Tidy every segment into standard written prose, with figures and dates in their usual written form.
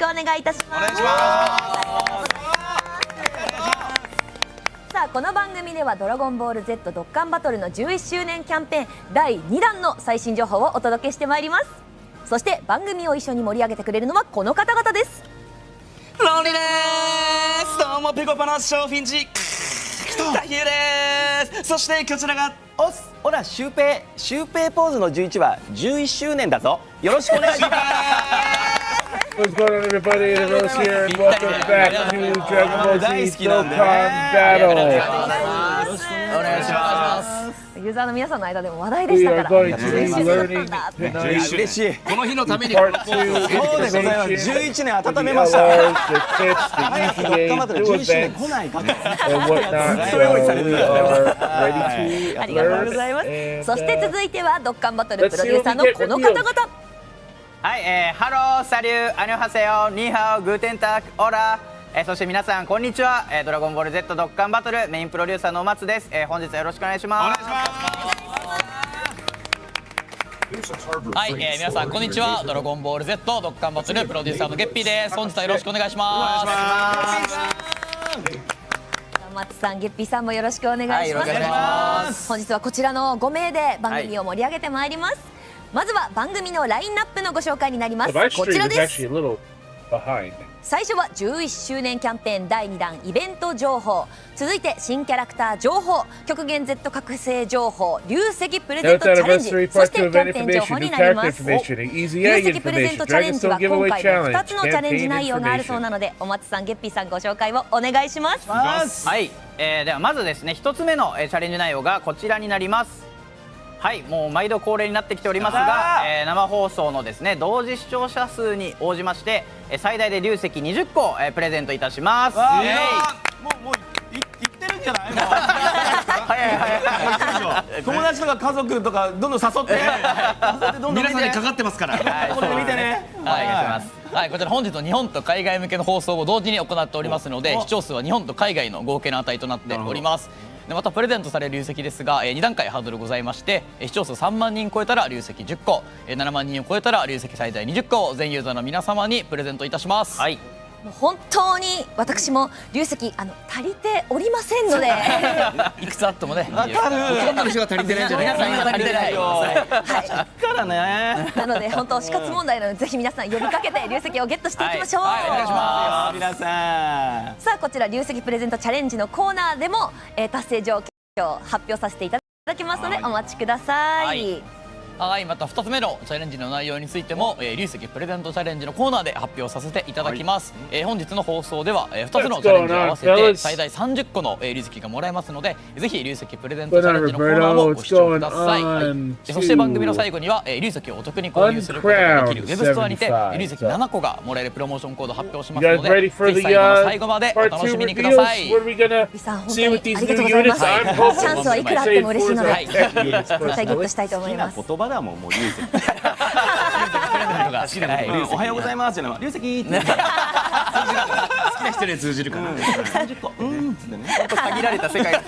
くお願いいたします。お願いします。さあこの番組ではドラゴンボール Z ドッカンバトルの11周年キャンペーン第2弾の最新情報をお届けしてまいります。そして番組を一緒に盛り上げてくれるのはこの方々です。ロンリーです。どうもペコパの商品寺大平です。そしてこちらがおっす、ほらシュウペイポーズの11は11周年だぞ。よろしくお願いします。 What's going on, everybody? The Rose here, and welcome back to Dragon Ball Z Dokkan Battle. お願いします。ユーザーの皆さんの間でも話題でし We た are から。 going to be learning 嬉しい。この日のために part 2そうでございます。 information 11年 for 温め the ました。 LRs, the tips, the EVA, new 11年 events, 来ないかと。 and whatnot. So we are ready あ to りがとうござい learn. ます。 And そして続いてはドッカンバトルプロデューサーのこの方々。はい、ハロー、サリュー、アニョハセヨ、ニーハオ、グーテンタク、オラ、そして皆さんこんにちは、ドラゴンボール Z ドッカンバトルメインプロデューサーのお松です。本日はよろしくお願いします。はい、皆さんこんにちは。ドラゴンボール Z ドッカンバトルプロデューサーのゲッピーです。本日はよろしくお願いします。松さん、ゲッピーさんもよろしくお願いします。はい、よろしくお願いします。本日はこちらの5名で番組を盛り上げてまいります。まずは番組のラインナップのご紹介になります。 the live こちら stream is です。 actually a little behind. 最初は11周年キャンペーン第2弾イベント情報、続いて新キャラクター情報、極限 Z 覚醒情報、流石プレゼン Note トチ that ャレンジ、 anniversary そ part して 2 キャ event ンペーン情報 information, に new なりま character す。 information, 流 Easy A 石プレゼン information, トチャレン Dragon ジは Stone 今 giveaway 回で challenge, 2つのチャレンジ campaign 内容があるそうな information. ので、お松さん、ゲッピーさんご紹介をお願いします。はい、ではまずですね、1つ目のチャレンジ内容がこちらになります。はい、もう毎度恒例になってきておりますが、生放送のですね同時視聴者数に応じまして最大で流石20個プレゼントいたします。もう言ってるんじゃない？もう早い。友達とか家族とかどんどん誘ってどんどん皆さんにかかってますから。これ見てね。はい、お願いします。はい、こちら本日の日本と海外向けの放送を同時に行っておりますので、視聴数は日本と海外の合計の値となっております。でまたプレゼントされる流石ですが、2段階ハードルございまして、視聴数3万人超えたら流石10個、7万人を超えたら流石最大20個を全ユーザーの皆様にプレゼントいたします。はい、もう本当に私も流石足りておりませんのでいくつあってもね、わかる。ほとんどの人が足りてないんじゃない皆さん今足りてないよ。からね。なので本当死活問題なので、ぜひ皆さん呼びかけて流石をゲットしていきましょう。はい、お願いします。皆さん。さあこちら流石プレゼントチャレンジのコーナーでも、達成条件を発表させていただきますのでお待ちください。はい、また2つ目のチャレンジの内容についても、流石プレゼントチャレンジのコーナーで発表させていただきます。本日の放送では、2つのチャレンジを合わせて最大30個の流石がもらえますので、ぜひ流石プレゼントチャレンジのコーナーもご視聴ください。そして番組の最後には、流石をお得に購入することができるウェブストアにて流石7個がもらえるプロモーションコードを発表しますので、ぜひ最後の最後までお楽しみにください。リさん本当にありがとうございます。チャンスはいくらあっても嬉しいので、絶対ゲットしたいと思います。言葉だもん、もう流石。好きなおはようございますじゃない。流石って。好きな人に通じるかな。30個。つってね。限られた世界。 Of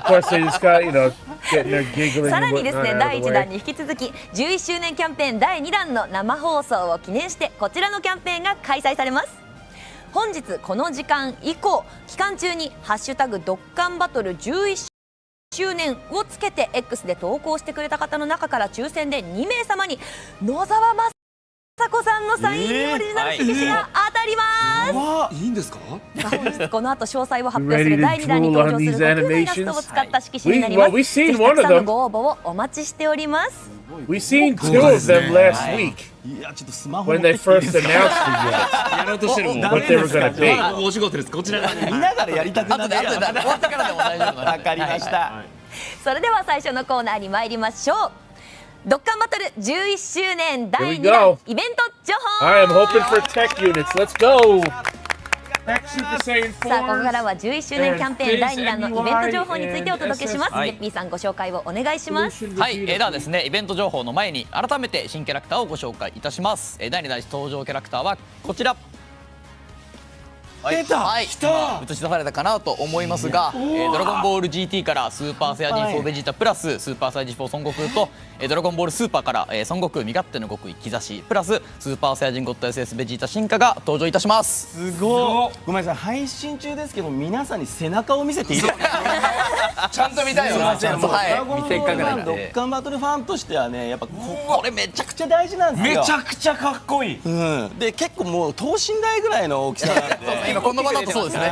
course, they just got, getting their giggling さ and らにですね、 whatnot 第 out of 1 the 弾 way. に引き続き11周年キャンペーン第2弾の生放送を記念して、こちらのキャンペーンが開催されます。本日この時間以降、期間中にハッシュタグドッカンバトル11周年をつけて X で投稿してくれた方の中から抽選で2名様に野沢雅子さんのサインオリジナル色紙が当たります。いいんですか？本日この後詳細を発表する第2弾に登場する悟空のイラストを使った色紙になります。ぜひたくさんのご応募をお待ちしております。 We seen two of them last week いや、ちょっとスマホ when they first announced the units, やろうとしてるもん。 what they were gonna be. お仕事です。こちらが見ながらやりたくな後ってで終わってからでも大丈夫なので。わかりました。それでは最初のコーナーに参りましょう。ドッカンバトル11周年第 Here we 2弾 go. イベント情報。 I am hoping for tech units. Let's go. Tech Super Saiyan さあここからは 4s. 11周年キャンペーン第2弾のイベント情報についてお届けします。ゲッピーさんご紹介をお願いします。はい、ではですね、イベント情報の前に改めて新キャラクターをご紹介いたします。第2弾登場キャラクターはこちら。出たはい、来た今映し出されたかなと思いますが、ドラゴンボール GT からスーパーサイヤ人4ベジータプラススーパーサイヤ人4孫悟空と、ドラゴンボールスーパーから、孫悟空身勝手の極意兆しプラススーパーサイヤ人ゴッド SS ベジータ進化が登場いたします。すごい。ごめんなさい、配信中ですけど皆さんに背中を見せていいですか。ちゃんと見たいよな。すいません、もうはいドラゴンボールファン、ドッカンバトルファンとしてはね、やっぱこれめちゃくちゃ大事なんですよ。めちゃくちゃかっこいい。で結構もう等身大ぐらいの大きさなんで今この場だとそうですね。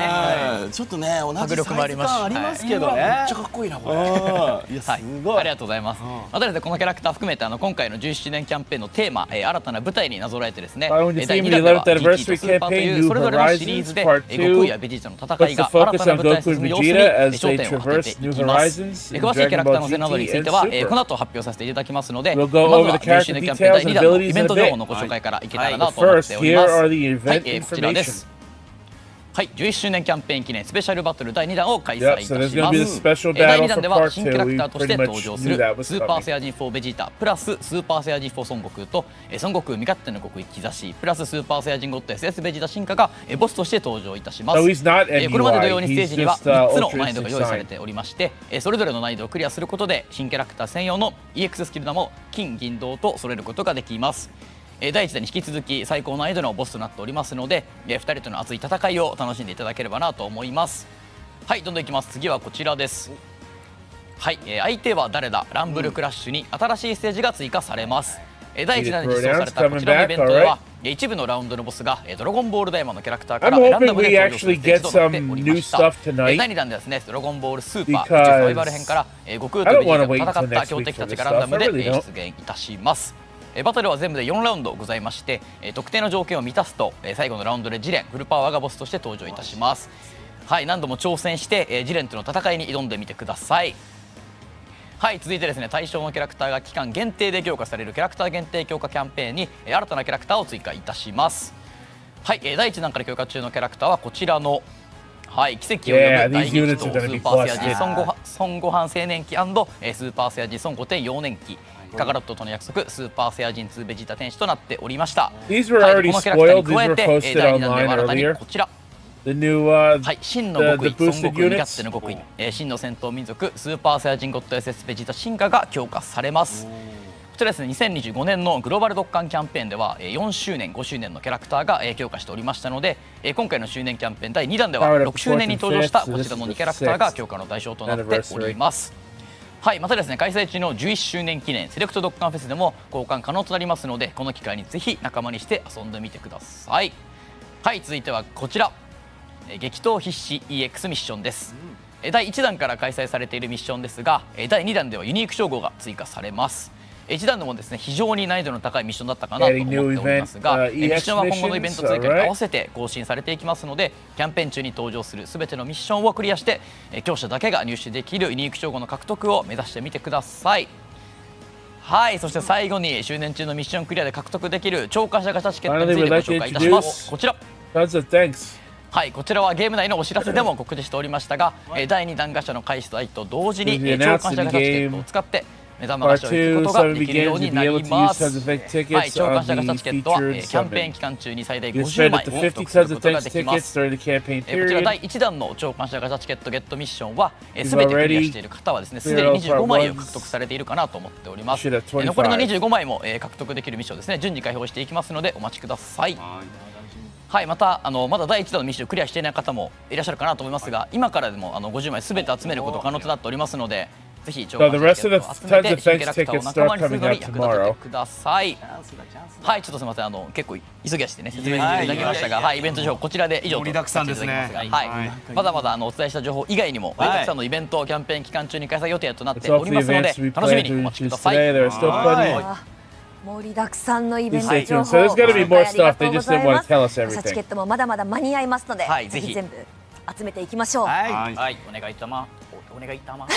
ちょっとね同じ迫力もありますしサイズ感ありますけどね。めっちゃかっこいいなこれ。いやすごい。ありがとうございます。またですね、このキャラクター含めて今回の11周年キャンペーンのテーマ、新たな舞台になぞらえてですね、 Following the 第 theme 2 of 弾 the では 11th GT とスーパーと anniversary いうそれぞれのシリーズで Part 悟 2 空やベジータの戦い puts the が focus 新たな on 舞台に Goku 進 and む様子に Vegeta as 焦 they 点を当て traverse てい new きます。 horizons in 詳しいキャラクター Dragon の Ball 性などにつ GT いて and は Super. この後発表させていただきますので、 We'll ま go ず over は the 11 character 周年キャンペーン details 第 and 2弾の abilities イベ in ント a 情報 bit. のご紹介からいけたら But なと思って first, おり here ます。 are the はい、 event こちらで information. す。はい、11周年キャンペーン記念スペシャルバトル第2弾を開催い Yep, た so し there's ま going to be す。 the special 第 battle 2弾 for では part 新キャラ 2. ク We ターとして pretty 登場 much す knew る that was スーパー coming. サイヤ人4ベジータプラススーパーサイヤ人4孫悟空と孫悟空身勝手の極意兆しプラススーパーサイヤ人ゴッド SS ベジータ進化がボスとして登場いたします。 No, he's not これまで同様に MUI. ステージには He's just 3つの Ultra 難易度が用意され Instinct ておりまして、それぞれの難易度をクリアすることで新キャラクター専用の EX スキル玉を金銀銅と揃えることができます。第1弾に引き続き最高難易度のボスとなっておりますので、2人との熱い戦いを楽しんでいただければなと思います。はい、どんどんいきます。次はこちらです。はい、相手は誰だランブルクラッシュに新しいステージが追加されます。第1弾で実装されたこちらのイベントでは一部のラウンドのボスがドラゴンボールダイヤモンドのキャラクターから I'm ランダ hoping ムで we 登場する actually ステー get ジとなって some おり new ました。 stuff 第 tonight 2弾ではですね、ドラゴンボールスーパー because サバイバル編から悟空と I ベ don't ジー wanna タ wait が until 戦った next 強 week 敵 for たち this がランダ stuff. ム I で really don't. 出現いたします。バトルは全部で4ラウンドございまして、特定の条件を満たすと最後のラウンドでジレンフルパワーがボスとして登場いたします。はい、何度も挑戦してジレンとの戦いに挑んでみてください。はい、続いてですね、対象のキャラクターが期間限定で強化されるキャラクター限定強化キャンペーンに新たなキャラクターを追加いたします。はい、第1弾から強化中のキャラクターはこちらの、はい、奇跡を呼ぶ Yeah, 大 these 激 units 闘 are gonna ス be ーパーサイヤ人 busted. 孫悟飯青年期&スーパーサイヤ人孫悟天幼年期カカロットとの約束スーパーサイヤ人2ベジータ天使となっておりました。 These were はい、 already このキャラクター spoiled. に加え These て were posted 第2弾で online は新たに earlier. こちら、 The new はい、真の極意 the 孫 boosted 悟空身 units 勝手の極意、真の戦闘民族スーパーサイヤ人ゴッド SS ベジータ進化が強化されます。こちらですね、2025年のグローバルドッカンキャンペーンでは4周年5周年のキャラクターが強化しておりましたので、今回の周年キャンペーン第2弾では6周年に登場したこちらの2キャラクターが強化の対象となっております。はい、またですね、開催中の11周年記念セレクトドッカンフェスでも交換可能となりますので、この機会にぜひ仲間にして遊んでみてください。はい、続いてはこちら、激闘必至 EX ミッションです。第1弾から開催されているミッションですが、第2弾ではユニーク称号が追加されます。1弾でもですね、非常に難易度の高いミッションだったかなと思っておりますが、ミッションは今後のイベント追加に合わせて更新されていきますので、キャンペーン中に登場する全てのミッションをクリアして強者だけが入手できるユニーク称号の獲得を目指してみてください。はい、そして最後に周年中のミッションクリアで獲得できる超感謝ガチャチケットについてご紹介いたします。こちら、 tons of thanks. はい、こちらはゲーム内のお知らせでも告知しておりましたが、第2弾ガシャの開始と同時に This is 超 announced 感 in 謝 the ガチャチケッ game. トを使って目玉ガ Part シャを引くことが 2, で some きるよう begins に to な be り able to ま use す。 tons of thanks はい、 tickets 超感 on 謝ガチャ the チケットはキ featured ャンペーン summit. 期間中に最大 You 50 spend 枚 up to 獲 50得する tons こ of とが thanks できま tickets す。 during the campaign こちら period. 第1弾の超感謝ガチャチケットゲットミッションは全 You've てクリア already している方はですね、すでに25枚を獲得されているかなと思っております。 You should have 25. 残りの25枚も獲得できるミッションですね、順次開放していきますのでお待ちください。はい、またまだ第1弾のミッションをクリアしていない方もいらっしゃるかなと思いますが、今からでも50枚すべて集めること可能となっておりますので、ぜひ超感謝チケットを集めて新キャラクターを仲間にするのに役立ててください。はい、ちょっとすみません、結構急ぎ足でね説明させていただきましたが、はい、イベント情報こちらで以上と盛りだくさんですね。はい、まだまだお伝えした情報以外にもたくさんのイベントキャンペーン期間中に開催予定となっておりますので、楽しみにお待ちください。 There are still plenty. 盛りだくさんのイベント Stay 情 tuned. 報 So there's gonna be more ありが stuff. と They うご just ざい didn't want ま to す。 tell us ガチャチケッ everything. トもまだまだ間に合いますので、はいぜひぜひ全部集めていきましょう。はいはい、お願いたま、お願いたま。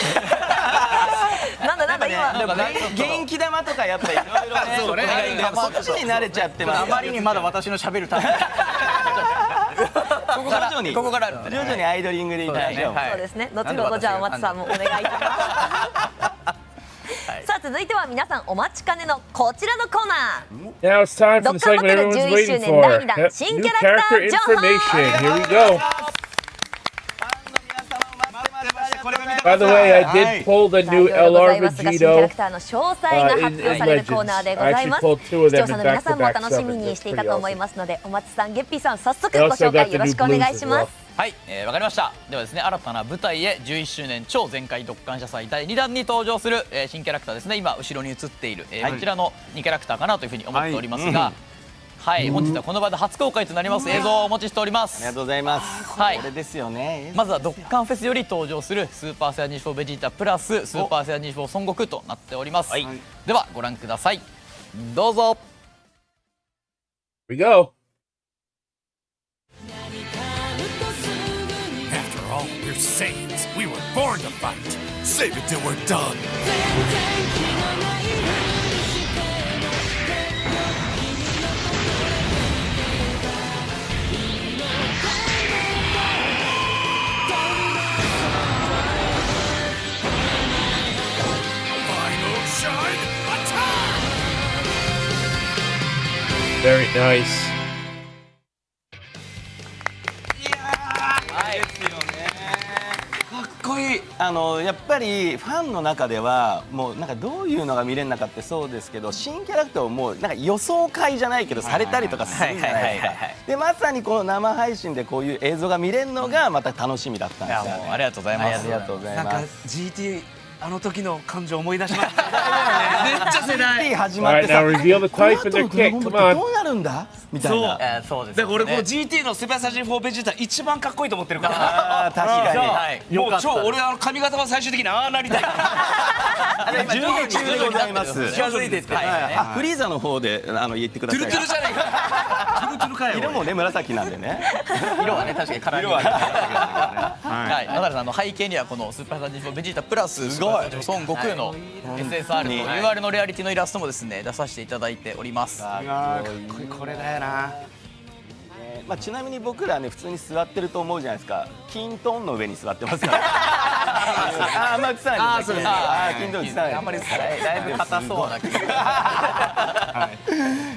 なんだなんだ今。でも元気玉とかやっぱいろいろね、そっちに慣れちゃってます。あまりにまだ私の喋るタイム徐ここから々にアイドリングでいきましょう。はいそうですね。後ほどじゃあお松さんもお願いいたします。さあ続いては皆さんお待ちかねのこちらのコーナー。 Now it's time for the segment everyone's waiting for. Yep, new character information. Here we go. By the way, I did pull the さあ new いろいろござ LR いますが、新キャラ Vegeta クターの詳細が発表されるコーナーでございます。 I actually pulled 視 two of 聴 them 者 in の皆さんも back-to-back 楽しみに summons. してい It's た pretty と思い awesome. ますので、お松さん、ゲッピーさん、早速 They ご also 紹介 got よ the ろ new しくお願い blues し as ま well. す。はい、わかりました。ではですね、新たな舞台へ11周年超全開ドッカン社祭第2弾に登場する、新キャラクターですね。今後ろに映っている、こちらの2キャラクターかなというふうに思っておりますが、はい、本日はこの場で初公開となります映像をお持ちしております。ありがとうございます。はいこれですよね。まずはドッカンフェスより登場するスーパーサイヤ人4ベジータプラススーパーサイヤ人4孫悟空となっております。ではご覧ください。どうぞ。 Here we go. After all, we're Saiyans. We were born to fight. Save it till we're done. Final shine attack! Very nice. かっこいい。やっぱりファンの中ではもうなんかどういうのが見れるのかってそうですけど、新キャラクターをもうなんか予想会じゃないけどされたりとかするじゃないですか。でまさにこの生配信でこういう映像が見れるのがまた楽しみだったんですよね。ありがとうございます。ありがとうございなんかます。 GT あの時の感情思い出しました。めっちゃ世代。 GT 始まってさ、 Alright, now reveal the この type 後 and their のドラ kick. ゴンボ Come ールって on. どうなるんだみたいな。そうですね。だから俺この GT のスーパーサイヤ人4ベジータ一番かっこいいと思ってるから。あー確かに。はいもう超俺髪型は最終的にああなりたい。準備中でございます。近づいてってあ、フリーザの方で言ってください。トゥルトゥルじゃねえか。トゥルトゥルかよ。色もね紫なんでね。色はね確かにカラーリング。はい。だから背景にはこのスーパーサイヤ人4ベジータプラススーパーサイヤ人孫悟空の SSR と UR のレアリティのイラストもですね出させていただいております。これだよな。まあちなみに僕らね普通に座ってると思うじゃないですか。キントンの上に座ってますから。あ、まあ映さないですね。キントン映さない。あんまりだいぶ硬そうな気が。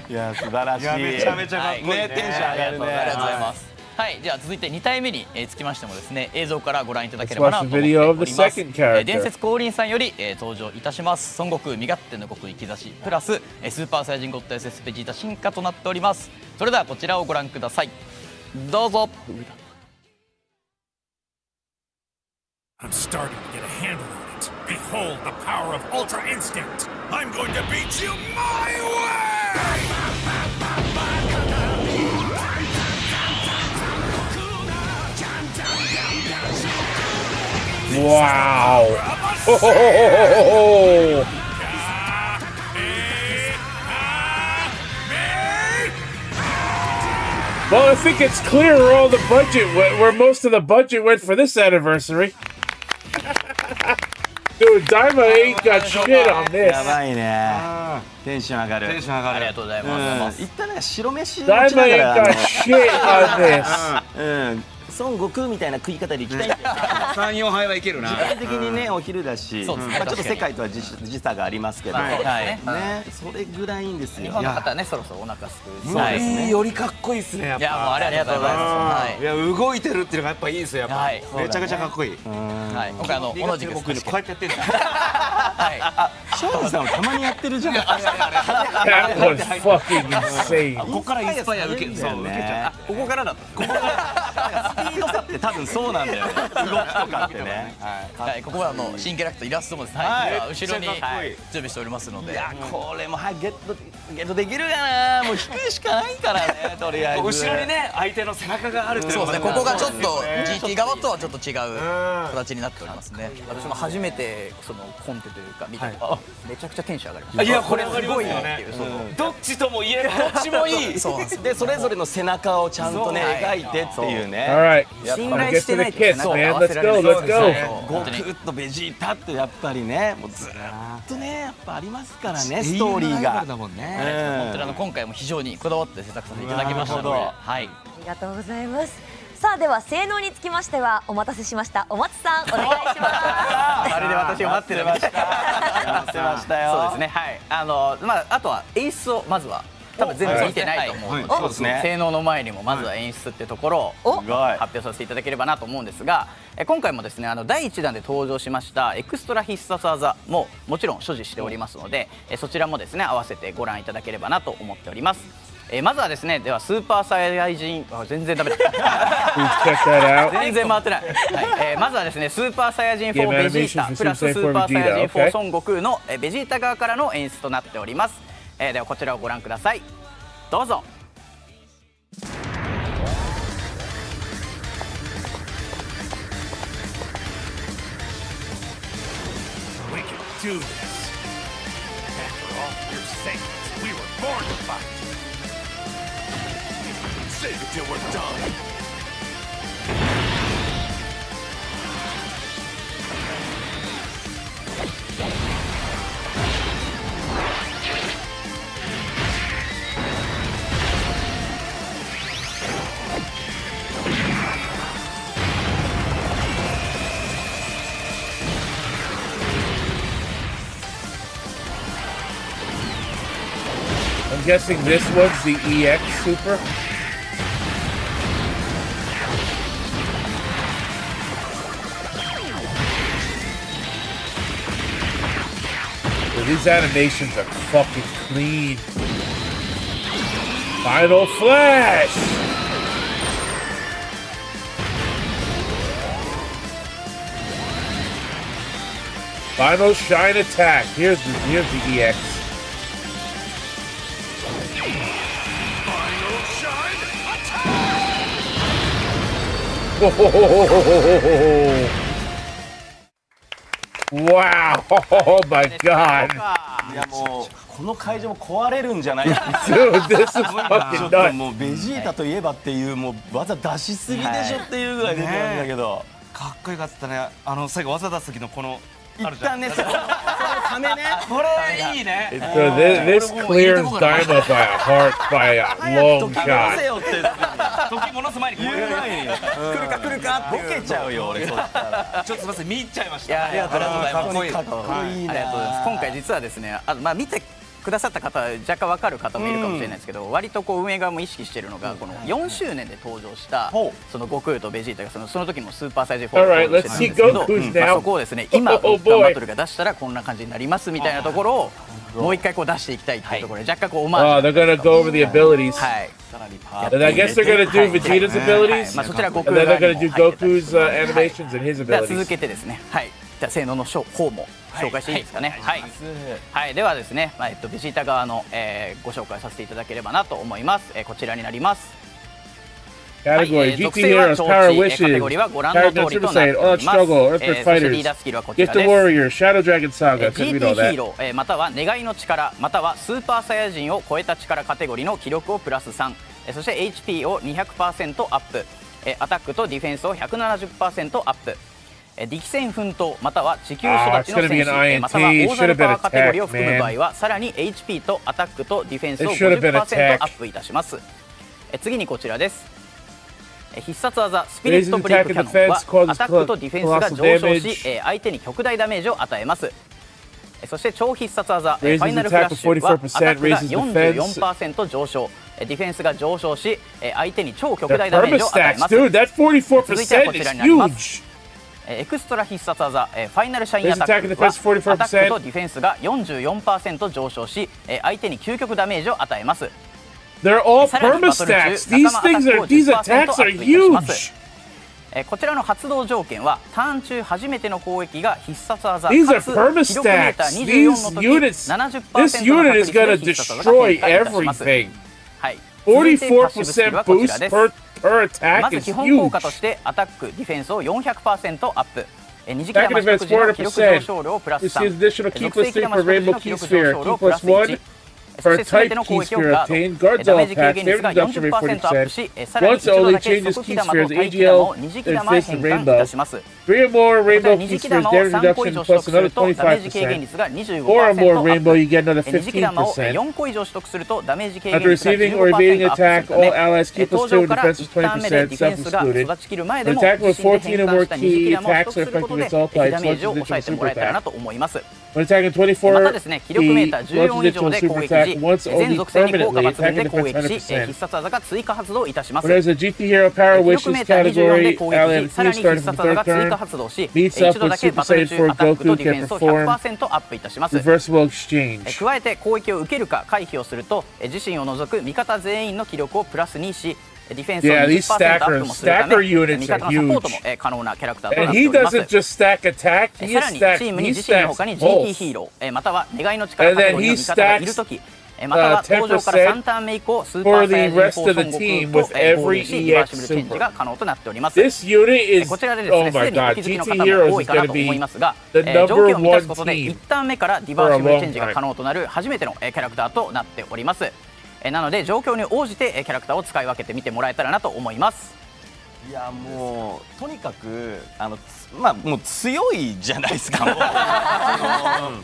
いや素晴らしい。めちゃめちゃかっこいいね。テンション上がるね。ありがとうございます。はい、では続いて2体目につきましてもですね映像からご覧いただければなと思っており Let's watch the video ま of the す。 second character. 伝説降臨さんより登場いたします。孫悟空身勝手の極意兆しプラススーパーサイヤ人ゴッド SS ベジータ進化となっております。それではこちらをご覧ください。どうぞ。 I'm starting to get a handle on it. Behold the power of Ultra Instinct. I'm going to beat you my way! Wow. Oh. Well, I think it's clear where all the budget went, where most of the budget went for this anniversary. Dude, Daima ain't got shit on this. やばいね。テンション上がる。テンション上がる。ありがとうございます。一旦なんか白飯を Daima しなが ain't ら got shit on this. 孫悟空みたいな食い方でいきたいんだよ。 3、4杯はいけるな。時間的にねお昼だし、そうですねまあちょっと世界とは時差がありますけど、はいねそれぐらいいいんですよ。日本の方はねそろそろお腹すく。そうですね。よりかっこいいですね。やっぱ。いやもうありがとうございます。いや動いてるっていうのがやっぱいいですよ。やっぱ。はいめちゃくちゃかっこいい。はい。今回同じく僕ねこうやってやってんだ。はい。ショーンさんもたまにやってるじゃん。 That was fucking insane. ここからインスパイア受けそう受けちゃう。ここからだった。ここからスピード差って多分そうなんだよね。動きとかってね。はい、ここは新キャラクターイラストもですね、はい今後ろにめっちゃかっこいい準備しておりますので。いやこれもはいゲットできるかな。もう引くしかないからね。とりあえず。後ろにね相手の背中があるっていうそうですね、ここがちょっとそうですね GT 側とはちょっと違う形になっておりますね。私も初めてそのコンテというか見て、あ、めちゃくちゃテンション上がりました。いやこれすごいよってねいうそうどっちとも言えるどっちもいい。そうなんですよ。でそれぞれの背中をちゃんとねそう描いてっていうね。 All right, 信 let's 頼 get して to な the いと kits, 背中を man. 合わ Let's せられ go, ない let's go. 悟空とベジータってやっぱりねもうずっとねやっぱありますからねストーリーが。だもんね。本当に今回も非常にこだわって制作させていただきましたので、なるほどはい。ありがとうございます。さあでは性能につきましてはお待たせしました、お松さんお願いします。あれで私を待ってました。待ってましたよ。そうですね。はい。あとは演出をまずは多分全部見てないと思うので、そうですね。性能の前にもまずは演出ってところを発表させていただければなと思うんですが、今回もですね第1弾で登場しましたエクストラ必殺技ももちろん所持しておりますので、そちらもですね合わせてご覧いただければなと思っております。まずはですね、ではスーパーサイヤ人、全然ダメだ全然回ってない、はいまずはですねスーパーサイヤ人4ベジータプラススーパーサイヤ人4孫悟空のベジータ側からの演出となっております。ではこちらをご覧ください、どうぞ。We can do this. After all, we're Saiyans. We were born to fight. Save it till we're done. I'm guessing this one's the EX Super. Well, these animations are fucking clean. Final Flash! Final Shine Attack. Here's the EX. Final shine attack! Wow! Oh my god! いやもうこの会場も壊れるんじゃないか。 Dude, this is ちょ fucking っと nuts. もうベジータといえばっていうもう技出しすぎでしょっていうぐらい出てるんだけど。かっこよかったね。最後技出す時のこの一旦ね、そのためね。これいいね。 So this clears Daima by a long せ shot. よって時戻す前にこれ言う前に来るか来るかってボケちゃうよ俺。そったらちょっとすみません見入っちゃいました。いやありがとうございます。かっこいいな。ありがとうございます。今回実はですね、見てくださった方は若干わかる方もいるかもしれないですけど、割とこう運営側も意識しているのがこの4周年で登場したその悟空とベジータがその時のスーパーサイヤ人4を登場してたんですけど、そこをですね今ドッカンバトルが出したらこんな感じになりますみたいなところをもう一回こう出していきたいっていうところで若干こうオマージ Oh, they're gonna go over the abilities. はい。 And I guess they're gonna do Vegeta's abilities. まあそちら And 悟 then 空 they're 側 gonna に do も入ってたり Goku's animations and his では続 abilities. けてですね、はい。じゃあ性能の方も紹介していいですかね。はい。はい。ではですね、ベジータ側のご紹介させていただければなと思います。こちらになります。 Category: 属 GT 性は Heroes, 超 Power 値 Wishes, カテゴリーはご覧の Character 通り Super となって Saiyan, お Earth ります。 Struggle, Earthquake そしてリー Fighters, ダースキルはこちら Gift です。 Warrior, Shadow Dragon Saga. Because we know GT ヒー that. ロー、または願いの力またはスーパーサイヤ人を超えた力カテゴリーの記録をプラス3、そして HP を 200% アップ、アタックとディフェンスを 170% アップ、力戦奮闘または地球育ちの戦士、または大猿パワーカテゴリーを含む場合はさらに HP とアタックとディフェンスを 50% アップいたします。次にこちらです。必殺技スピリットブレイクキャノンはアタックとディフェンスが上昇し相手に極大ダメージを与えます。そして超必殺技ファイナルフラッシュはアタックが 44% 上昇、ディフェンスが上昇し相手に超極 The 大ダメージを与え Perma ます。 Stacks, dude, that 続いてはこ 44% ちら is になります。 huge. エクストラ必殺技ファイナルシャインアタックは Attack and defense 44%. アタックとディフェンスが 44% 上昇し相手に究極ダメージを与えます。 They're all さらに perma バトル中 stacks. These 仲間アタッ things ク are, を these 10% attacks アッ are プいたします。 huge. こちらの発動条件はターン中初めての攻撃が必殺技 These are かつ perma 記録メーター stacks. 24の These 時 units, 70% this の unit 確 is 率 gonna で必殺技が destroy 変化いたします。 everything. はい。続いてパッシブスキル 44% はこちら boost です。 per attack まず is 基本効果 huge. としてアタックディフェンスを 400% アップ。二次キラマ Attack 取得時の記録上 defense 昇量プラス This 3。 is additional key 属性 plus キラ 3 for マ取得時 Rainbow の記 Key 録上 Sphere. 昇 Key 量プラ plus ス 1. 1。そして全ての攻撃をガード、ダメージ軽減率が 40% アップし、さらに一度だけ即帰玉と待機玉を二次帰玉へ変換いたします。 3 or more こちら rainbow 二次 key 帰 spheres 玉を damage 3個以 reduction 上取 plus 得する another とダメージ軽減 25%. 率が 25% 4 or more アッ rainbow, you get another プ。二次帰玉を 15%. 4個以上取得するとダメージ軽減 After 率が receiving or evading 15% アップす attack, るため、 all allies keep 登 us 2 場 and から defense 1 is ターン目で 20%, ディフェンスが self-excluded. 育ちきる前で When も attack 自 with 身で 14 or 変 more 換した二次 key 帰玉を取 attacks 得 are すること effective で against all ダ types, メージを such 抑え as て the もらえたら super な attack. と思います。 When attacking また 24 ですね、気力メーター the 14以上で Lord's 攻 Digital 撃 super 時、 attack once 全 only 属性に効果 permanently, 抜群で attacking 攻撃し、 defense 必殺技が追加発動いたします。 When there's a GT hero power 気力 wishes メーター24で category, 攻 ally 撃時、さら and に Q 必 starting 殺 from 技が third 追加 turn, 発動し、 meets 一 up 度 with だけ super バトル saiyan 中 4アタックと Goku ディフェ can ンスを perform100% アップいたします。 reversible exchange. 加えて攻撃を受けるか回避をすると、自身を除く味方全員の気力をプラスにし、ディフェンスを Yeah, these 20% アップもするため、 stacker units 味方のサポートも可能なキャラクターとなっ And て he おります。 doesn't just stack attack, さ he らにチ stacks ームに he 自身の他 stacks に GT ヒ both. ーロー、または願いの力カテゴリーの味方がいるとき、または登場から3ターン目以降スーパーサイヤ人4孫悟空と合流しリバーシブルチェンジが可能となっております。 This unit is, こちらでです oh ね、す my でにお god, 気づきの GT 方も Heroes 多い is かな going と to 思い be ますが、 the 状況 number を満たす one ことで team 1ターン目からリバーシブルチェンジ for a long time. が可能となる初めてのキャラクターとなっております。なので状況に応じてキャラクターを使い分けてみてもらえたらなと思います。いやもうとにかくまあもう強いじゃないですか。もう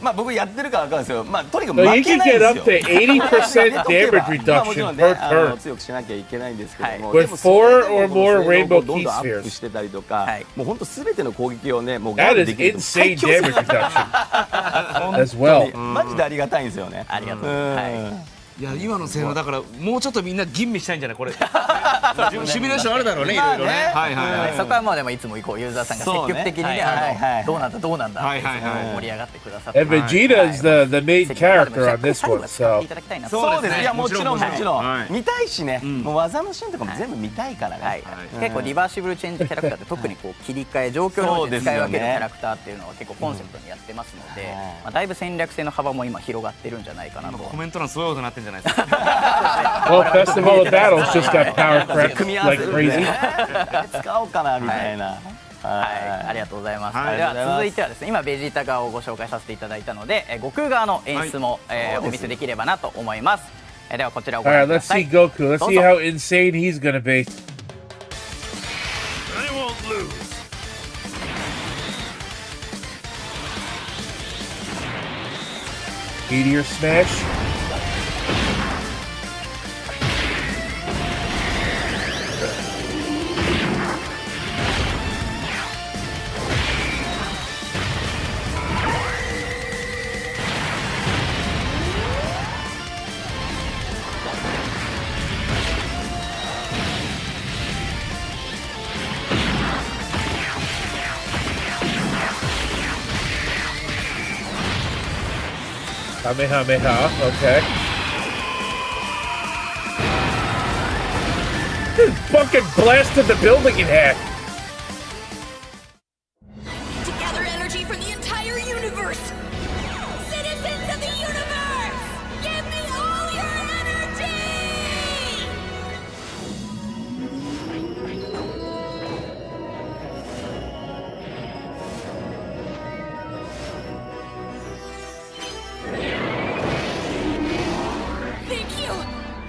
まあ僕やってるから分かるんですよ。まあとにかく So 負 you け can ないん get です up よ。 to 80% damage まあもちろ reduction んね per turn. 強くしなきゃいけないんですけども、 With でもそれでも 4 or この more 性能 rainbow をどんどんアッ key プ spheres. してたりとか、はいもう本当すべての攻撃をねもうガ That ード is できると insane 最強すぎ damage る reduction as well. マジでありがたいんですよね。ありがとうございます。はいいや今の性能だからもうちょっとみんな吟味したいんじゃないこれ。シミュレーションあるだろうねいろいろね。はいはいはい。そこはもうでもいつもユーザーさんが積極的にね、どうなんだどうなんだって盛り上がってくださって、 And Vegeta is the main character on this one, so そうですね。いやもちろんもちろはいん見たいしね。もう技のシーンとかも全部見たいからね。結構リバーシブルチェンジキャラクターって特にこう切り替え状況に応じて使い分けるキャラクターっていうのは結構コンセプトにやってますので、だいぶ戦略性の幅も今広がってるんじゃないかなと。コメント欄すごいことになってるんじゃないですか。 well, Festival of Battles just got power crept 組み合わ like せる crazy. 使おうかなみたいな。はい、ありがとうございます。はいでは続いてはですね、今ベジータ側をご紹介させていただいたので、悟空側の演出もお見せできればなと思います。ではこちらをご All 覧 right, くだ let's さ see い。 Goku. Let's どう see ぞ。 how insane he's gonna be. I won't lose. Meteor smash. Kamehameha, okay. Just fucking blasted the building in half. To gather energy from the entire universe! Citizens of the universe! Give me all your energy! Thank you,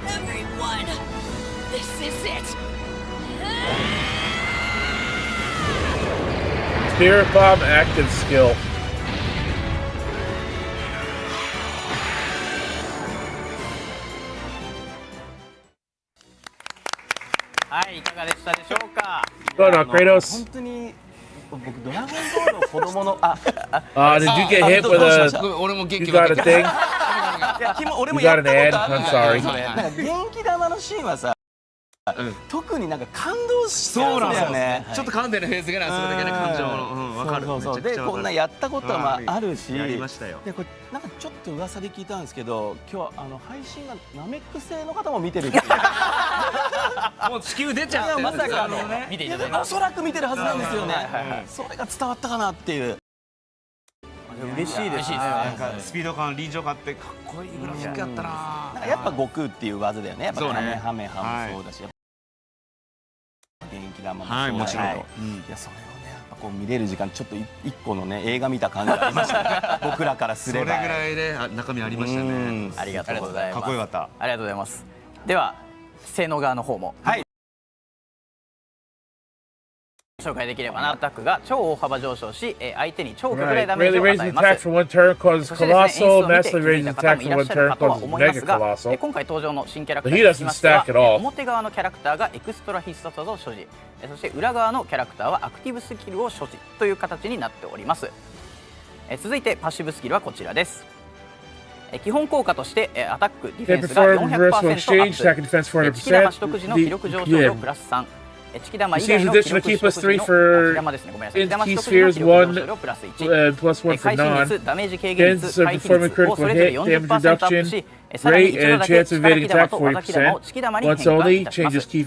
everyone! This is it! Spirit Bomb active skill. はい、いかがでしたでしょうか。 Go on, Kratos. 本当に僕ドラゴンボールの子供のDid you get hit with a? 俺も元 You 気 got a thing? いや俺も You や got った an こと ad? ある I'm sorry. それなんか元気玉のシーンはさ、特になんか感動しちゃそううんなんだよね。ちょっと噛んでるフェーズがなそれだけね感情のわかる。そうそうそうでめちゃくちゃわかるこんなやったことはあるし、やりましたよ。でこれなんかちょっと噂で聞いたんですけど、今日配信がナメック星の方も見てるっていう。もう地球出ちゃってる。まさかね。見ていいやただいてでもおそらく見てるはずなんですよね。それが伝わったかなっていう。嬉しいですね。なんかスピード感臨場感あってかっこいいグラフィックやったな。なんかやっぱ悟空っていう技だよね。やっぱそうねカメハメハもそうだし、元気玉もそうだし、はいもちろんいやそれをねこう見れる時間ちょっと一個のね映画見た感じがありましたね僕らからすれば。それぐらいね中身ありましたね。ありがとうございます。かっこよかった。ありがとうございます。では性能側の方も紹介できればな。アタックが超大幅上昇し、相手に超極大 Right. ダメージ Really を raises 与え the ま attack す。 for one turn causes そしてですね、 colossal. 演出を見て Massively 気づい raises た the 方 attack もい for らっ one しゃる turn かとは causes 思います mega が、 colossal. 今回登場の新キャラクタ But ー he につき doesn't ましては stack at all. 表側のキャラクターがエクストラ必殺技を所持、そして裏側のキャラクターはアクティブスキルを所持という形になっております。続いてパッシブスキルはこちらです。基本効果としてアタックディフェ They ンスが perform 400% ア reversal ッ exchange, attack プ、 and defense チキ玉 400%. 取得時の記録上昇量プラス3、チキ玉以外の Receives 記録 additional 取 key 得 plus 時 3 の for チキ玉ですね、ごめんなさい。チキ玉 key 取得時の spheres 記録上昇量プラス 1、 plus 1 for 回避 non. 率、ダメージ軽減率、 Gains 回 of 避 performing 率を critical それぞれ hit, 40% damage アップ reduction, し、さらに rate, 一度 and だけ chance of 力 evading 木玉 attack と技木玉を 40%. チキ玉に Once 変化い only, たしま changes す。 key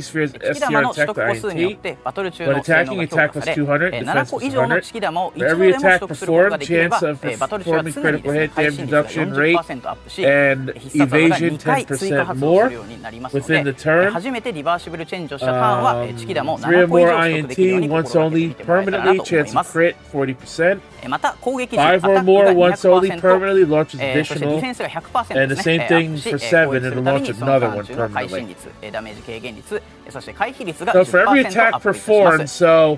spheres チキ玉 STR の取 attack 得 to 個数によっ INT. てバトル中 When の性能 attacking, が評 attack 価 plus され、 200, 7 defense 個 plus 以上の 100. チキ玉を一 For 度 every でも取 attack 得することが performed, できれば chance of バトル中は performing 常にです critical ね hit, 回 damage 進率が reduction rate, 40% アップし、 and 必殺技が evasion 2回追加 10% 発動す more るようになりますの within で、 the turn. 初めてリバーシブルチェンジをしたターンはチキ玉を 3 7 or 個以 more 上取得できるよう INT, に once 心がけて only, みてもらえたらな permanently, と思 chance いま of す。 crit 40%. また攻撃時ア 5タ or ック more, が once only, 200%、 permanently launches そしてディ additional. フェンスが 100% And で the すね、 same アッ thing プし、 for 攻 7, 撃す and る it'll たび launch にその another ター one ン中の回 permanently. 進率、ダメージ軽減率、そして回避率が So for every 10% attack アップいたしま performed, す。 so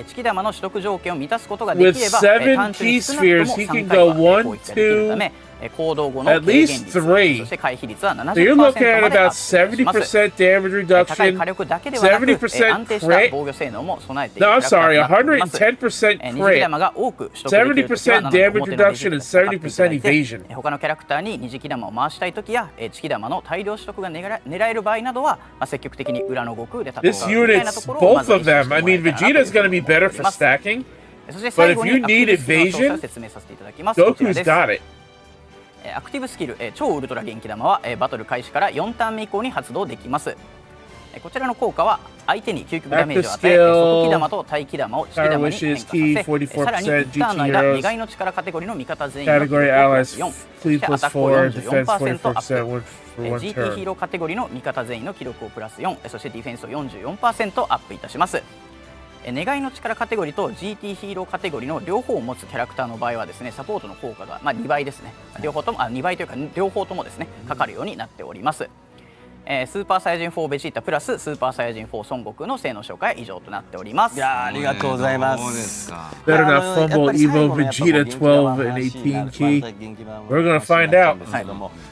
チキ玉の取得条件を満たすことがで with きれば、 7単純 key に少なくとも spheres, he 3 can 回 go は攻 1, 撃ができるため、行動後の at 軽減 least 率、 3. そして回避率は So you're looking 70% at までアッ about プします。 70% damage 高い reduction. 火力だけではなく、 70% 安定した crit. 防御性能も備えている No, キ I'm ャラクター sorry, になっております。 110% 二次 crit. 玉が多く取得できるときは、 70% なので damage 表のディジ reduction ェ and ットを使っていただい 70% て、 evasion. 他のキャラクターに二次玉を回したいときや、チキ玉の大量取得が狙える場合などは、積極的に裏の悟空で戦う This みたいなと unit's ころをま both ず意 of 識して them. もら I え mean, たらなという Vegeta's ふう gonna に be 思ってお better り for ます。 stacking. そして最後に But if you アクティ need ブスキルの詳細を evasion, 説明させていただきます。こちら Goku's です。 got it. アクティブスキル、超ウルトラ元気玉はバトル開始から4ターン目以降に発動できます。こちらの効果は相手に究極ダメージを与え、外気玉と対気玉をチキ玉に変化させ、さらに1ターンの間、2階の力カテゴリーの味方全員の記録 Category プラ allies, ス4、そ fleet してア plus タックを 4, defense 44% アッ 44% プ、 for one GT ヒー turn. ローカテゴリーの味方全員の記録をプラス4、そしてディフェンスを 44% アップいたします。願いの力カテゴリーと GT ヒーローカテゴリーの両方を持つキャラクターの場合はですね、サポートの効果が、2倍ですね、両方とも2倍というか両方ともですねかかるようになっております。スーパーサイヤ人4ベジータプラススーパーサイヤ人4孫悟空の性能紹介は以上となっております。いやーありがとうございま。そうですすか。 Better not fumble Evo Vegeta 12 and 18 key. We're gonna find out.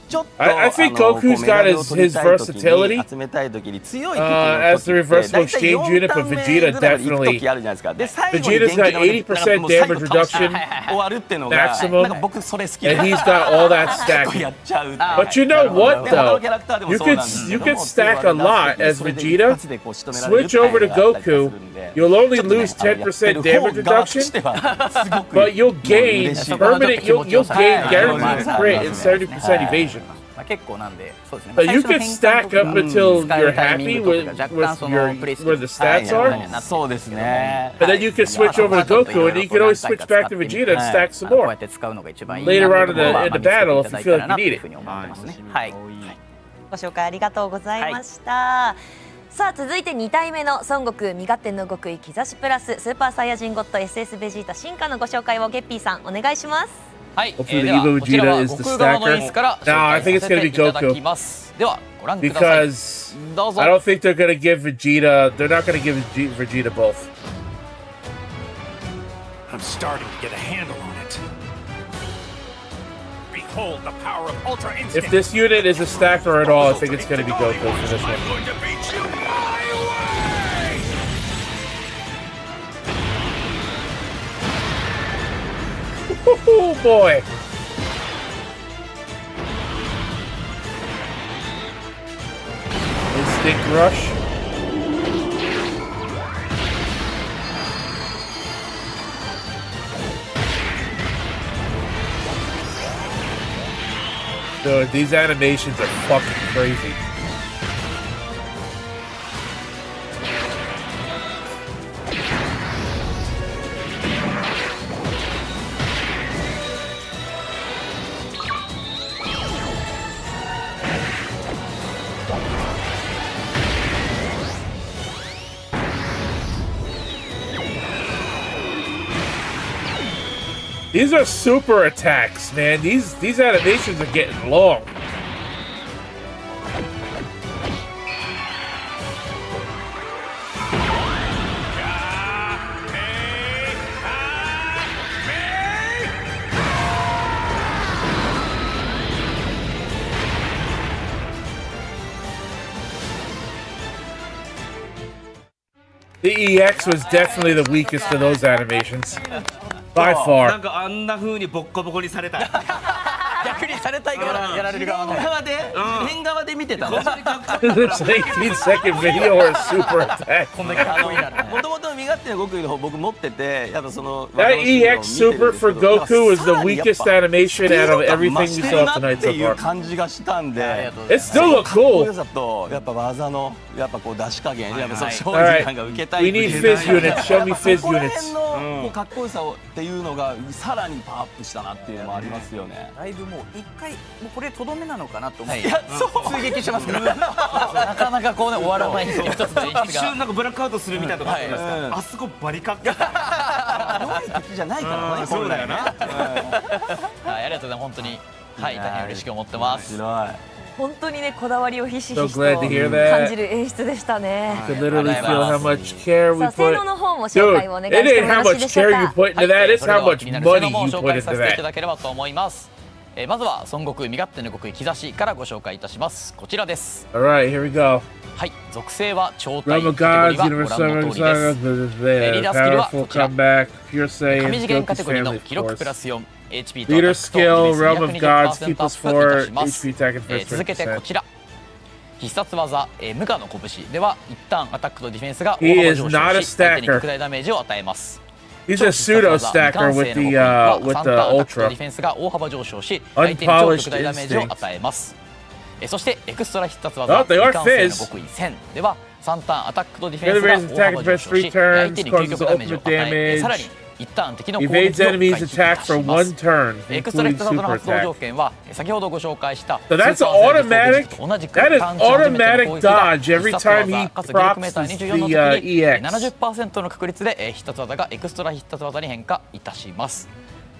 ちょっと I think Goku's got his versatility. 集めたい時に強い As the reversible exchange unit, but Vegeta definitely. Vegeta's got 80% damage reduction 終わるっていうのが maximum, なんか僕それ好きで and he's got all that や stacking. っちゃう。 But you know what で他の though? キャラクターでも You そう could なんですけ you ど could も stack a lot as それで Vegeta. 一発でこう仕留められる Switch over to タイプがあったりとかす Goku. るんで You'll only ちょっとね lose 10% や damage ってる方側と reduction, してはすごく but you'll gain 嬉しい permanent. You'll gain はい guaranteed crit and 70% evasion. 結構なんでそうですね。 But you could stack up until 使 you're うタイミン happy グ with とか若干 with その your プレイス where the はい stats はい are. そうですね。 But then you can switch over to Goku, and you can always switch back to Vegeta and stack some こうや more. って使うのが一番いい Later な on というところは in the 見つけて battle いただ if い you た feel らな like と you い need うふう it. に思ってますね。はい。ご紹介ありがとうございました、さあ続いて2体目の孫悟空身勝手の極意兆しプラススーパーサイヤ人ゴッド SS ベジータ進化のご紹介をゲッピーさんお願いします。はい、 Hopefully では Evo こちらは Vegeta is 悟 the 空側の stacker. 演出から紹 No, I 介 think さ it's せ gonna て be いただ Goku きます。ではご覧ください。 Because どうぞ。 I don't think they're gonna give Vegeta. They're not gonna give Vegeta both. I'm starting to get a handle on it. Behold the power of Ultra Instinct. If this unit is a stacker at all, I think it's gonna be Goku for this one. I'm going to beat you my way! Oh boy! Instinct rush. Dude, these animations are fucking crazy. These are super attacks, man. These animations are getting long. The EX was definitely the weakest of those animations. By なん far. かあんな風にボッコボコにされたい。逆にされたいからやられる側の変側で見てたの。 This 18-second video or a super attack. こんだけかっこいいならねもともと身勝手な極意の方僕持ってて、やっぱその That EX super for Goku is the weakest animation out of everything we saw tonight っ so ていう far. 感じがしたんで、 It still looks かっこよ cool. さとやっぱ技のやっぱこう出し加減、やっぱその勝 Alright, 利感が受けたい we need fizz units. Show me そ fizz こら units. 辺のこうかっこよさをっていうのがさらにパワーアップしたなっていうのもありますよね。だいぶもう一回もうこれとどめなのかなと思って、いや追撃してますからなかなかこうね終わらないんですけど一つの演出が一瞬なんかブラックアウトするみたいなとこあったじゃないですか。あそこバリカッコ。弱い敵じゃないからね。そうだよな。はいありがとうございます本当にはい大変嬉しく思ってます白い。本当にねこだわりをひしひし So と glad to hear that. 感じる演出でしたね。 You can literally feel how much care we さあ性 put. 能の方も紹 Dude, 介をお願い it して ain't もよ how ろしい much でしょう care か you。put into はい that. It's それで how は much 気になる性 money 能も you 紹 put 介 into させていた that. だければと思います。まずは孫悟空身勝手の極意兆しからご紹介いたします。こちらです。 All right, here we go. はい属性は超体 Realm カ of テゴリ Gods, はご覧 Universal の通りです。 Leader Powerful comeback, Pure 神 Saiyan, 次元カテ Goku's ゴリの family, 記 of 録プラ course. ス4 HP と Leader アタックと skill, ディ Realm フ of ェンス Gods, 220% keep ア us ップいた 4 します。 HP attack and first 続けてこ percent. ちら必殺技無我の拳では一旦アタックとディフェンスが He 大 is 幅 not a 上昇し相手に stacker. 拡大ダメージを与えます。 He's a pseudo stacker with the 3ターンアタックと ultra. ディフェンスが大幅上昇し相手に超拡大ダメージを与えます。そしてエクストラ必殺技 Oh, they are 未完成の fizz. 極意1000では3ターンアタックとディフェンスが大幅上昇し相手に究極ダメージを与えさらに一旦敵の攻 Evades 撃を回 enemies 避 attack し for ま one す。 turn, エクストラ including 必殺技の super 発動条 attack. 件は先ほどご紹介した So that's スーパー戦時攻 automatic. 撃と同じく That is 単値初めての攻撃が automatic dodge every 必殺技 time he かつ技力メーター procs 24の the 時に EX. 70% の確率で必殺技がエクストラ必殺技に変化いたします。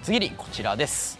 次にこちらです。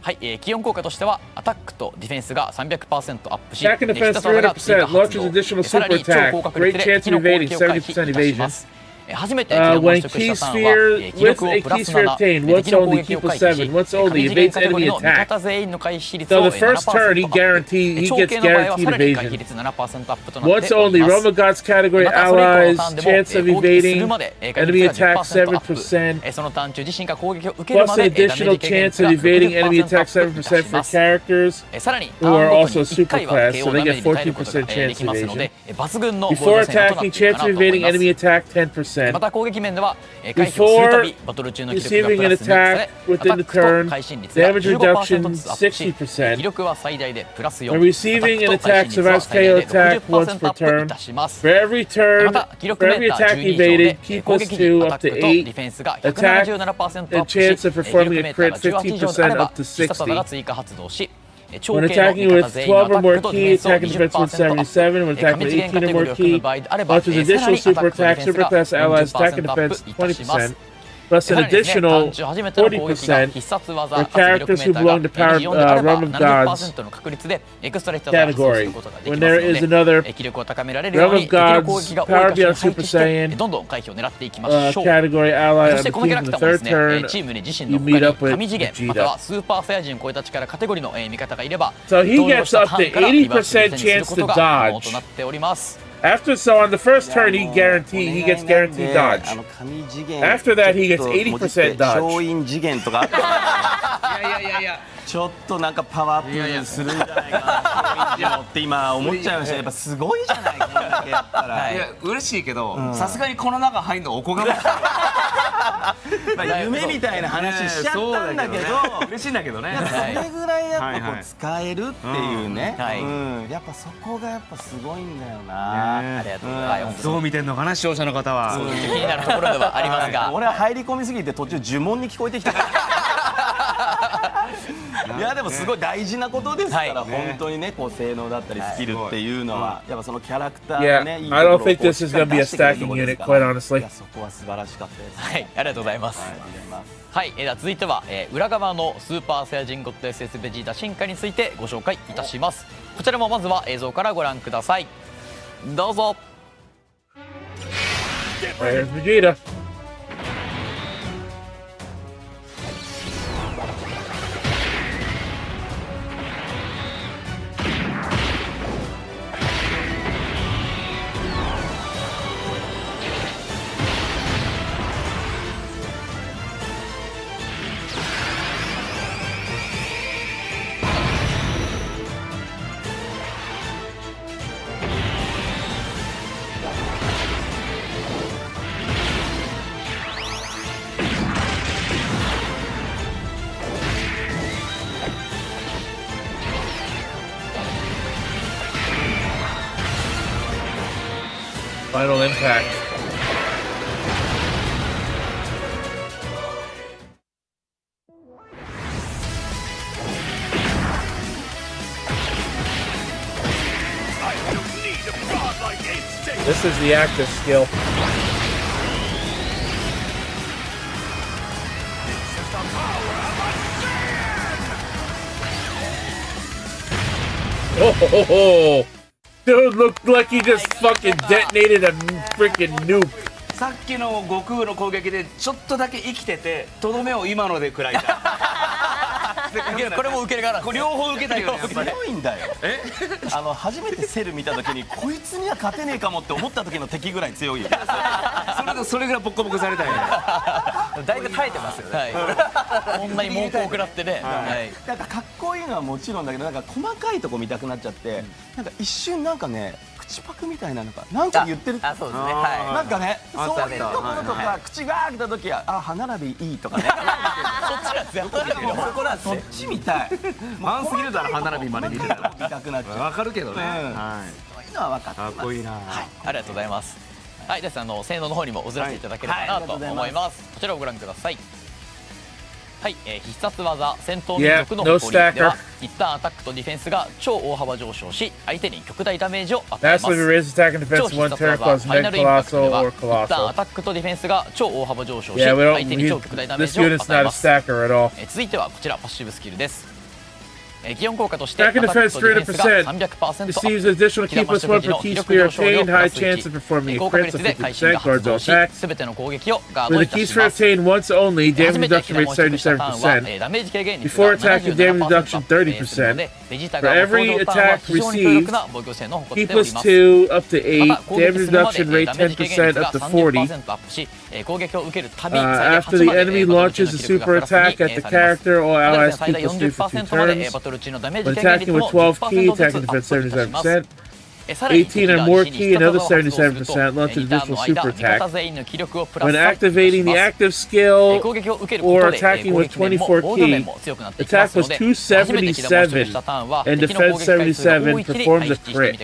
はい、気温効果としてはアタックとディフェンスが 300% アップし Attack and 必 defense 殺技が追加 300%, 発 launches 動 additional さら super に超 attack, 高確率 great で chance 敵の of 攻 evading 撃を回避い 70% たします。初めて When 記憶を key 取得したターン sphere は気力 with を a プラ key ス sphere 7 obtained, 敵 once の攻 only, 撃を keep 回 us 避し 7, once 神 only, 次元 evades カテゴ enemy リの味 attack. 方全員の回避率 So を the first turn, he 7% アップ he 長 gets 径の場合は guaranteed さらに回避 evasion. 率 7% アップとなっ Once ており only, ます。 Realm of Gods category またそれ以降の allies, ターンでも chance of 攻撃する evading まで回避 enemy 率が attack 10% アップ 7%, そのターン中自身が攻撃を受ける plus ま an でダメー additional ジ軽減 chance 率 of が evading enemy 60% attack アップいた 7% し for ます。 characters さらに who ターン are ごと also に1回は superclass, KO so ダ they メー get ジに耐えることが 14% できますので chance 抜群の防 Before 御戦となっ attacking, ている chance か of なと思い evading ます。 enemy attack 10%. また攻撃面では回避をするたびバトル中の気力がプ Receiving an ラス2され attack アタ within ッ the クと turn, 会心率が damage 15% reduction ずつアップし 60%. 気力は最大でプラス4 When receiving an アタッ attack クと会心率は survives 最大 KO で attack 60% once ア per ップい turn. たします。 For every turn, また気力 for メ every ーター attack 12以上で evaded, 攻 keep us 撃 2 時ア up タッ to クとディ 8, フェンスが attack, 177% アッ and プし chance of 気力 performing メ a ーターが crit 18以上であれ 15% ば up to 必殺技が 60. 追加発動し超 When 軽の attacking 味 with 方全員のア 12 or タッ more クとディ key, フェンスを attack and defense 20% ア with ップ 77, when 神 attacking 次元 with カテ 18 ゴ or リ more を組む key, 場合であれば launches さら additional にアタッ super クとディ attack, フェンス super が class allies, attack 40% and アッ defense プいたします。 20%, plus さ an らにですね、ターン additional 中初めての攻撃が 40% 必殺技 for かつ威力 characters メ who ーターが belong to power, 24であれば Realm of Gods. 70% の確率でエクストラ必殺技を発動することができます Category. の When there is で another 気力を高められるよう Realm に of 敵の攻 Gods, 撃が多 Power い箇所 Beyond に配 Super 置して Saiyan, どんどん回避を狙っていきましょう。 category そ ally して of このキャラ the ク team ター in も the です third ね、チ turn. ームに自身 You の meet 他 up with に神次元 Vegeta. またはスーパーサイヤ人を超えた力カテゴリーの味方がいれば So he 同様 gets した up タ to ーンからリバース 80% にすることが chance to 可能 dodge. となっております。 After, so on the first turn, he gets guaranteed dodge. After that, he gets 80% dodge. 超陰次元とかいやいやいやいや。ちょっとなんかパワーアップするんじゃないかなって今思っちゃいました。やっぱすごいじゃないこれだけやったら。いや嬉しいけど、さすがにこの中入るのおこがましい。まあ夢みたいな話しちゃったんだけど、嬉しいんだけどね。それぐらいやっぱこう使えるっていうね、はいやっぱそこがやっぱすごいんだよな。ありがとうございます。どう見てんのかな視聴者の方は。気になるところではありますが、俺は入り込みすぎて途中呪文に聞こえてきたから。いやでもすごい大事なことですから、はい本当にねこう性能だったりスキルっていうのはやっぱそのキャラクター Yeah, がねいいとこ I ろ don't を think this is gonna be a stacking unit, quite い honestly. やそこは素晴らしかったです。はいありがとうございますありがとうございます。はい、では続いては、裏側のスーパーサイヤ人ゴッド SS ベジータ進化についてご紹介いたします。こちらもまずは映像からご覧ください。どうぞ。 There's Vegeta. Final impact. This is the active skill. Oh, dude looked like he just fucking detonated a freaking nuke. さっきの悟空の攻撃でちょっとだけ生きててとどめを今ので食らいたこれも受けるからこれ両方受けたよねやっぱり強いんだよ。初めてセル見た時にこいつには勝てねえかもって思った時の敵ぐらい強いよ。それぐらいボッコボコされたよねだいぶ耐えてますよね。はいこんなに猛攻を食らってねはいなんかかっこいいのはもちろんだけどなんか細かいとこ見たくなっちゃってなんか一瞬なんかね口パクみたいなのかなんか言ってるあそうですねはなんかねあったそういうところとか口が開けた時はあ歯並びいいとかねそっちなんですよそこなんですねそっちみたいマンすぎるだろ歯並びまで見てたら見たくなっちゃうわかるけどねそういうのは分かってます。かっこいいなありがとうございますはいですね性能の方にも移らせていただければなと思いますこちらをご覧くださいはい必殺技戦闘民族の Yeah, no 誇りでは stacker. 一旦アタックとディフェンスが超大幅上昇し相手に極大ダメージを与えます Massive raise attack and 超 defense 必 one 殺 turn 技 plus ファイナ Meg ルインパクトで Colossal は or 一旦 Colossal. アタックとディフェンスが超大幅上昇し Yeah, we 相手に超極大ダメー this ジを unit's 与え not a ます stacker at all. 続いてはこちらパッシブスキルです基本効果としてア Attack タ and ックとディフェンスが defense 300% Receives additional key plus 1 per key sphere obtained, high chance of performing a 高確 crit, 率 so で会心 50% が guards 発 all 動し attack. 全ての攻撃をガード With い the た key し sphere ます obtained once only, 初 damage めて reduction rate 37%. ダメージ軽減率 Before が attack and damage 77% reduction 30%. For every attack received, key plus 2 up to 8, damage reduction rate 10% up to 40. After the enemy launches a super attack at the character, all allies key plus 2 for 2 turns. When attacking with 12 key, attack and defense 77%. 18 or more key, another 77%, launch an additional super attack. When activating the active skill or attacking with 24 key, attack was 277 and defense 77, performs a crit.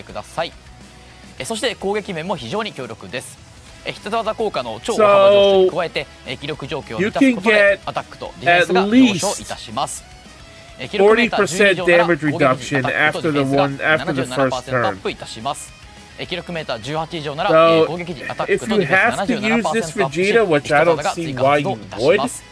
そして攻撃面も非常に強力です必殺技効果の超大幅上昇に加えて気力状況を満たすことでアタックとディフェンスが上昇いたします40% damage reduction after the first turn. アップいたします気力メーター18以上なら So, 攻撃時アタック if と you ディフェン have ス to use this 77% アップし Vegeta, which 必 I 殺 don't 技が see 追加 why 発動 you いたし would. ます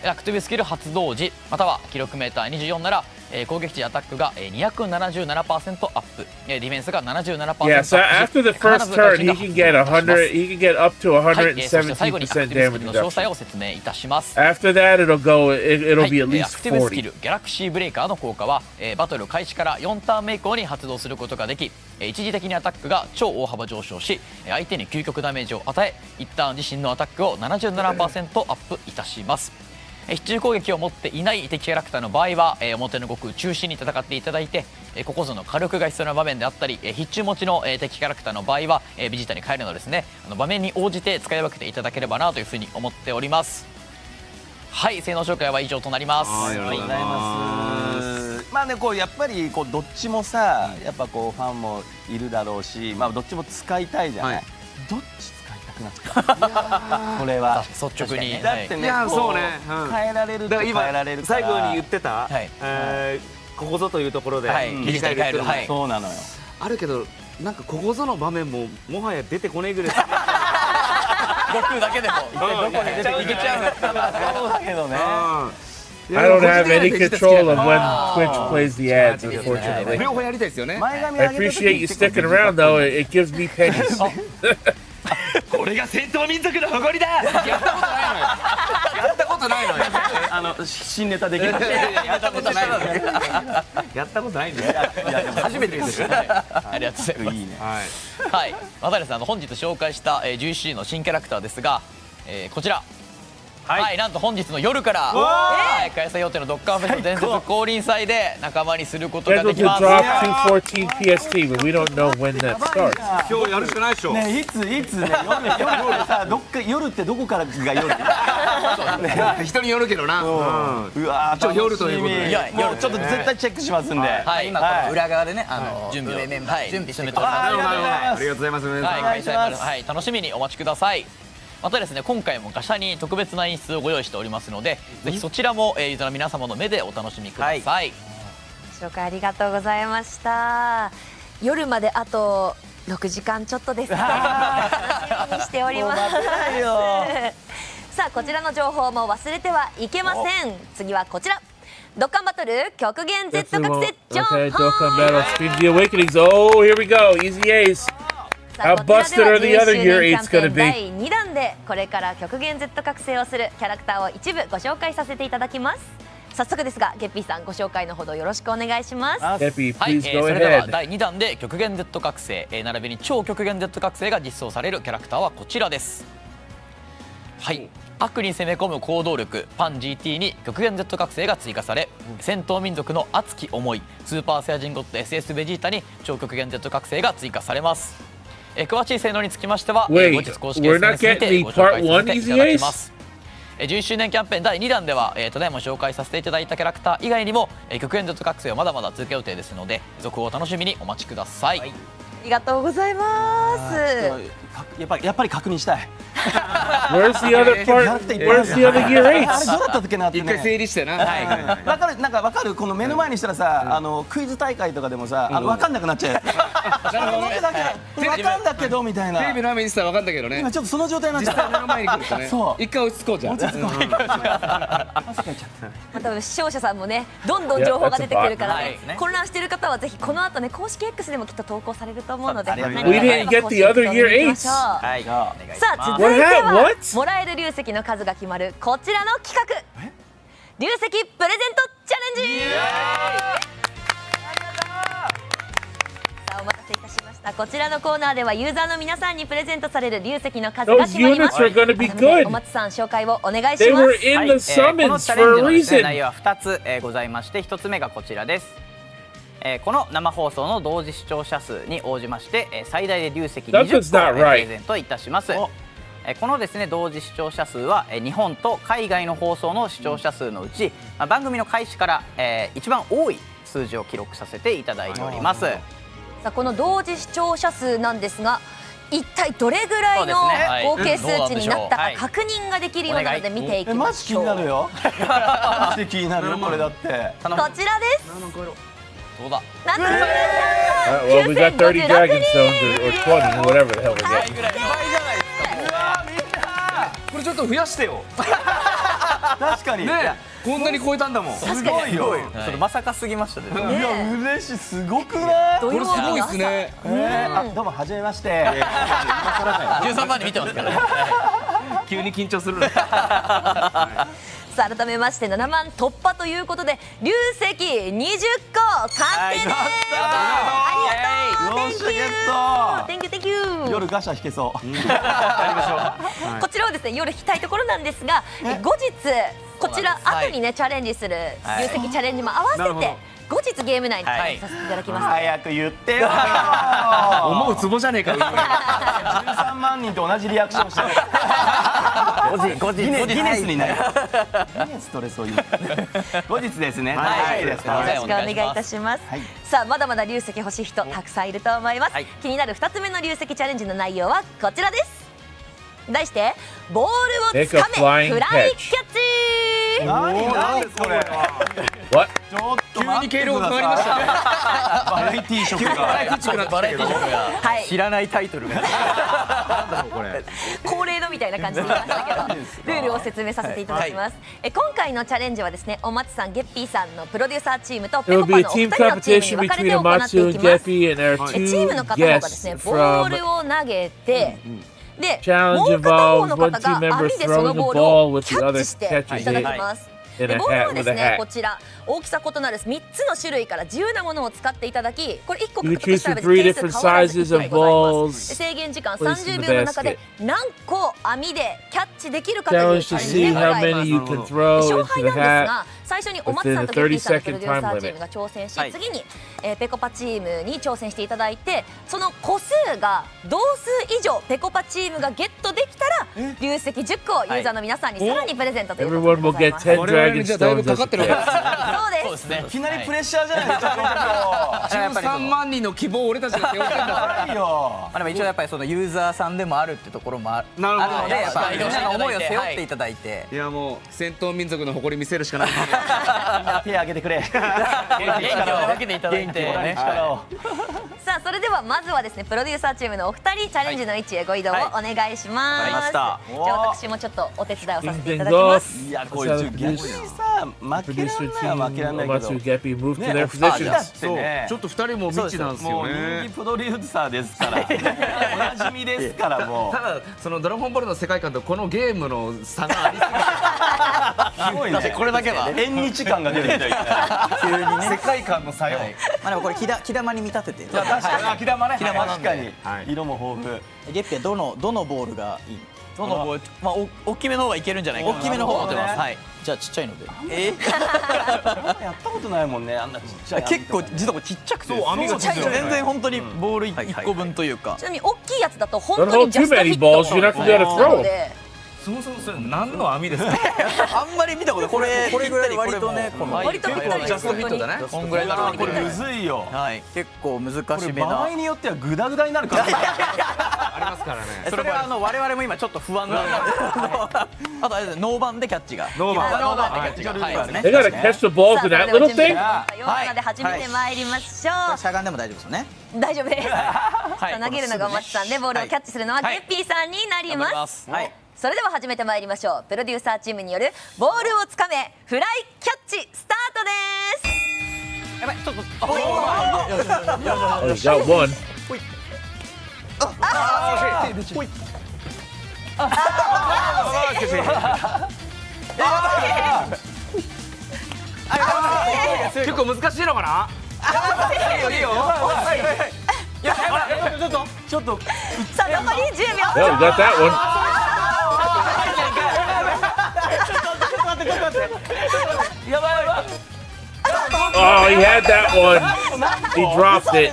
アクティブスキル発動時または気力メーター24なら攻撃時アタックが277% アップディフェンスが77% アップ Yeah, so after the first turn, he can get 100. He can get up to はいそして最後にアクティ 117% ブスキ damage ルの詳細 reduction. を説明いたします After that, it'll be at ア least クティブスキ 40. ルギャラクシーブレイカーの効果はバトル開始から4ターン目以降に発動することができ一時的にアタックが超大幅上昇し相手に究極ダメージを与え一旦自身のアタックを 77% アップいたします必中攻撃を持っていない敵キャラクターの場合は表の悟空中心に戦っていただいてここぞの火力が必要な場面であったり必中持ちの敵キャラクターの場合はビジタに変えるのですね場面に応じて使い分けていただければなというふうに思っておりますはい性能紹介は以上となりますありがとうございますまあねこうやっぱりこうどっちもさやっぱこうファンもいるだろうしまあどっちも使いたいじゃない、どっち使いたいくなったこれは率直に。だってね、いやそうね、変えられると変えられるから最後に言ってた、ここぞというところで切り替える、そうなのよ。あるけどなんかここぞの場面ももはや出てこねえぐらい悟空だけでもどこに出ていけちゃうんだったらそうだけどね。I don't have any control of when Twitch plays the ads, unfortunately. 両方やりたいですよね。 I appreciate you sticking around, though. It gives me pennies. これが戦闘民族の誇りだ。やったことないのよ。新ネタできる。やったことないのよ。やったことないんですよ。初めてですよ。ありがとうございます。いいね。はい、またですね、本日紹介した11の新キャラクターですが、こちら。はい、なんと本日の夜から開催予定のドッカンフェスト伝説降臨祭で仲間にすることがで Scheduled き to ます。 drop 214 PST, but we don't know when that starts. 今日やるしかないでしょ。ね、いつね、夜さ、どっか夜ってどこからが夜？人によるけどな。うわー、夜ということで。いや、夜ちょっと絶対チェックしますんで。はい、今この裏側でね、準備をメンバー準備して進めております。ありがとうございます。はい、開催まで、はい、楽しみにお待ちください。またですね、今回もガシャに特別な演出をご用意しておりますので、ぜひそちらもユーザーの皆様の目でお楽しみください。紹介ありがとうございました。夜まであと6時間ちょっとですね。楽しみにしております。さあ、こちらの情報も忘れてはいけません。次はこちら。ドッカンバトル極限 Z 覚醒ジョン Okay, Dokkan Battle, Speed the Awakenings. Oh, here we go. Easy Ace. さあ、 How こちら busted では are the other 10 year 周年 8's キャ gonna ンペーン be? 第2弾でこれから極限 Z 覚醒をするキャラクターを一部ご紹介させていただきます。早速ですが、ゲッピーさんご紹介のほどよろしくお願いします。 Epi, はい、 please そ go れでは ahead. 第2弾で極限 Z 覚醒、並びに超極限 Z 覚醒が実装されるキャラクターはこちらです。はい、悪に攻め込む行動力パン GT に極限 Z 覚醒が追加され、戦闘民族の熱き思いスーパーサイヤ人ゴッド SS ベジータに超極限 Z 覚醒が追加されます。詳しい性能につきましては、後 Wait, 日公式 we're not SNS にて getting ご the 紹 part 介させ 1 てい Easy ただき Ace? ます。11周年キャンペーン第2弾では、ただいま紹介させていただいたキャラクター以外にも、極限 Z 覚醒をまだまだ続け予定ですので、続報を楽しみにお待ちください。ありがとうございます。やっぱり確認したい。 Where's the other part? Where's the other year あれ 8's? どうだったっけなって一回ね。整理してな。わかる、なんかわかる、この目の前にしたらさ、クイズ大会とかでもさ、わかんなくなっちゃうやつ。わかんだけどみたいな。テレビの画面にしたら分かんだけどね。今ちょっとその状態になっちゃった。実際目の前に来るとね。そう一回落ち着こうじゃん。また視聴者さんもね、どんどん情報が出てくるからね、はい混乱している方はぜひこの後ね、公式 X でもきっと投稿されると思うので、そうです何か We didn't get the other year 8's. さはい、お願いしあ、ます。続いて What? はもらえる流石の数が決まるこちらの企画、流石プレゼントチャレンジ。さあ、お待たせいたしました。こちらのコーナーではユーザーの皆さんにプレゼントされる流石の数が Those 決まりま units す。 are gonna be 改めてお good. 松さん、紹介をお願いし They ま were す。 in はい the この summons チャレン for ジ a のですね reason. 内容は2つ、ございまして、1つ目がこちらです。この生放送の同時視聴者数に応じまして、最大で流石 That 20 was 個 not を right. プレゼントいたします。このですね同時視聴者数は日本と海外の放送の視聴者数のうち、番組の開始から、一番多い数字を記録させていただいております。さあ、この同時視聴者数なんですが、一体どれぐらいのそうですねはい合計数値になったかはい確認ができるようなので見ていきマジ気ましょう。こになるよ。マジで気になるよ、これだって。ちらです。どうだ。なんと Well, we got 30 Dragon Stones or 20, whatever the hell we got. これちょっと増やしてよ。確かに。ね、こんなに超えたんだもん。すごいよ。ちょっとまさかすぎましたね。いや、嬉しい、すごくない？土曜日これすごいの朝ですね。あ、どうも、はじめまして。 13番に見てますからね。急に緊張するの。さあ、改めまして7万突破ということで流石20個完成です。ありがとう。よっしゃ、ゲッ Thank you, thank you. ト。夜ガシャ引けそう。こちらをですね、夜引きたいところなんですが、後日こちら後にねチャレンジする流石チャレンジも合わせて後日ゲーム内にチャレンジさせていただきます。早く言ってよ。思うツボじゃねえか。 13万人と同じリアクションしてる。ギネスになる。ギネスとれそういう。後日ですね。はいいいですか。よろしくお願いいたします。はいさあ、まだまだ流石欲しい人たくさんいると思います。はい気になる2つ目の流石チャレンジの内容はこちらです。題してボールをつかめフライキャッチ。何ですこれ。 What? 急に経路が変わりましたね。バラエティー色が。バラエティー色がはい知らないタイトルが恒例のみたいな感じで言いましたけどルールを説明させていただきます。今回のチャレンジはですね、お松さん、ゲッピーさんのプロデューサーチームと It ぺ will こ be ぱ a のお二 team 人のチームに competition 分かれ between て行って Amatsu い and きます。 Geppy and our チー two ムの片方がですね guests ボー from ルを投げて、で Challenge もう片方の involves one 方 team が member 網でその throwing a ボール ball を with キ the ャッ other チしてい catches ただ it きます。 in で a ボール hat はで with す a ね hat. こちら大きさ異なる3つの種類から自由なものを使っていただき、これ1個 You 獲得したら choose 別 from に three 点 different 数変わらず sizes 1 of 回ございます。 balls 制限時間 placed in 30 the 秒の中で basket. 何個網でキャッチできるかという Challenge チャ to レンジで see ご how ざいま many す。 you can throw 勝 into 敗 the なんです hat が、最初にお松さんとゲッピーさんのプロデューサーチームが挑戦し、次にぺこぱチームに挑戦していただいて、その個数が同数以上ぺこぱチームがゲットできたら流石10個をユーザーの皆さんにさらにプレゼントということで Everyone ご will ざい get ます。 10我々 dragon にじゃあだいぶ stones か as か a ってるわけ gift. ですね。そうです。そうですね。いきなりプレッシャーじゃないですか。 13万人の希望を俺たちが背負ってんだから。いよ。でも一応やっぱりそのユーザーさんでもあるってところもあるなるほどので、やっぱはいみんなの思いを背負っていただいて、いやもう戦闘民族の誇り見せるしかない。みんな手挙げてくれ。元気を分けていただいてね。力を。さあそれではまずはですねプロデューサーチームのお二人チャレンジの位置へご移動をお願いします。わかりました。じゃあ私もちょっとお手伝いをさせていただきます。いやこれ逆にさ負けら Producer んないは負けらんないけ team ど。 Amatsu and Geppy move to ね their お二人だ positions. ってね。ちょっと2人も未知なんですもうよね人気。プロデューサーですから。おなじみですからもただそのドラゴンボールの世界観とこのゲームの差がありすぎてうすごいね。これだけは縁日感が出てきたよ。急にね。世界観の差よ。まあでもこれ木玉に見立てて。確かに木玉ね。木玉なんで確かにはい色も豊富。ゲッピーはどのボールがいい？どのボール、まあ大きめの方がいけるんじゃないかな。大きめの方思ってます。はい。じゃあちっちゃいので。やったことないもんねあんなちっちゃい網とかね。結構実はこれちっちゃくて、そう網がちっちゃいよね全然本当にボール1個分というかち。なみに大きいやつだと本 Don't 当に hold ジャ too ストフィ many ット balls. You're not gonna be able to な throw の them. で、そもそもそれ何の網ですか。あんまり見たことこれぐらい割とねこの割とぴったりジャストフィットだね。こんぐらいになるこれむずいよ。はい。結構難これしめな。場合によってはグダグダになるから。ありますからね。それは我々も今ちょっと不安なんで。あとあれですね、ノーバンでキャッチが。ノーバンノーバンでキャッチが。はい。 They gotta catch the balls さあ in それ that では little 準備 thing. が整ったようなので始めてまいりましょう。しゃがんでも大丈夫ですよね。大丈夫です。はいさあ投げるのがお松さんでボールをキャッチするのはゲッピーさんになりま。頑張りますす。はい。それでは始めてまいりましょう。プロデューサーチームによるボールをつかめフライキャッチスタートです。やばいちょっと。 Oh, you got one. 結構難しいのかな。いいよ。ちょっとさあ残り10秒。 Oh, you got that one. やばいやばい。 Oh, he had that one. He dropped it.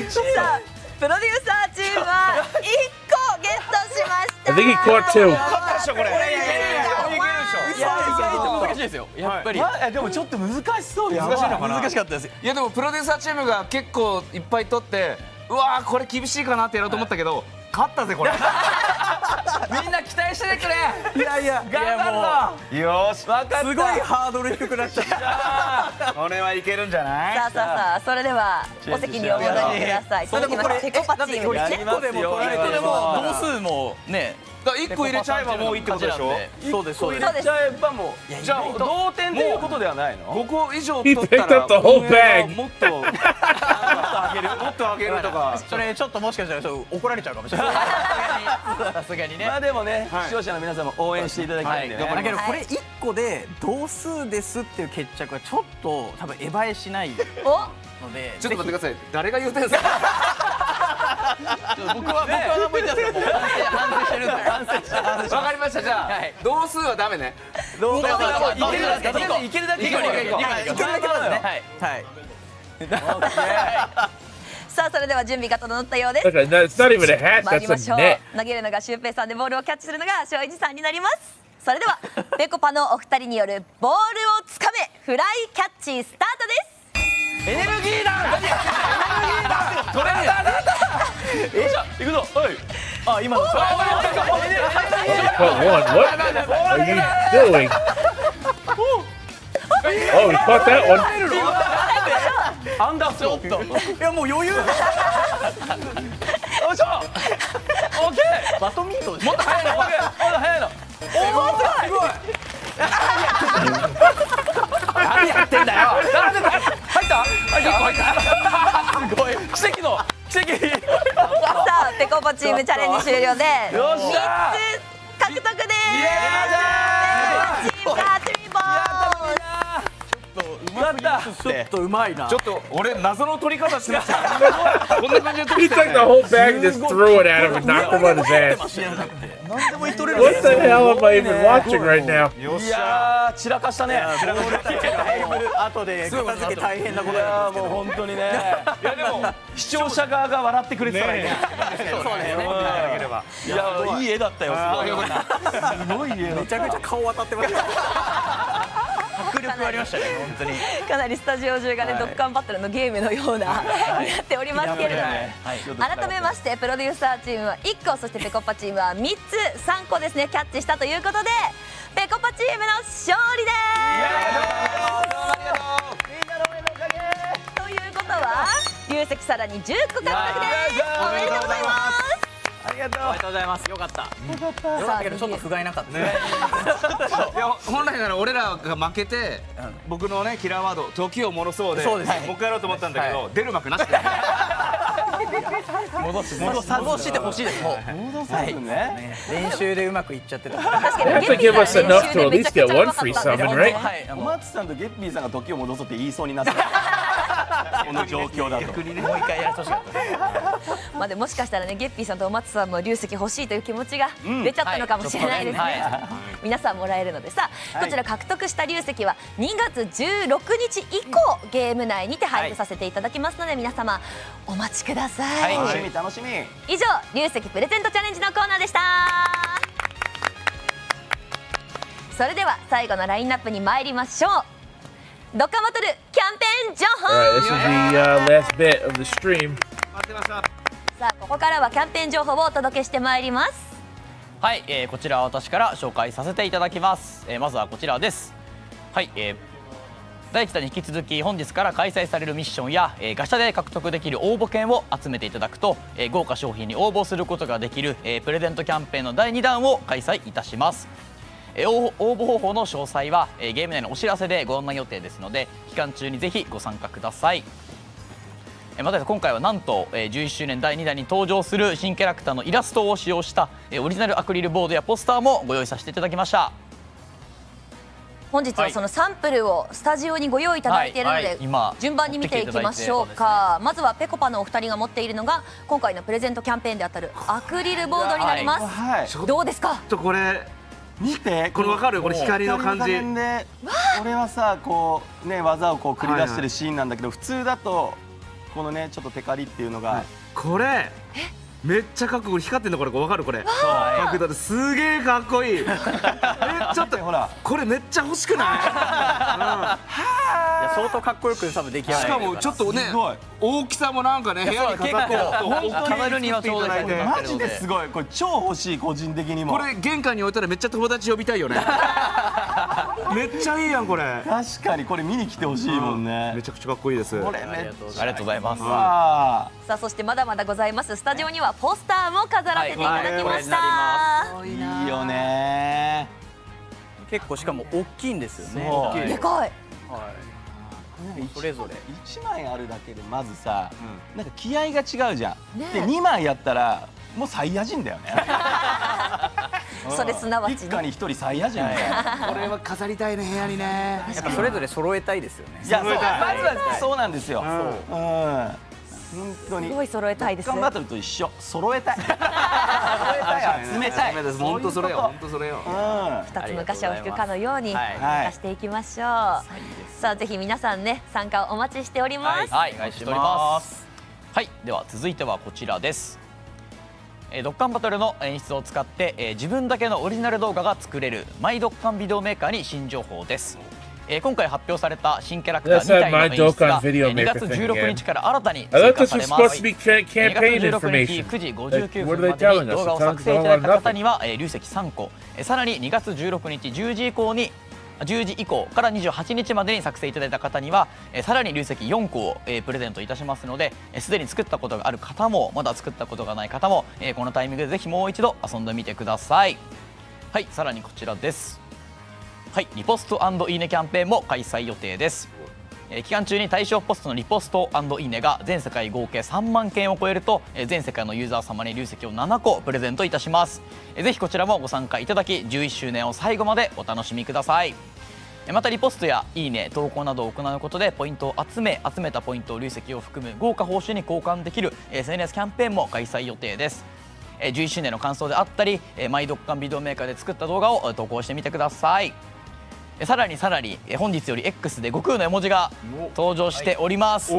さあプロデューサーチームは1個ゲットしました。 I think he caught two. いや意外と難しいですよ。やっぱりでもちょっと難しそう。難しいのかな。難しかったです。いやでもプロデューサーチームが結構いっぱい取ってうわーこれ厳しいかなってやろうと思ったけど勝ったぜこれ。みんな期待してくれ。いやいや。頑張るぞ。よし分かった。すごいハードル低くなっちゃった。これはいけるんじゃない。さあさあさあそれではお席にお戻りください。続きましてペコパチームですね。やりますよ。でも同数もね。だ1個入れちゃえばもういいってことでしょ。そうですそうです。入れちゃえばもうじゃあ同点っていうことではないの5個以上 He 取った picked ら up the whole 運営は bag. もっともっと上げるとか。それちょっともしかしたら怒られちゃうかもしれない。さすがにね。まあでもねはい視聴者の皆さんも応援していただきたいんでね。だけどこれ1個で同数ですっていう決着はちょっと多分エヴァしないおので。ちょっと待ってください。誰が言うてんすか。僕は何も言ってないですよ。反省してるんで。反省。わかりました。じゃあはい同数はダメね。同数いけるだけいけるだけいけるだけいこういけるだけですね。はい。はい。さあそれでは準備が整ったようです。 Look, it's not even a hat. 参り That's ま a しょう net. 投げるのがシュウペイさんでボールをキャッチするのが庄司さんになります。それではぺこぱのお二人によるボールをつかめフライキャッチスタートです。エネルギーだ。トレーダーだ。行くぞ。はい。あ、今の。Cut one. What are you doing? Oh, we caught that one. アンダースロー。いやもう余裕。よいしょ。オッケー。バドミントン。もっと速いの。もっと速いの。おお、すごい。何やってんだよ。入った。すごい。奇跡の奇跡。さあぺこぱチームチャレンジ終了で3つ獲得です。チームバトルボーちょっとうまいな。ちょっと俺謎の取り方してましたよ。こんな感じで取 He って took the whole bag and just threw it at him and knocked him on his ass. 何でもいとれる。 What the hell am I even watching right now? いやー散らかしたね。後で片付け大変なことや。もう本当にね。いやでも視聴者側が笑ってくれてたらいいね。そうだよね。いやいい絵だったよ。すごい絵だった。めちゃくちゃ顔当たってました。迫力ありましたね、本当に。かなりスタジオ中がね、ドッカンバトルのゲームのようななっておりますけれども、改めましてプロデューサーチームは1個、そしてぺこぱチームは3つ3個ですねキャッチしたということで、ぺこぱチームの勝利です。ということは龍石さらに10個獲得です。おめでとうございます。ありがとうございます。よかった。よかったけどちょっと不甲斐なかったね。いや本来なら俺らが負けて僕のねキラーワード時を戻そうでもう一回やろうと思ったんだけど出る幕なしで戻してほしいです。もう練習でうまくいっちゃってた。確かに Have to give us enough to at least get one free summon, right? 小松さんとゲッピーさんが時を戻そうって言いそうになった。この状況だと。もう一回やらせてほしかった。まあでもしかしたらねゲッピーさんとお松さんも龍石欲しいという気持ちが出ちゃったのかもしれないですね。皆さんもらえるのでさあ、こちら獲得した龍石は2月16日以降ゲーム内にて配布させていただきますので、皆様お待ちください。楽しみ楽しみ。以上龍石プレゼントチャレンジのコーナーでした。それでは最後のラインナップに参りましょう。ドッカンバトルキャンペーン情報。 All right, this is the last bit of the stream. 待ってました。さあここからはキャンペーン情報をお届けしてまいります。はい、こちらは私から紹介させていただきます。まずはこちらです。はい、第1弾に引き続き本日から開催されるミッションや、ガシャで獲得できる応募券を集めていただくと、豪華商品に応募することができる、プレゼントキャンペーンの第2弾を開催いたします。応募方法の詳細は、ゲーム内のお知らせでご案内予定ですので、期間中にぜひご参加ください。また今回はなんと、11周年第2弾に登場する新キャラクターのイラストを使用した、オリジナルアクリルボードやポスターもご用意させていただきました。本日はそのサンプルをスタジオにご用意いただいているので、今順番に見ていきましょうか。まずはぺこぱのお二人が持っているのが今回のプレゼントキャンペーンであたるアクリルボードになります。はい。どうですか。ちょっとこれ見てこれわかる？これ光の感じ。で俺はさこうね技をこう繰り出してるシーンなんだけど、普通だとこのねちょっとテカリっていうのが、これめっちゃかっこいい。光ってんのこれわかる？これ角度ですげえかっこいい。ちょっとほらこれめっちゃ欲しくない？相当かっこよく多分出来上がる。しかもちょっとね大きさもなんかね部屋に飾って飾るにはちょうどいい。マジですごい。これ超欲しい個人的にも。これ玄関に置いたらめっちゃ友達呼びたいよね。めっちゃいいやんこれ。確かにこれ見に来てほしいもんね。めちゃくちゃかっこいいです。これめっちゃありがとうございます。さあそしてまだまだございます。スタジオにはポスターも飾らせていただきました。いいよね。結構しかも大きいんですよね。でかい。それぞれ1枚あるだけでまずさ、なんか気合が違うじゃん。で2枚やったらもうサイヤ人だよね。それすなわち一家に一人サイヤ人だよ。これは飾りたいね部屋にね。やっぱそれぞれ揃えたいですよね。いやまずはそうなんですよ。本当にすごい揃えたいです。ドッカンバトルと一緒。揃えたい。揃えたい。集めたい。本当それよ。本当それよ。2つの箇所を引くかのように出していきましょう。さあぜひ皆さんね参加をお待ちしております。はい、お願いしております。はい、では続いてはこちらです。ドッカンバトルの演出を使って、自分だけのオリジナル動画が作れるマイドッカンビデオメーカーに新情報です。今回発表された新キャラクター2体の演出が2月16日から新たに追加されます。2月16日9時59分までに動画を作成いただいた方には粒石3個、さらに2月16日10時以降から28日までに作成いただいた方にはさらに粒石4個をプレゼントいたしますので、すでに作ったことがある方もまだ作ったことがない方もこのタイミングでぜひもう一度遊んでみてください。はい、さらにこちらです。はい、リポスト&いいねキャンペーンも開催予定です。期間中に対象ポストのリポスト&いいねが全世界合計3万件を超えると全世界のユーザー様に粒石を7個プレゼントいたします。ぜひこちらもご参加いただき11周年を最後までお楽しみください。またリポストやいいね投稿などを行うことでポイントを集めたポイントを粒石を含む豪華報酬に交換できる SNS キャンペーンも開催予定です。11周年の感想であったりマイドッカンビデオメーカーで作った動画を投稿してみてください。さらに本日より X で悟空の絵文字が登場しております。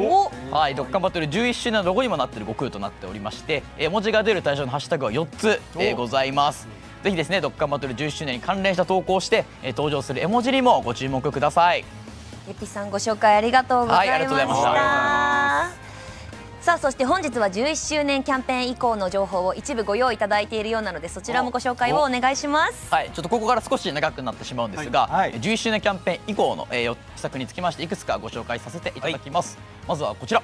はい、ドッカンバトル11周年のロゴにもなっている悟空となっておりまして、絵文字が出る対象のハッシュタグは4つございます。ぜひですねドッカンバトル11周年に関連した投稿をして登場する絵文字にもご注目ください。エピさんご紹介ありがとうございました。はい、ありがとうございました。さあそして本日は11周年キャンペーン以降の情報を一部ご用意いただいているようなのでそちらもご紹介をお願いします。はい、ちょっとここから少し長くなってしまうんですが、11周年キャンペーン以降の施策につきましていくつかご紹介させていただきます。まずはこちら。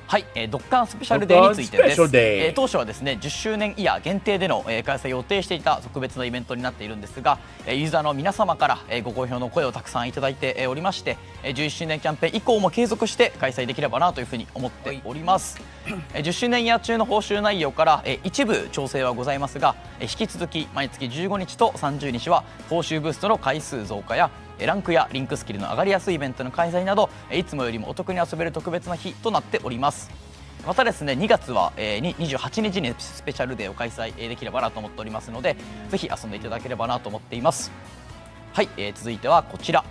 はい、ドッカンスペシャルデーについてです。当初はですね10周年イヤー限定での開催を予定していた特別なイベントになっているんですが、ユーザーの皆様からご好評の声をたくさんいただいておりまして、11周年キャンペーン以降も継続して開催できればなというふうに思っております。10周年イヤー中の報酬内容から一部調整はございますが、引き続き毎月15日と30日は報酬ブーストの回数増加やランクやリンクスキルの上がりやすいイベントの開催などいつもよりもお得に遊べる特別な日となっております。またですね2月は28日にスペシャルデーを開催できればなと思っておりますのでぜひ遊んでいただければなと思っています。はい、続いてはこちら。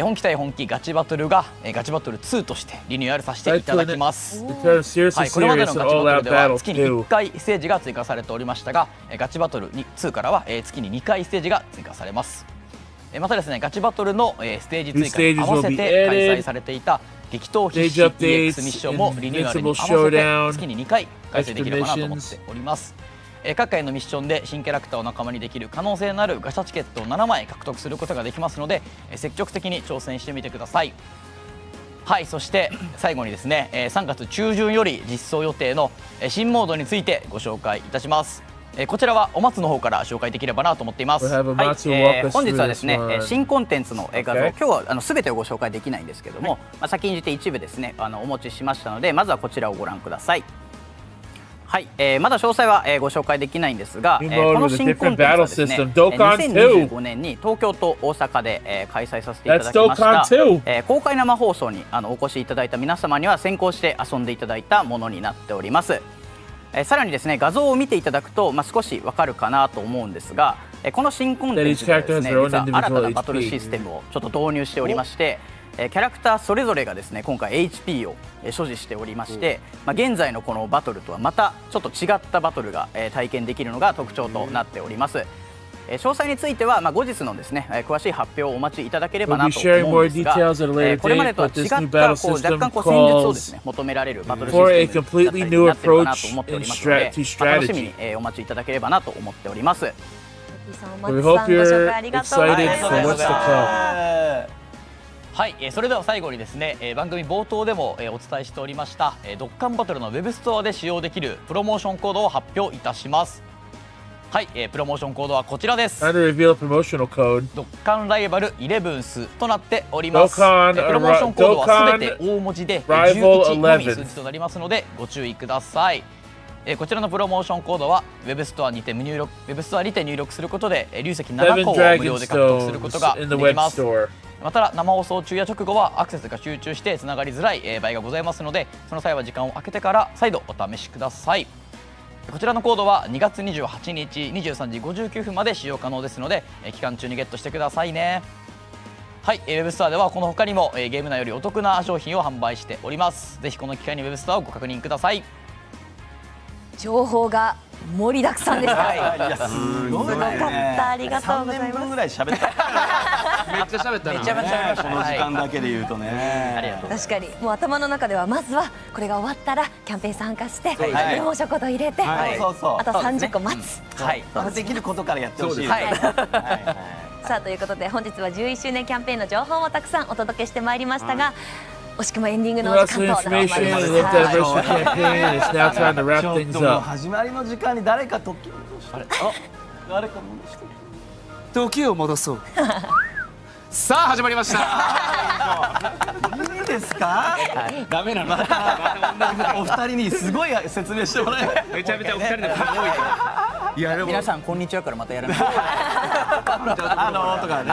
本気対本気ガチバトルがガチバトル2としてリニューアルさせていただきます。はい、これまでのガチバトルでは月に1回ステージが追加されておりましたがガチバトル2からは月に2回ステージが追加されます。またですねガチバトルのステージ追加に合わせて開催されていた激闘必至 EX ミッションもリニューアルに合わせて月に2回開催できればなと思っております。各回のミッションで新キャラクターを仲間にできる可能性のあるガチャチケットを7枚獲得することができますので積極的に挑戦してみてください。はい、そして最後にですね3月中旬より実装予定の新モードについてご紹介いたします。こちらはお松の方から紹介できればなと思っています。はい、本日はですね新コンテンツの画像、今日は全てをご紹介できないんですけども、先んじて一部ですねお持ちしましたのでまずはこちらをご覧ください。はい、まだ詳細はご紹介できないんですが、この新コンテンツはですね2025年に東京と大阪で開催させていただきました公開生放送にお越しいただいた皆様には先行して遊んでいただいたものになっております。さらにですね画像を見ていただくと、少しわかるかなと思うんですが、この新コンテンツでですね実は新たなバトルシステムをちょっと導入しておりまして、キャラクターそれぞれがですね今回 HP を所持しておりまして、現在のこのバトルとはまたちょっと違ったバトルが体験できるのが特徴となっております。詳細については後日のですね詳しい発表をお待ちいただければなと思うんですが、これまでとは違った若干戦術をですね求められるバトルシステムだったりになってるかなと思っておりますので、楽しみにお待ちいただければなと思っております。ご紹介ありがとうございます。はい、それでは最後にですね番組冒頭でもお伝えしておりましたドッカンバトルのウェブストアで使用できるプロモーションコードを発表いたします。はい、プロモーションコードはこちらです。ドッカンライバル11となっております。プロモーションコードはすべて大文字で11のみ数字となりますのでご注意ください。こちらのプロモーションコードはウェブストアにて入力することで粒石7個を無料で獲得することができます。また生放送中や直後はアクセスが集中してつながりづらい場合がございますのでその際は時間を空けてから再度お試しください。こちらのコードは2月28日23時59分まで使用可能ですので期間中にゲットしてくださいね。はい、ウェブストアではこの他にもゲーム内よりお得な商品を販売しております。ぜひこの機会にウェブストアをご確認ください。情報が盛りだくさんでした。いやすごいね。よかった、ありがとうございます。3年分ぐらい喋った。めっちゃ喋ったな。めちゃめちゃ喋りましたこの時間だけで言うとね。ありがとう。確かにもう頭の中ではまずはこれが終わったらキャンペーン参加してプはいロモーションコード入れて、はいそうそうあと30個待つ。はい。できることからやってほしいです。はいはいはいさあということで本日は11周年キャンペーンの情報をたくさんお届けしてまいりましたが、惜しくもエンディングのお Lots 時 of 間となりま information. し We looked at た。 anniversary campaign. It's now time to wrap ちょっ things ともう up. 始まりの時間に誰か時を戻して。誰か戻して。時を戻そう。さあ始まりました。いいですか？ダメなの。お二人にすごい説明してもらえ。めちゃめちゃお二人のファン多いから。いやでも皆さんこんにちはからまたやらない。とか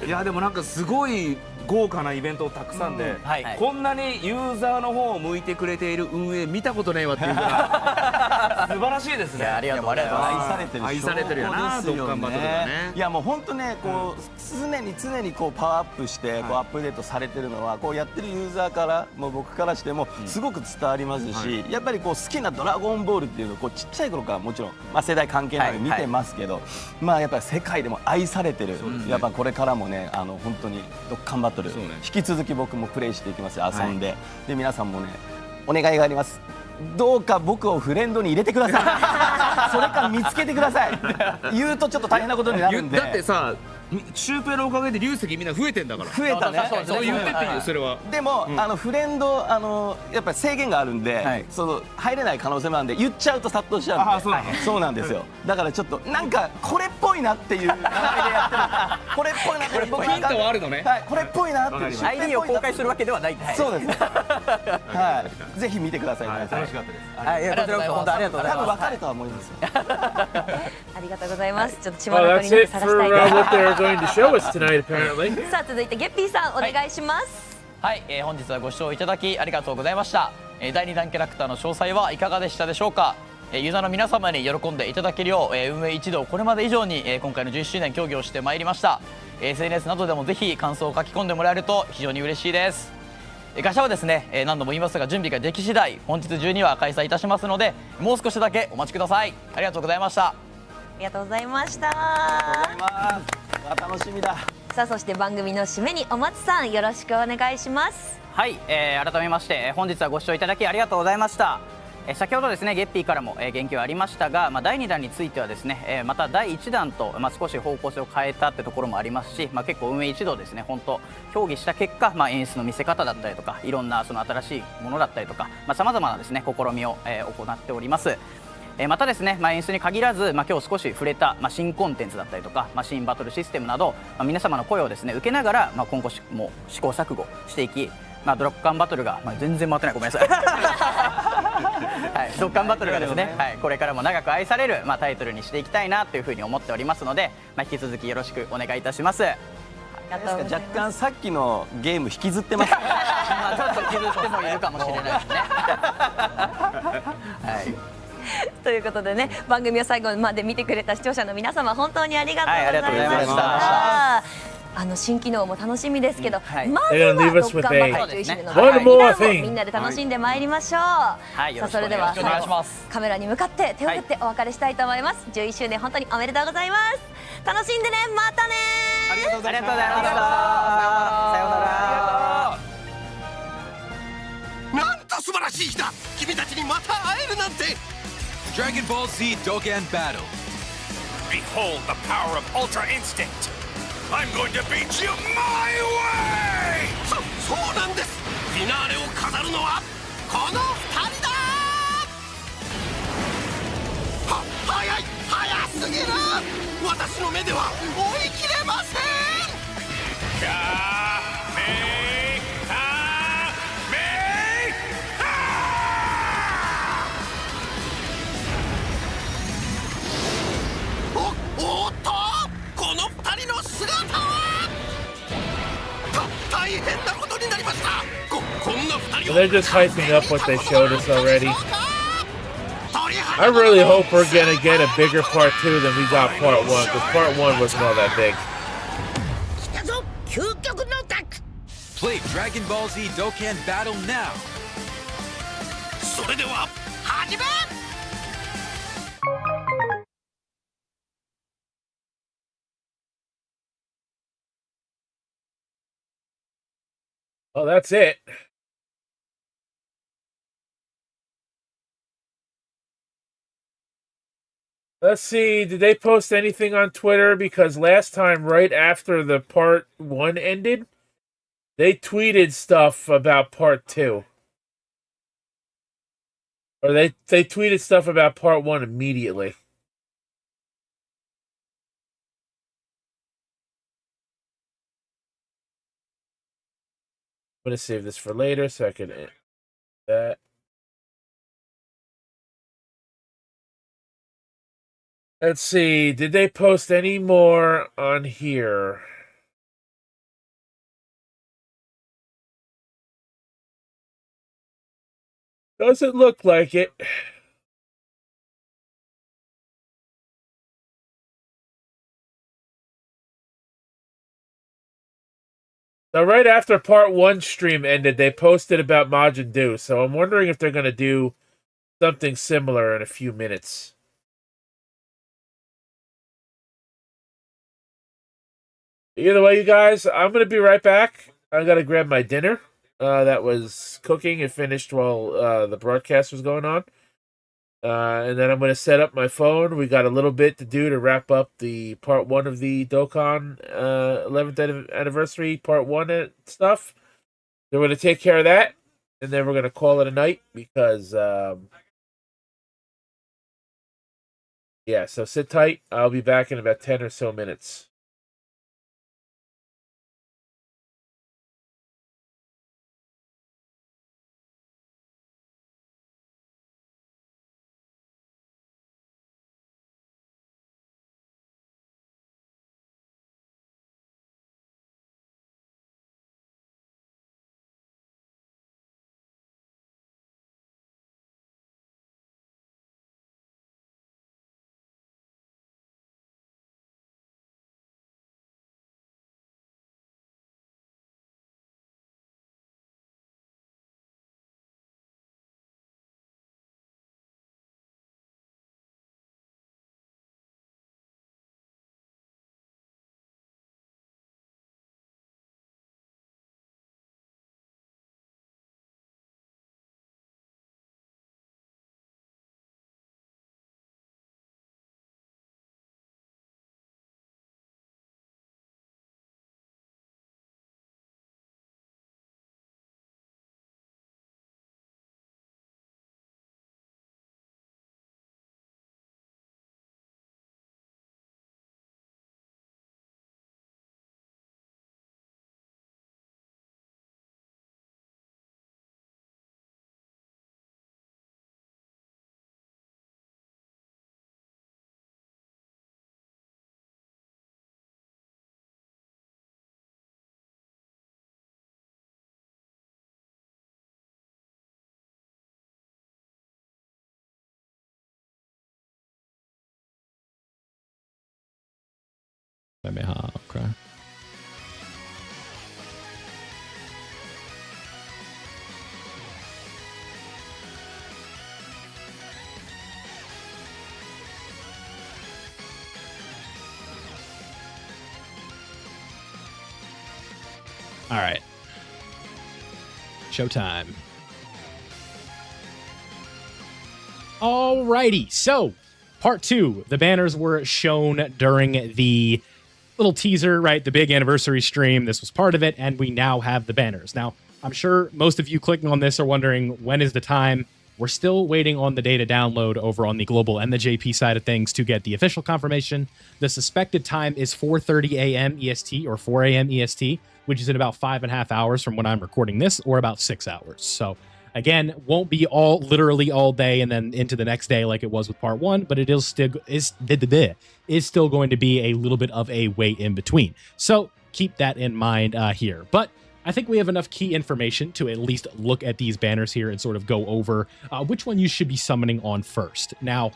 ね。いやでもなんかすごい豪華なイベントたくさんで、はいこんなにユーザーの方を向いてくれている運営見たことないわっていうから素晴らしいですね。ありがとうありがとう。愛されてる。愛されてるよな証拠ですよドッカンバトルがねいやもう本当ねこう常にこうパワーアップしてこうアップデートされてるのはこうやってるユーザーからもう僕からしてもすごく伝わりますし、やっぱりこう好きなドラゴンボールっていうのをこうちっちゃい頃からもちろんまあ世代関係ない見てますけど、まあやっぱり世界でも愛されてる。やっぱこれからもね本当にドッカンバトル引き続き僕もプレイしていきますよ遊んで、で皆さんもねお願いがあります。どうか僕をフレンドに入れてください。それか見つけてください。言うとちょっと大変なことになるんで。だってさシュウペイのおかげで流石みんな増えてんだから。増えたね。そう言ってっていいよそれは。でも、フレンドやっぱり制限があるんで、その入れない可能性もあるんで言っちゃうと殺到しちゃうんで。そうなんですよ。だからちょっとなんかこれっぽいなっていう名前でやってる。これっぽいなって僕ヒントはあるのね。はい、これっぽいなっていう。ID を公開するわけではない。そうです。はい。ぜひ見てください。楽しかったです。はい、こちらこそ本当ありがとうございます。多分分かるとは思いますよ。ありがとうございます。ちょっと血 Well, 眼 that's に it さ for らしたい what they're going to show us tonight, apparently. さあ続いてゲッピーさんお願いします。はい、本日はご視聴いただきありがとうございました。第2弾キャラクターの詳細はいかがでしたでしょうか。ユーザーの皆様に喜んでいただけるよう、運営一同これまで以上に、今回の11周年協議をしてまいりました。SNS などでもぜひ感想を書き込んでもらえると非常に嬉しいです。ガシャはですね、何度も言いますが準備ができ次第本日中には開催いたしますのでもう少しだけお待ちください。ありがとうございました。ありがとうございました。楽しみだ。さあそして番組の締めにお松さんよろしくお願いします。はい、改めまして本日はご視聴いただきありがとうございました。先ほどですねゲッピーからも言及ありましたが、第2弾についてはですね、また第1弾と、少し方向性を変えたってところもありますし、結構運営一同ですね本当協議した結果、演出の見せ方だったりとかいろんなその新しいものだったりとかさまざまなですね試みを、行っております。またですね、演出に限らず、今日少し触れた、新コンテンツだったりとか、新バトルシステムなど、皆様の声をですね受けながら、今後も試行錯誤していき、ドッカンバトルが、全然回ってないごめんなさい、はい、ドッカンバトルがですね、はい、これからも長く愛される、タイトルにしていきたいなというふうに思っておりますので、引き続きよろしくお願いいたします。若干さっきのゲーム引きずってます。ちょっと傷つってもいるかもしれないですね。はいということでね番組を最後まで見てくれた視聴者の皆様本当にありがとうございました。はい、ありがとうございました。新機能も楽しみですけど、まずは They're gonna leave ド us ッ with カンバ a トル11年の one more 第2弾を thing. みんなで楽しんでまいりましょう。はいさあそれではよろしくお願いします最後カメラに向かって手を振ってお別れしたいと思います。11周年本当におめでとうございます。楽しんでね、またね。ありがとうございました。ありがとうございました。さようなら。なんと素晴らしい日だ。君たちにまた会えるなんて。 Dragon Ball Z Dokkan Battle. Behold the power of Ultra Instinct. I'm going to beat you my way. そうなんです。フィナーレを飾るのはこの2人だ。早すぎる。私の目では追い切れません。おっとこの2人の姿は大変なことになりました。こんな2人を They're just hyping up what they showed us already. I really hope we're gonna get a bigger part 2 than we got part 1, because part 1 wasn't all that big. 来たぞ究極のタッグ。 Play Dragon Ball Z Dokkan Battle now. それでは始 Oh, that's it. Let's see, did they post anything on Twitter? Because last time, right after the part 1 ended, they tweeted stuff about part 2. Or they tweeted stuff about part 1 immediately. I'm going to save this for later so I can end that. Let's see, did they post any more on here? Doesn't look like it. Now, right after part 1 stream ended, they posted about Majin Buu, so I'm wondering if they're going to do something similar in a few minutes. Either way, you guys, I'm going to be right back. I got to grab my dinner that was cooking and finished while the broadcast was going on. And then I'm going to set up my phone. We got a little bit to do to wrap up the part 1 of the Dokkan 11th anniversary part 1 stuff. So we're going to take care of that, and then we're going to call it a night because, yeah, so sit tight. I'll be back in about 10 or so minutes. Okay. All right. Showtime. Alrighty, so part 2. The banners were shown during the little teaser, right? The big anniversary stream. This was part of it, and we now have the banners. Now, I'm sure most of you clicking on this are wondering, when is the time? We're still waiting on the data download over on the global and the JP side of things to get the official confirmation. The suspected time is 4:30 a.m. EST or 4 a.m. EST, which is in about 5.5 hours from when I'm recording this, or about 6 hours. So again, won't be literally all day and then into the next day like it was with part 1, but it is still going to be a little bit of a wait in between. So keep that in mind here. But I think we have enough key information to at least look at these banners here and sort of go over which one you should be summoning on first. Now,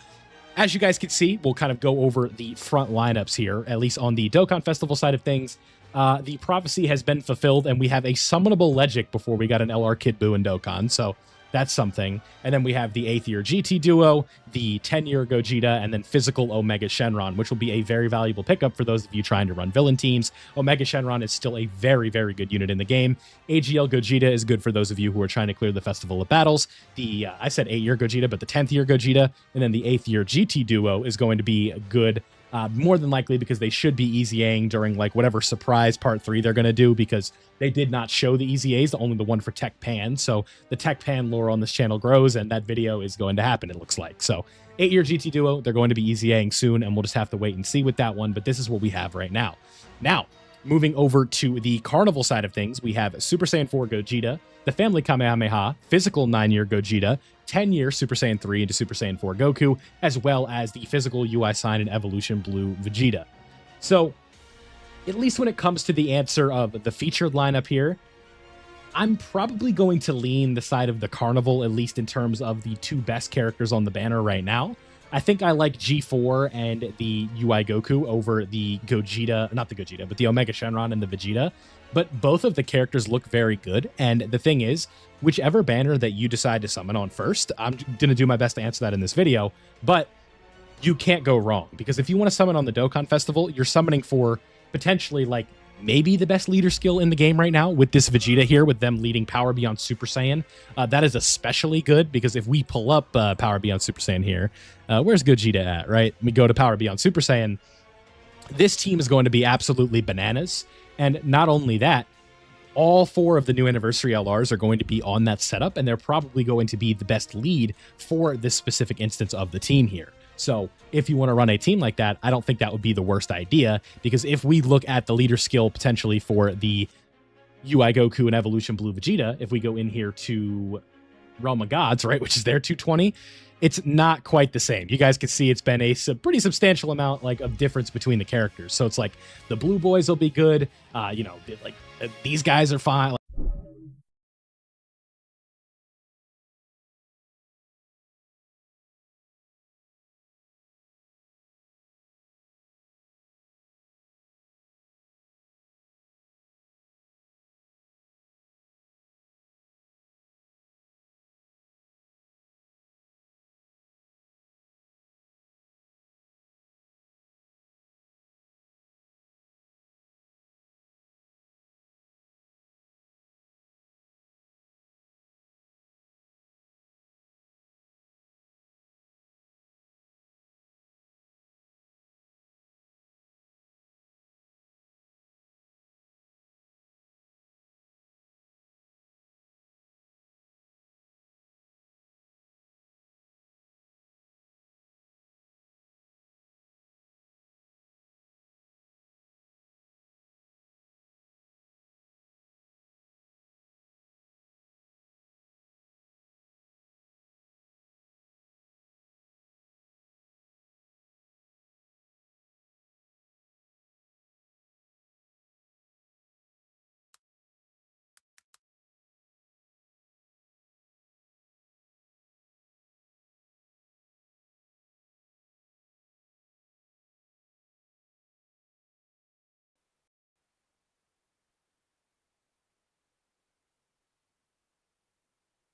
as you guys can see, we'll kind of go over the front lineups here, at least on the Dokkan Festival side of things. The prophecy has been fulfilled, and we have a summonable Legic before we got an LR Kid Buu and Dokkan. So That's something. And then we have the 8th year GT duo, the 10-year Gogeta, and then physical Omega Shenron, which will be a very valuable pickup for those of you trying to run villain teams. Omega Shenron is still a very, very good unit in the game. AGL Gogeta is good for those of you who are trying to clear the Festival of Battles. The I said 8-year Gogeta, but the 10th year Gogeta, and then the 8th year GT duo is going to be good. More than likely because they should be EZAing during like whatever surprise part 3 they're going to do, because they did not show the EZAs, only the one for Tech Pan. So the Tech Pan lore on this channel grows, and that video is going to happen, it looks like. So 8-year GT duo, they're going to be EZAing soon, and we'll just have to wait and see with that one. But this is what we have right now. Now, moving over to the Carnival side of things, we have Super Saiyan 4 Gogeta, the Family Kamehameha, physical 9-year Gogeta, 10-year Super Saiyan 3 into Super Saiyan 4 Goku, as well as the physical UI Sign and Evolution Blue Vegeta. So, at least when it comes to the answer of the featured lineup here, I'm probably going to lean the side of the Carnival, at least in terms of the 2 best characters on the banner right now. I think I like G4 and the UI Goku over the Gogeta, not the Gogeta, but the Omega Shenron and the Vegeta. But both of the characters look very good. And the thing is, whichever banner that you decide to summon on first, I'm going to do my best to answer that in this video. But you can't go wrong, because if you want to summon on the Dokkan Festival, you're summoning for potentially like maybe the best leader skill in the game right now with this Vegeta here, with them leading Power Beyond Super Saiyan. That is especially good because if we pull up Power Beyond Super Saiyan here, where's Gogeta at, right? We go to Power Beyond Super Saiyan. This team is going to be absolutely bananas. And not only that, all 4 of the new anniversary LRs are going to be on that setup, and they're probably going to be the best lead for this specific instance of the team here. So if you want to run a team like that, I don't think that would be the worst idea, because if we look at the leader skill potentially for the UI Goku and Evolution Blue Vegeta, if we go in here to Realm of Gods, right, which is their 220, it's not quite the same. You guys can see it's been a pretty substantial amount like of difference between the characters. So it's like the blue boys will be good. You know, like these guys are fine.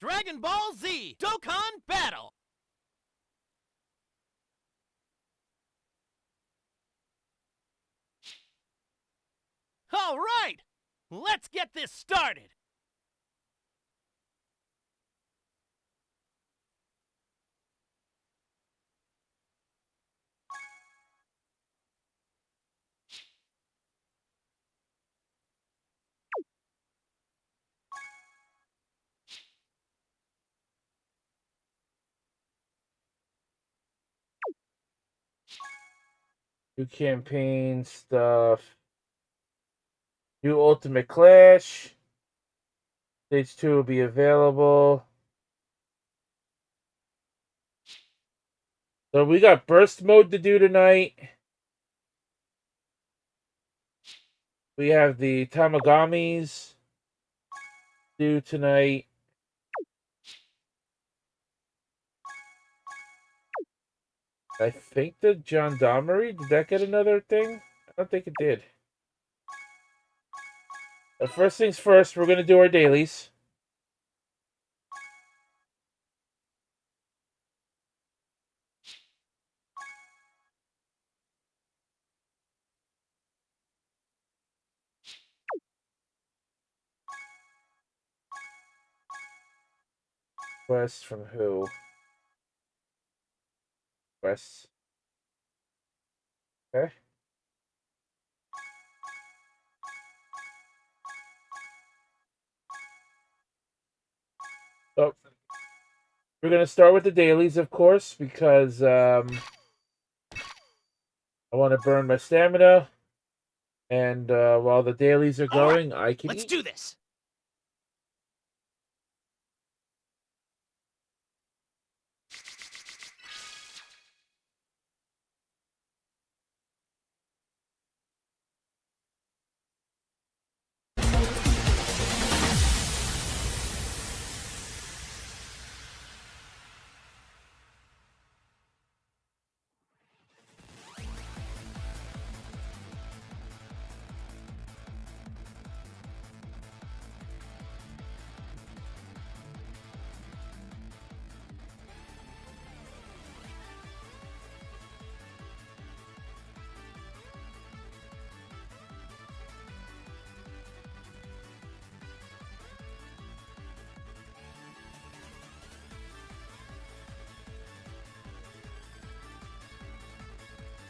Dragon Ball Z Dokkan Battle! All right, let's get this started! New campaign stuff. New Ultimate Clash. Stage 2 will be available. So we got burst mode to do tonight. We have the Tamagamis due tonight. I think the Gendarmerie, did that get another thing? I don't think it did. But first things first, we're going to do our dailies. Quest from who? Quests. Okay. Oh. We're going to start with the dailies, of course, because I want to burn my stamina. And while the dailies are going, right, I can Let's eat. do this.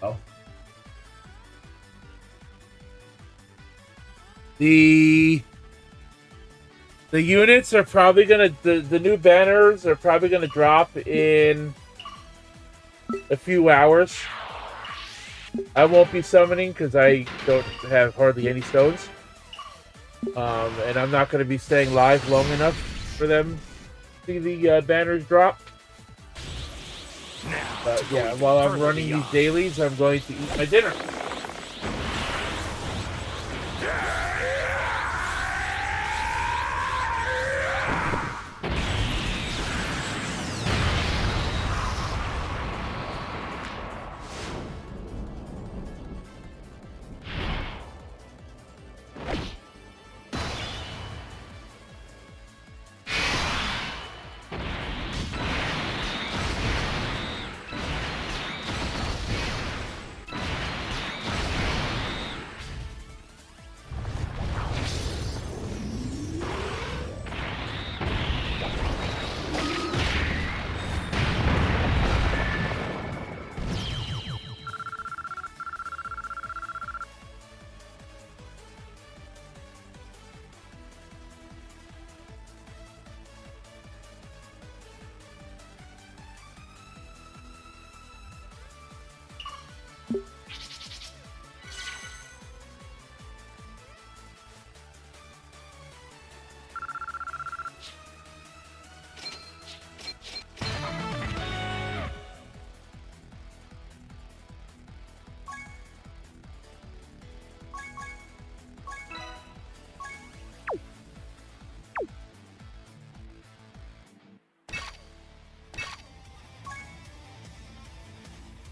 Oh. The units are probably gonna the new banners are probably gonna drop in a few hours. I won't be summoning because I don't have hardly any stones, and I'm not gonna be staying live long enough for them to see the banners drop. But yeah, while I'm running these dailies, I'm going to eat my dinner.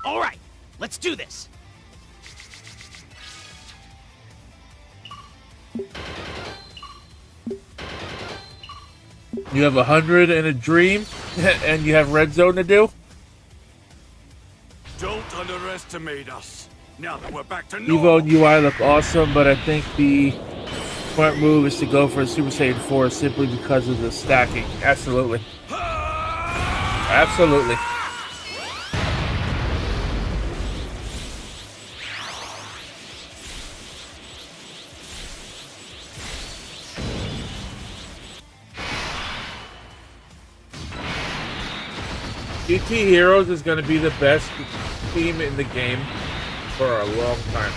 All right, let's do this. You have 100 and a dream, and you have red zone to do. Don't underestimate us. Now that we're back to Evo normal. and UI look awesome, but I think the smart move is to go for a Super Saiyan 4 simply because of the stacking. Absolutely. Absolutely. GT Heroes is going to be the best team in the game for a long time.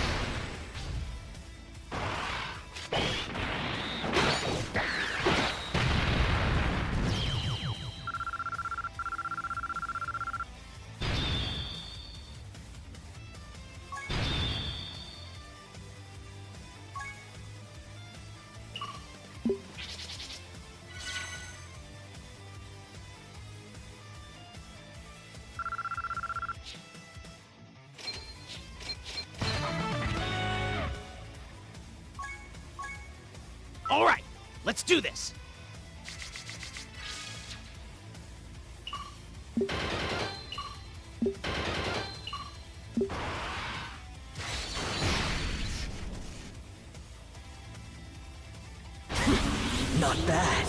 All right, let's do this. Not bad.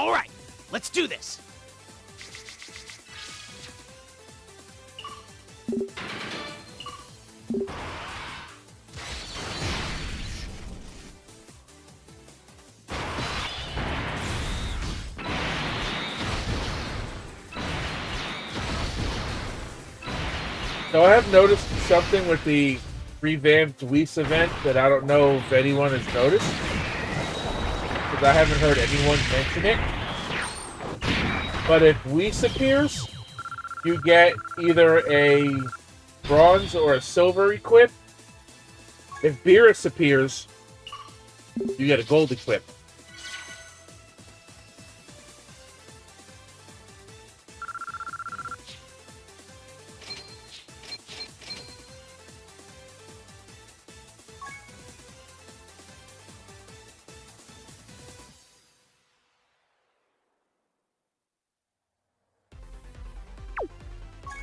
All right, let's do this. So I have noticed something with the revamped Whis event that I don't know if anyone has noticed, because I haven't heard anyone mention it. But if Whis appears, you get either a bronze or a silver equip. If Beerus appears, you get a gold equip.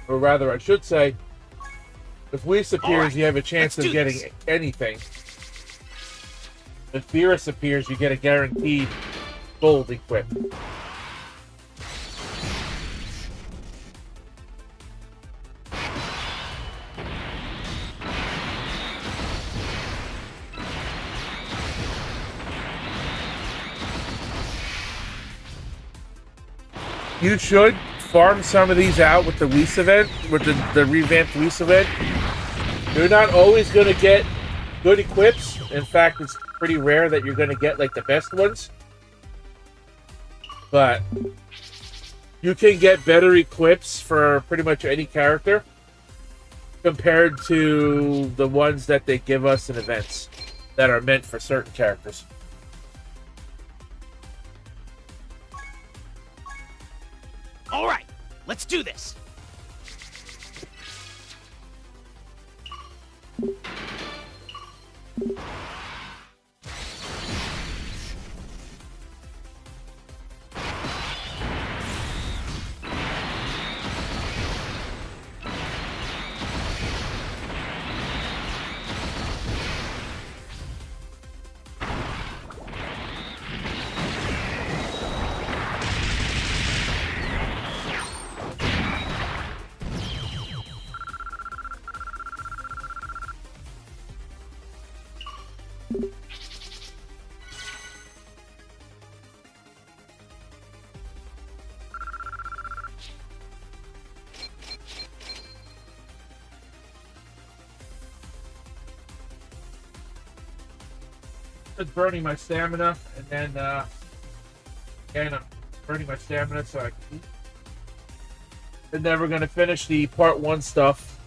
Or rather, I should say, if Whis appears, you have a chance of getting anything. If Beerus appears, you get a guaranteed gold equip. You should farm some of these out with the Whis event, with the revamped Whis event. You're not always going to get good equips. In fact, it's pretty rare that you're going to get like the best ones. But you can get better equips for pretty much any character compared to the ones that they give us in events that are meant for certain characters. All right, let's do this. Just burning my stamina, and then again, I'm burning my stamina so I can eat. And then we're gonna finish the part 1 stuff.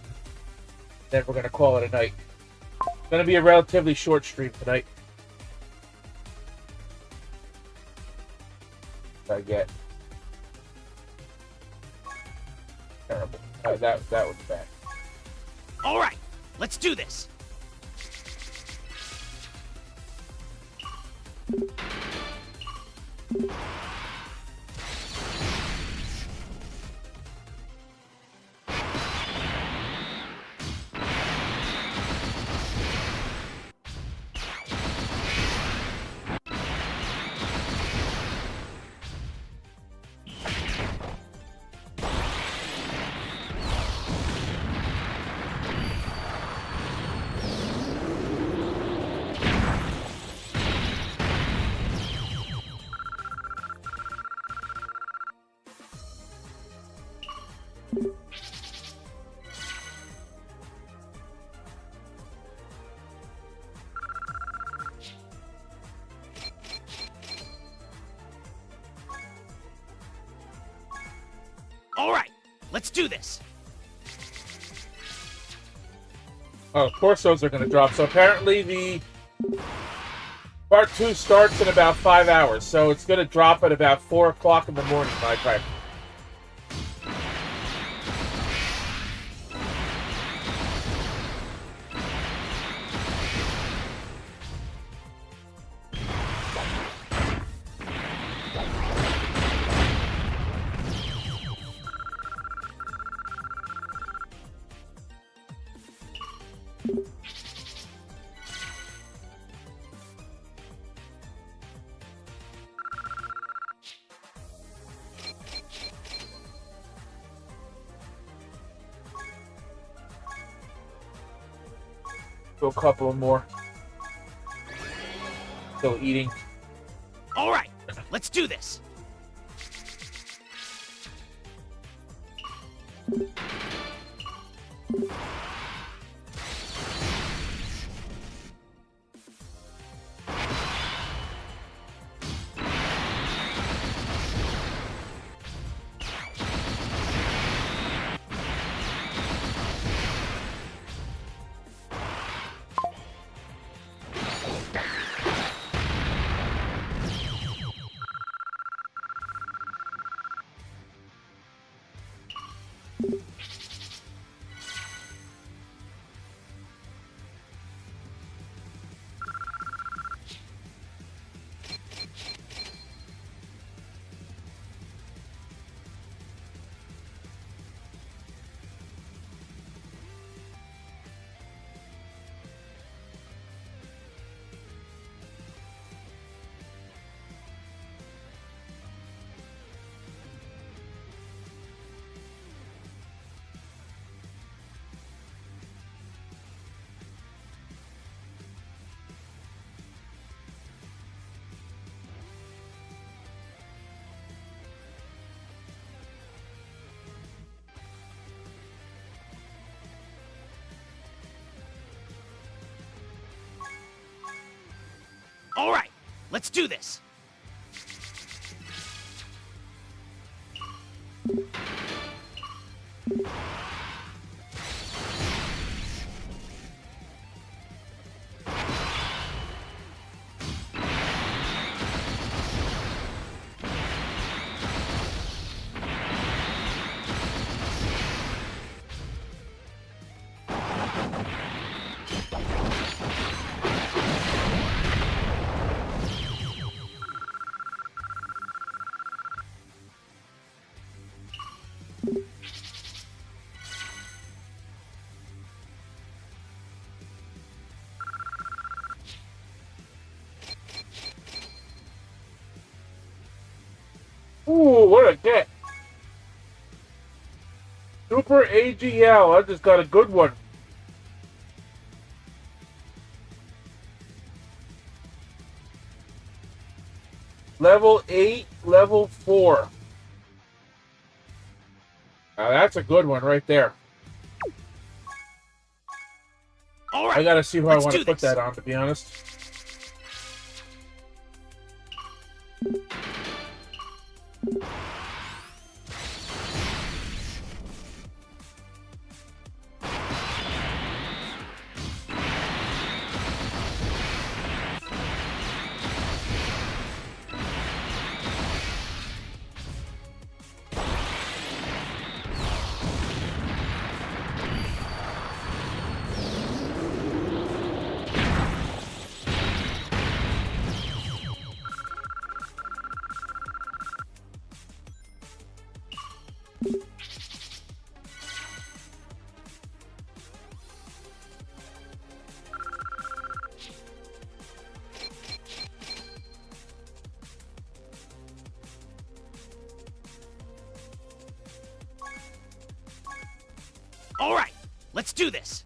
Then we're gonna call it a night. It's gonna be a relatively short stream tonight. I get terrible. That was bad. All right, let's do this. All right, let's do this. Oh, torsos are going to drop. So apparently the part 2 starts in about 5 hours. So it's going to drop at about 4 o'clock in the morning my time. Do a couple more. Still eating. All right, let's do this. All right, let's do this. Ooh, what a get! Super AGL, I just got a good one. Level 8, level 4. Now that's a good one right there. All right, I gotta see who I let's want to do put this. that on, to be honest. All right, let's do this.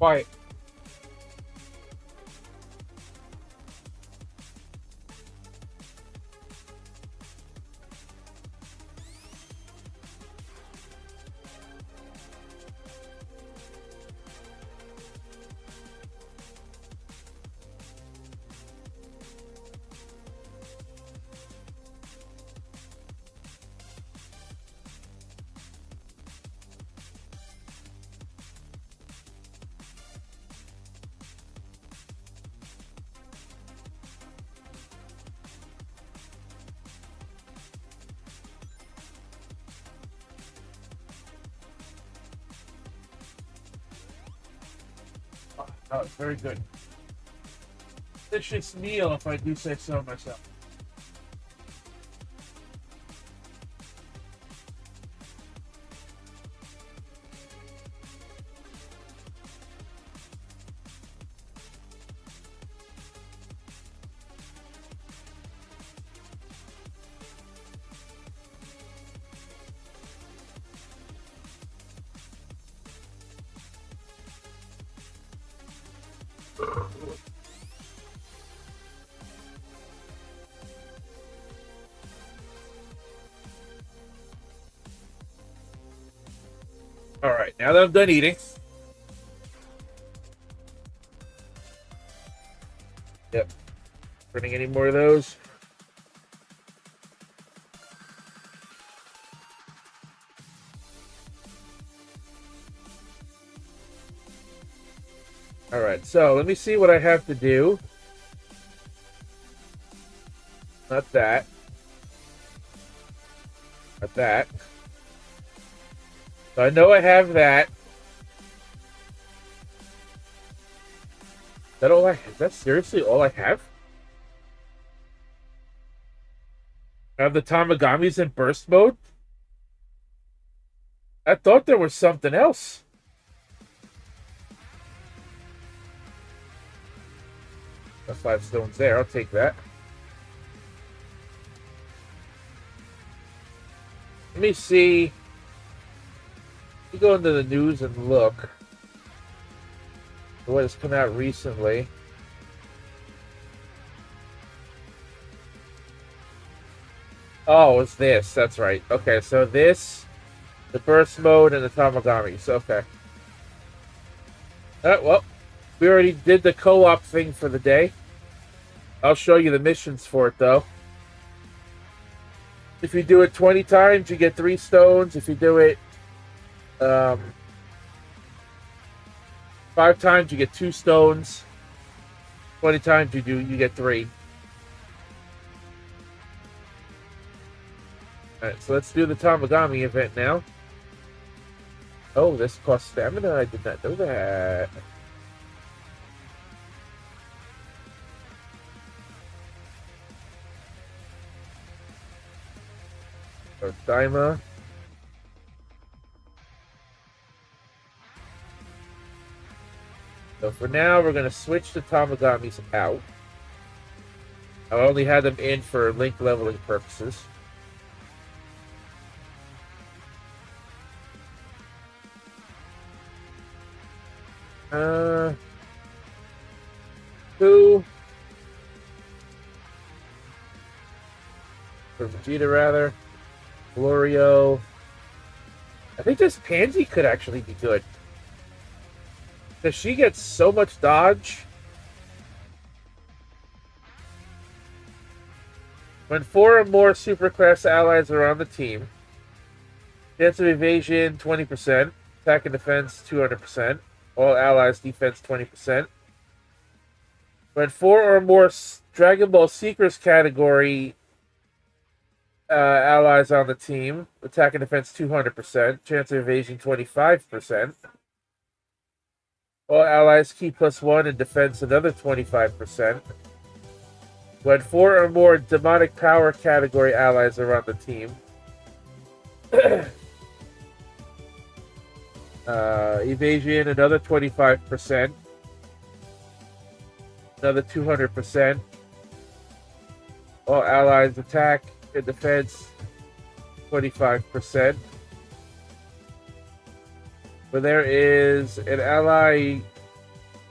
Quiet. Oh, it's very good. Delicious meal, if I do say so myself. All right, now that I'm done eating. Yep. Printing any more of those? All right, so let me see what I have to do. Not that. Not that. So I know I have that. Is that all I have? Is that seriously all I have? I have the Tamagamis in burst mode? I thought there was something else. That's 5 stones there. I'll take that. Let me see. Let me go into the news and look at what has come out recently. Oh, it's this. That's right. Okay, so this, the burst mode, and the Tamagamis. Okay. Well, we already did the co-op thing for the day. I'll show you the missions for it, though. If you do it 20 times, you get 3 stones. If you do it 5 times, you get 2 stones. 20 times, you get 3. Alright, so let's do the Tamagami event now. Oh, this costs stamina. I did not know that. So, Daima. So for now, we're going to switch the Tamagamis out. I only had them in for link leveling purposes. Who? For Vegeta, rather. Glorio. I think this Pansy could actually be good. Because she gets so much dodge. When 4 or more superclass allies are on the team, chance of evasion 20%, attack and defense 200%, all allies defense 20%. When 4 or more Dragon Ball Seekers category allies on the team, attack and defense 200%, chance of evasion 25%. All allies key +1 and defense another 25%. When 4 or more demonic power category allies are on the team, evasion another 25%, another 200%. All allies attack and defense 25%. When there is an ally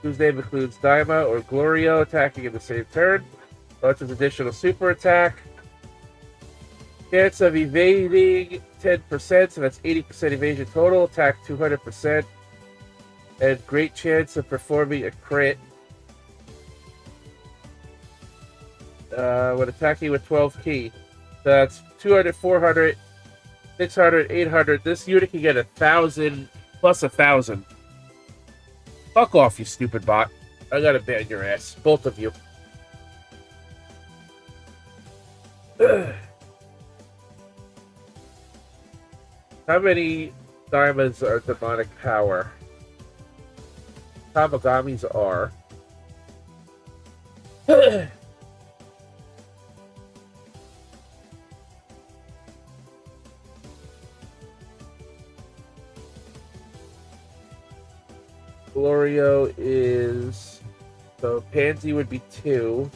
whose name includes Daima or Glorio attacking in the same turn, launches additional super attack. Chance of evading 10%, so that's 80% evasion total. Attack 200%. And great chance of performing a crit when attacking with 12 key. So that's 200, 400, 600, 800. This unit can get 1,000 plus 1,000. Fuck off, you stupid bot. I gotta ban your ass. Both of you. How many diamonds are demonic power? Tamagamis are. Glorio is, so Pansy would be 2.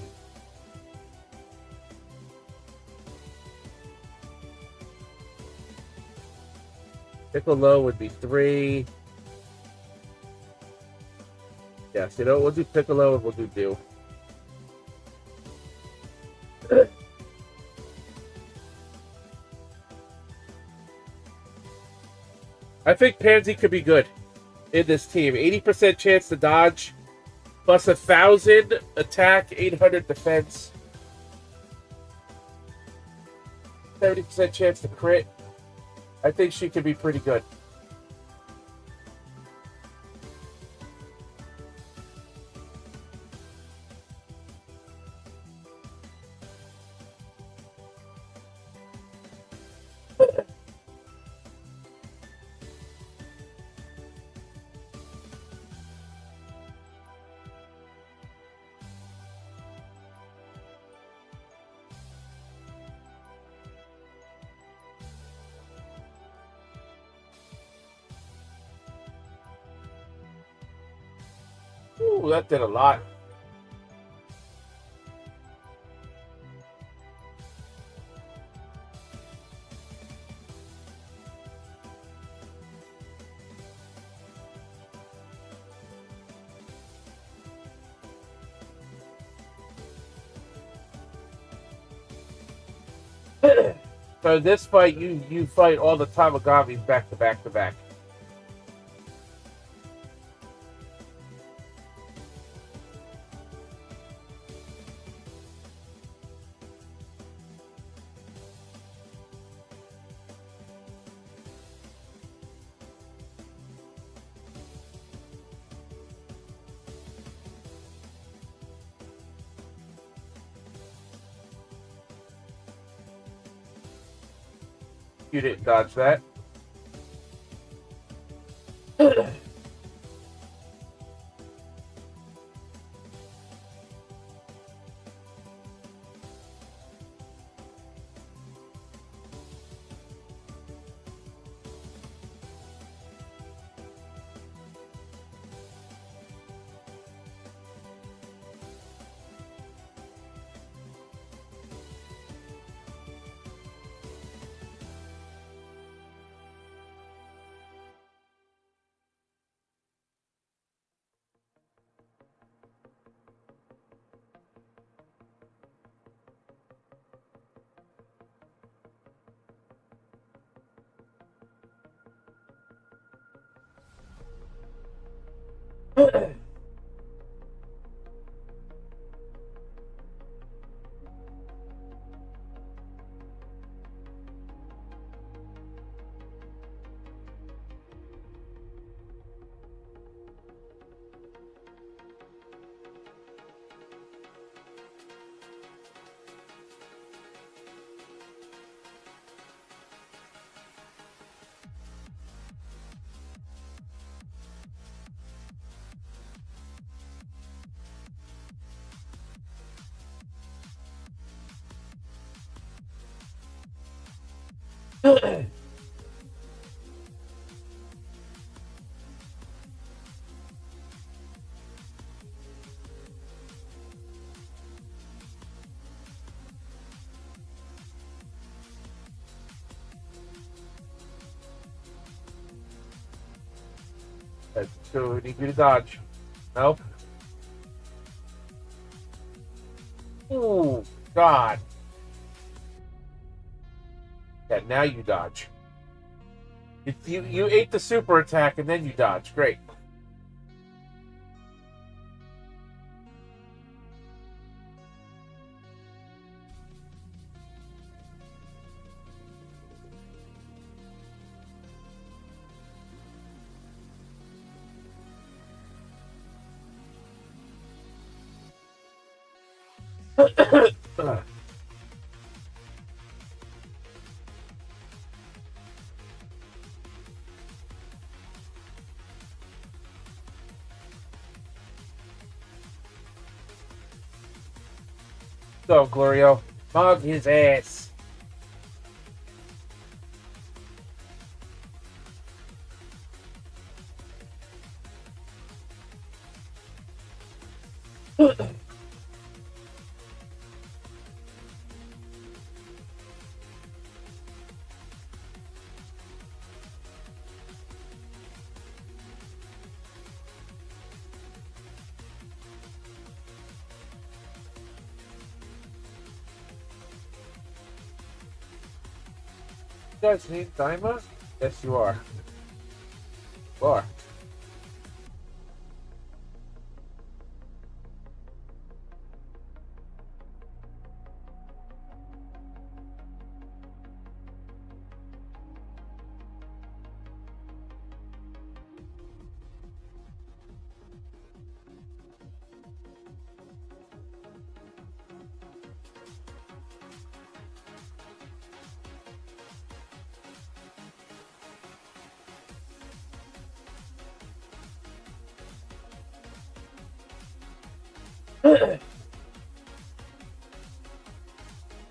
Piccolo would be 3. Yes, you know, we'll do Piccolo and we'll do Dew. I think Pansy could be good in this team. 80% chance to dodge, plus 1,000 attack, 800 defense. 30% chance to crit. I think she could be pretty good. Ooh, that did a lot. So this fight, you fight all the Tamagamis back to back to back. You didn't dodge that. So we need you to dodge. Nope. Oh, God. Yeah, now you dodge. You ate the super attack and then you dodge. Great. Go, Glorio. Mug his ass. You guys need timer? Yes, you are. You are.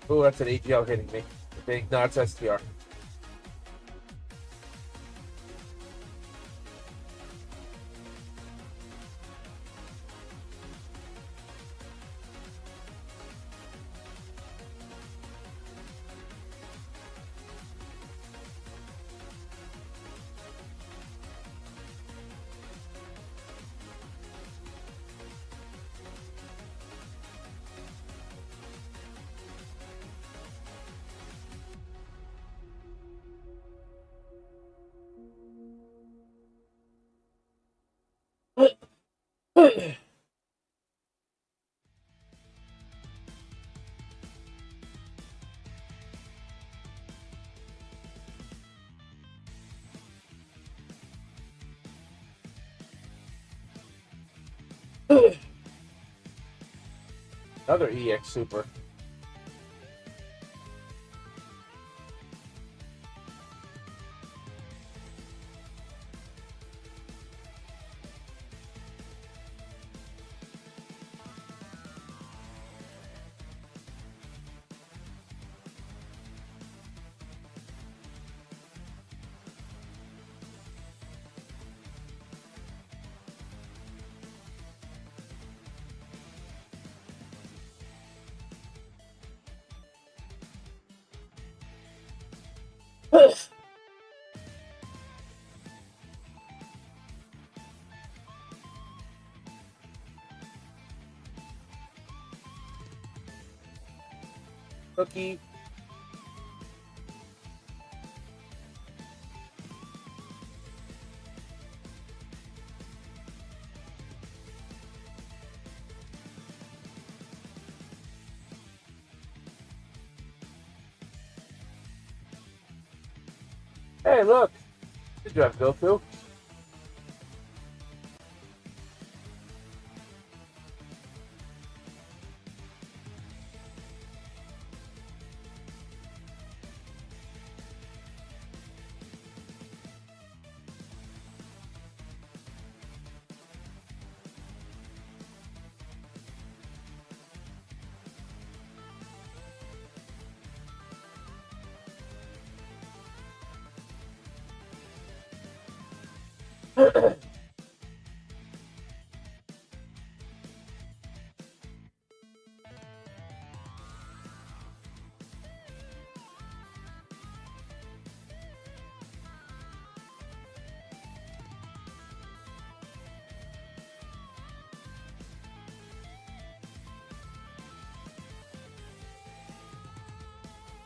Oh, that's an AGL hitting me. I think, no, it's STR. Another EX Super. Cookie. Hey, look. Good job, Goku.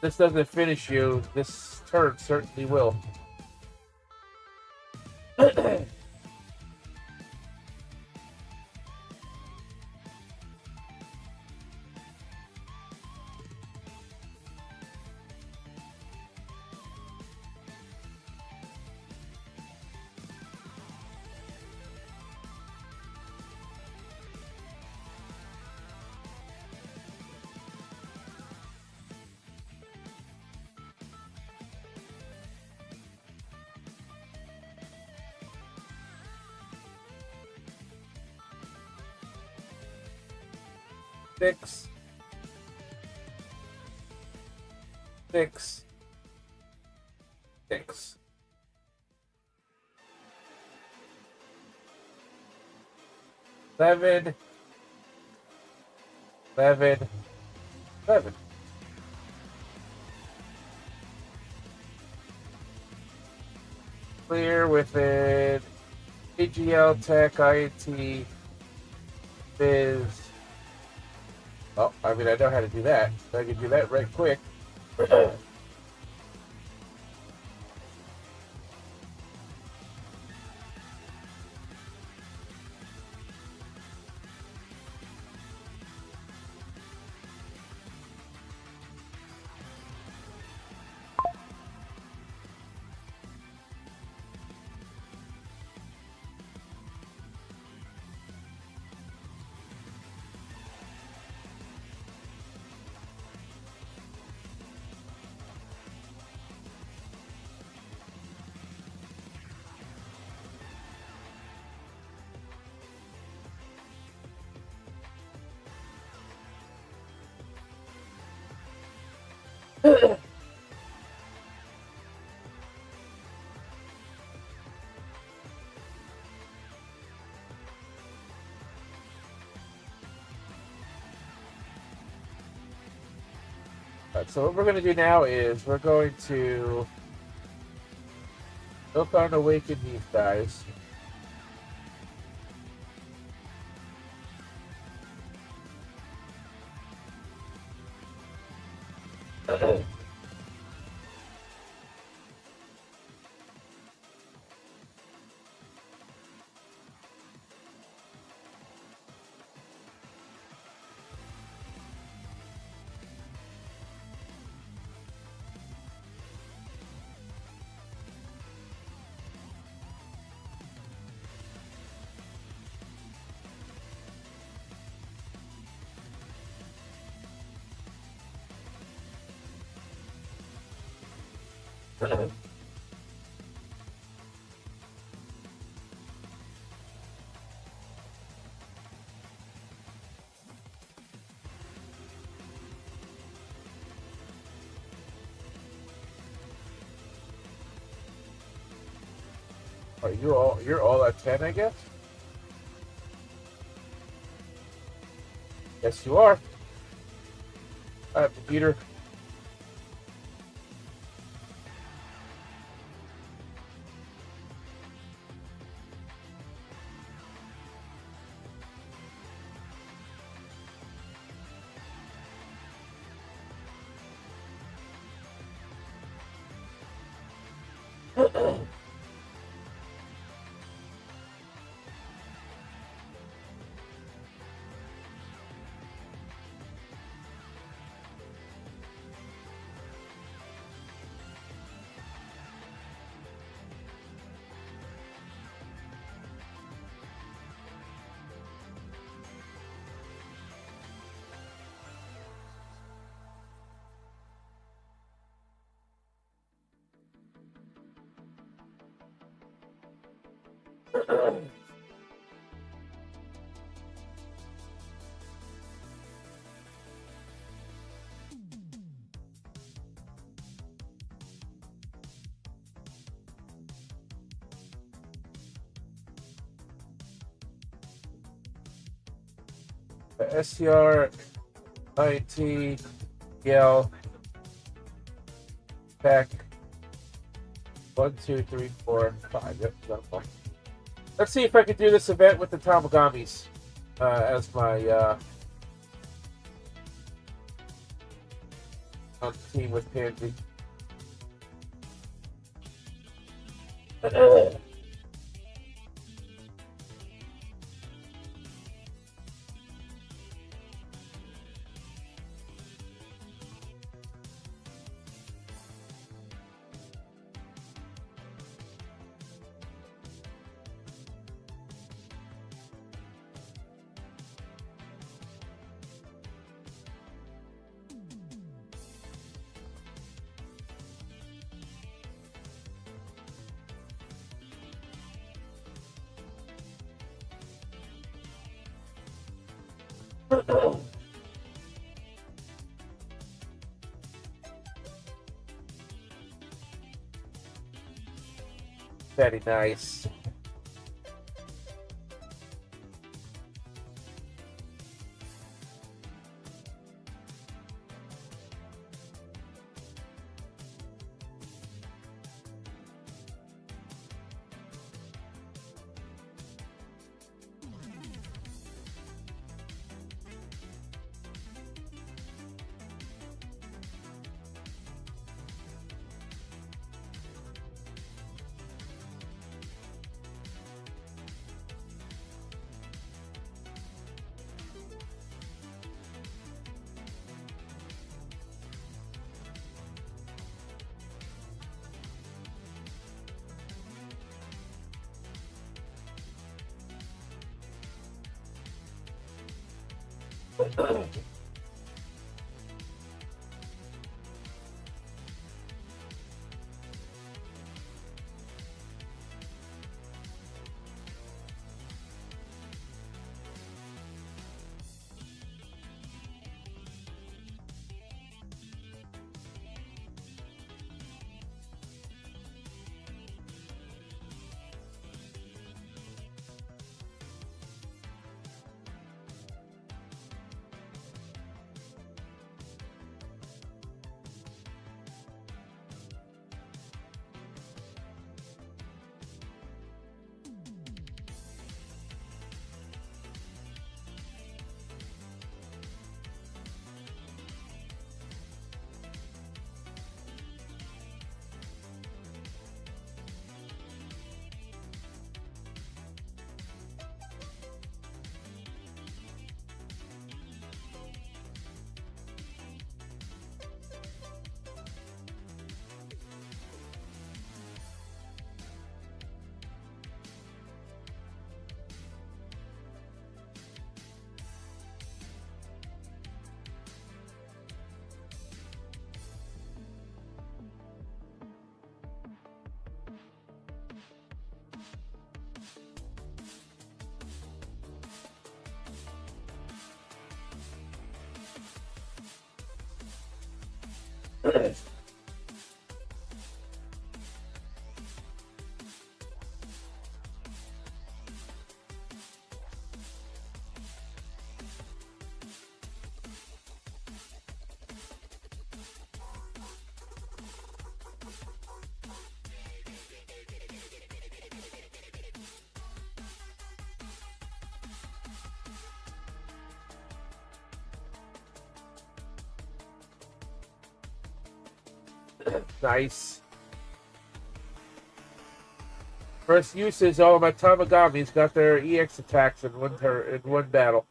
This doesn't finish you. This turn certainly will. Six. 6, 6. 11, 11, 11. Clear within AGL, Tech, INT, Biz. Oh, I mean, I know how to do that. I can do that right quick. Alright, so what we're going to do now is we're going to Dokkan awaken these guys. Are you're all at 10, I guess? Yes, you are. Alright, computer. SCR, IT, Yell, Tech, 1, 2, 3, 4, 5. Yep, got them. Let's see if I can do this event with the Tamagamis as my on the team with Pansy. Very nice. Nice. First uses, all my Tamagami's got their EX attacks in one battle.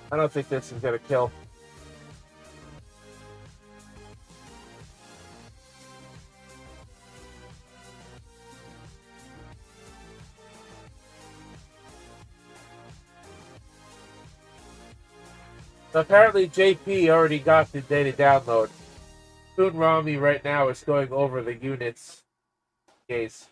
I don't think this is gonna kill. Apparently JP already got the data download. Soon Rami right now is going over the units case.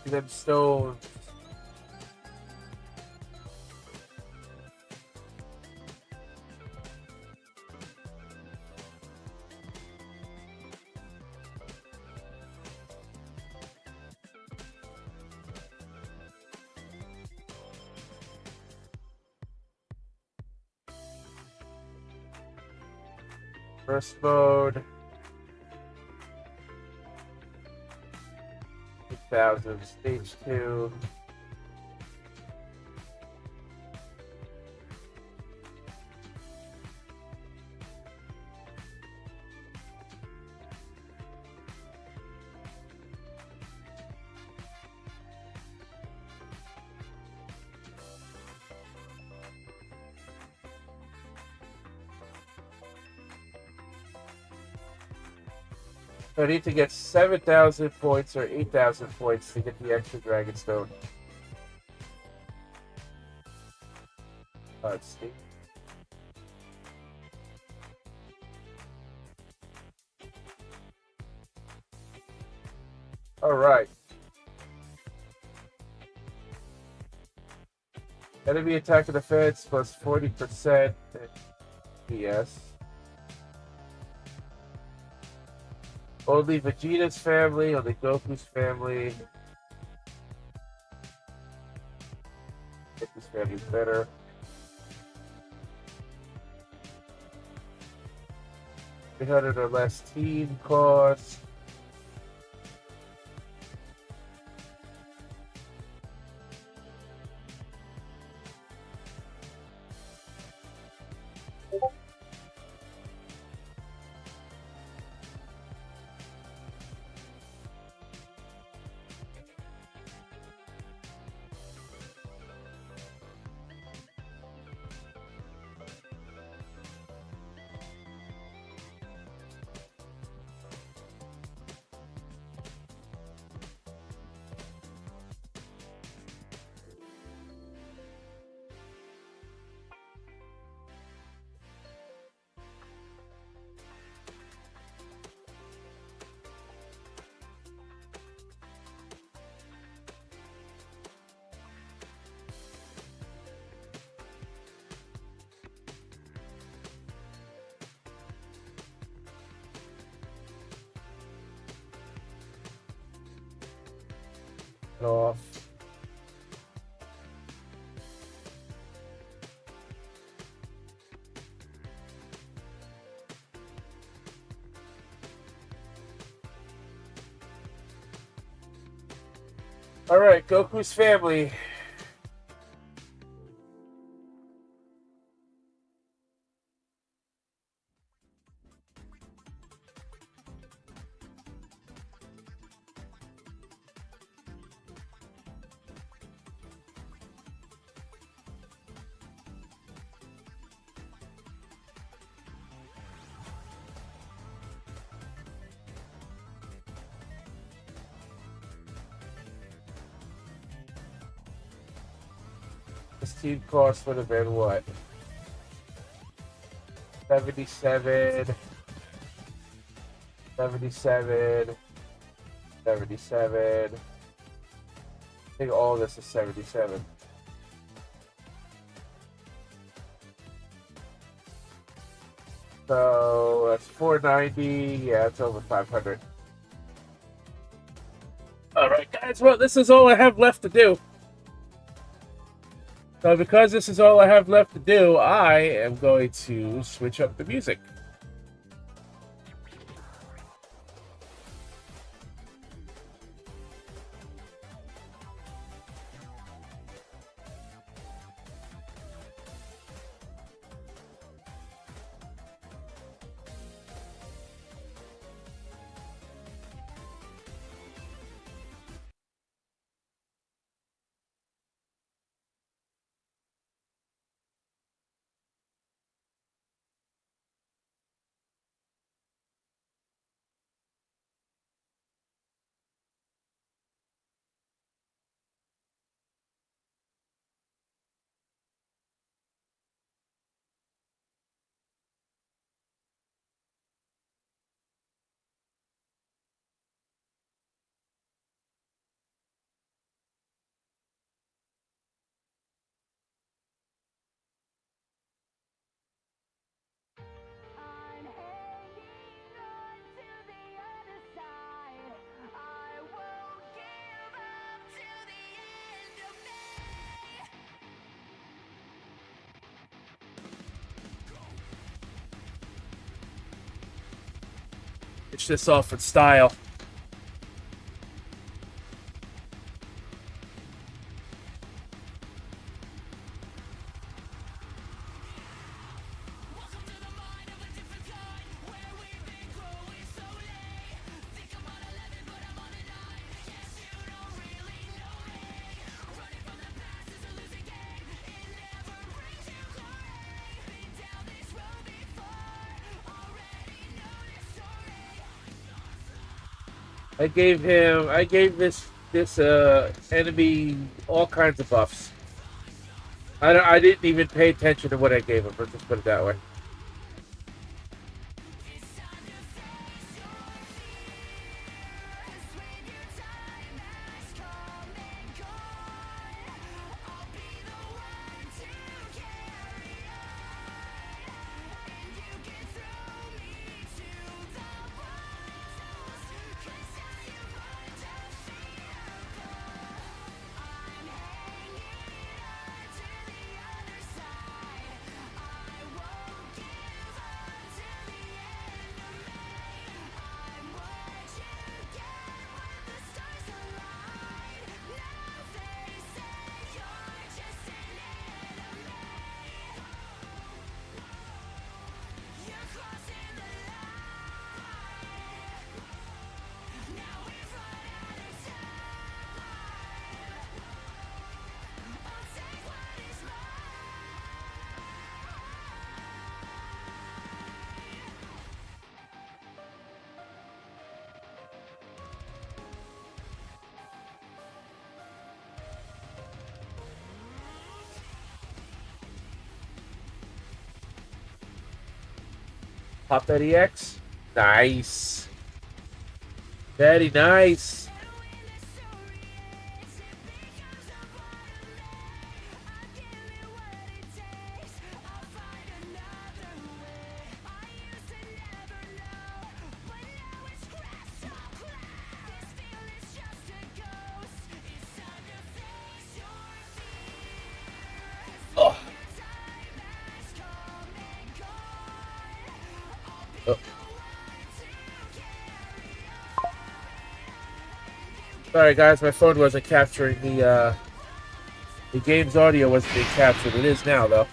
And then stones. First mode. 2000. Stage 2. So I need to get 7,000 points or 8,000 points to get the extra Dragon Stone. Let's see. All right. Enemy attack and defense plus 40% PS. Only Vegeta's family, only Goku's family. Goku's family's better. $300 or less team cost. Off. All right, Goku's family. This team cost would have been what? 77, 77, 77. I think all this is 77. So that's 490. Yeah, it's over 500. All right, guys. Well, this is all I have left to do. So because this is all I have left to do, I am going to switch up the music. finish this off in style. I gave this enemy all kinds of buffs. I didn't even pay attention to what I gave him. Let's just put it that way. Pop that EX. Nice. Very nice. Oh. Oh. Sorry guys, my phone wasn't capturing the game's audio wasn't being captured. It is now though.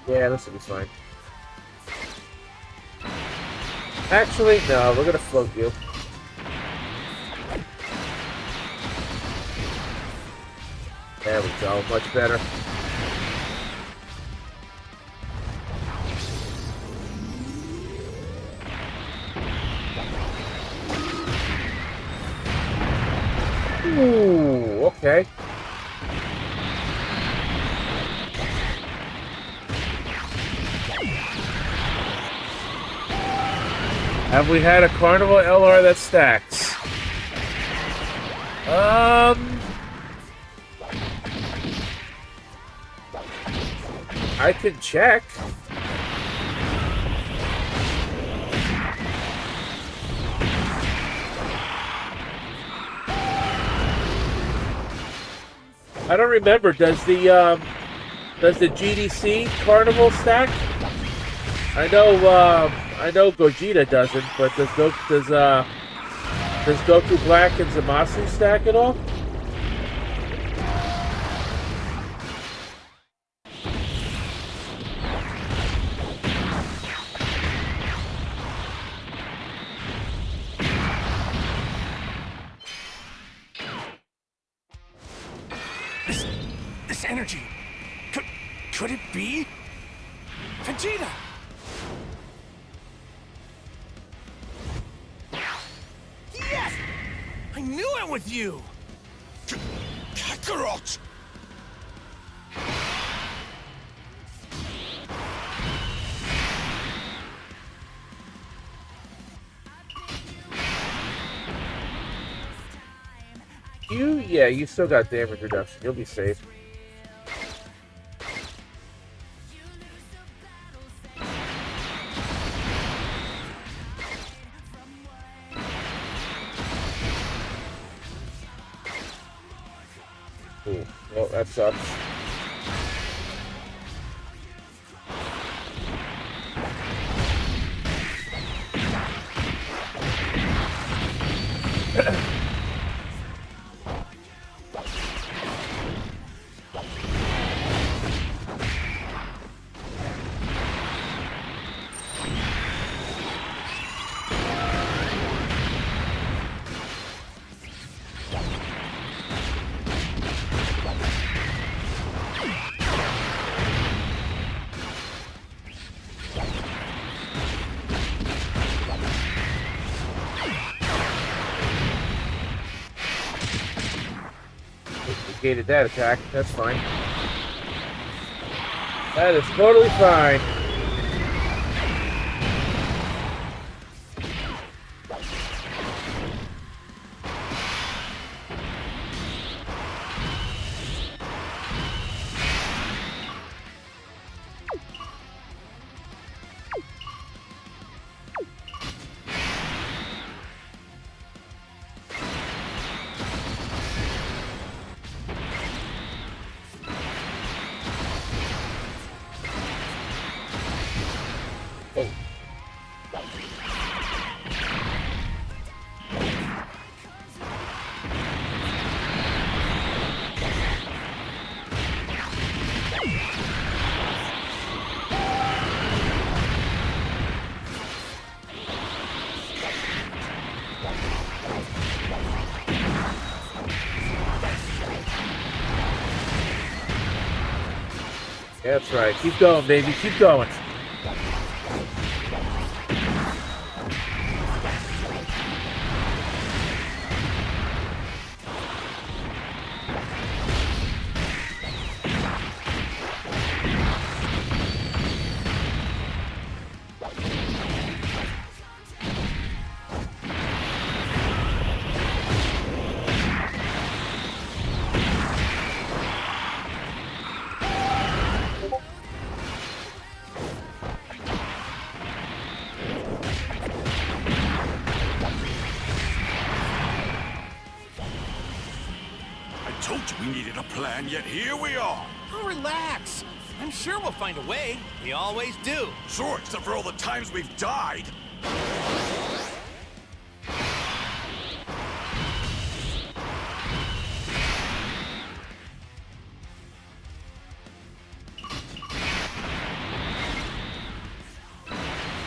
Yeah, this will be fine. Actually, no, we're gonna float you. There we go, much better. Ooh, okay. Have we had a Carnival LR that stacks? I can check. I don't remember. Does the GDC Carnival stack? I know Gogeta doesn't, but does Goku Black and Zamasu stack at all? This energy, could it be Vegeta? Yes! I knew it with you! Kakarot! Yeah, you still got damage reduction. You'll be safe. Ooh, well, that sucks. Negated that attack. That's fine. That is totally fine. That's right. Keep going, baby. Keep going. We needed a plan, yet here we are. Oh, relax. I'm sure we'll find a way. We always do. Sure, except for all the times we've died.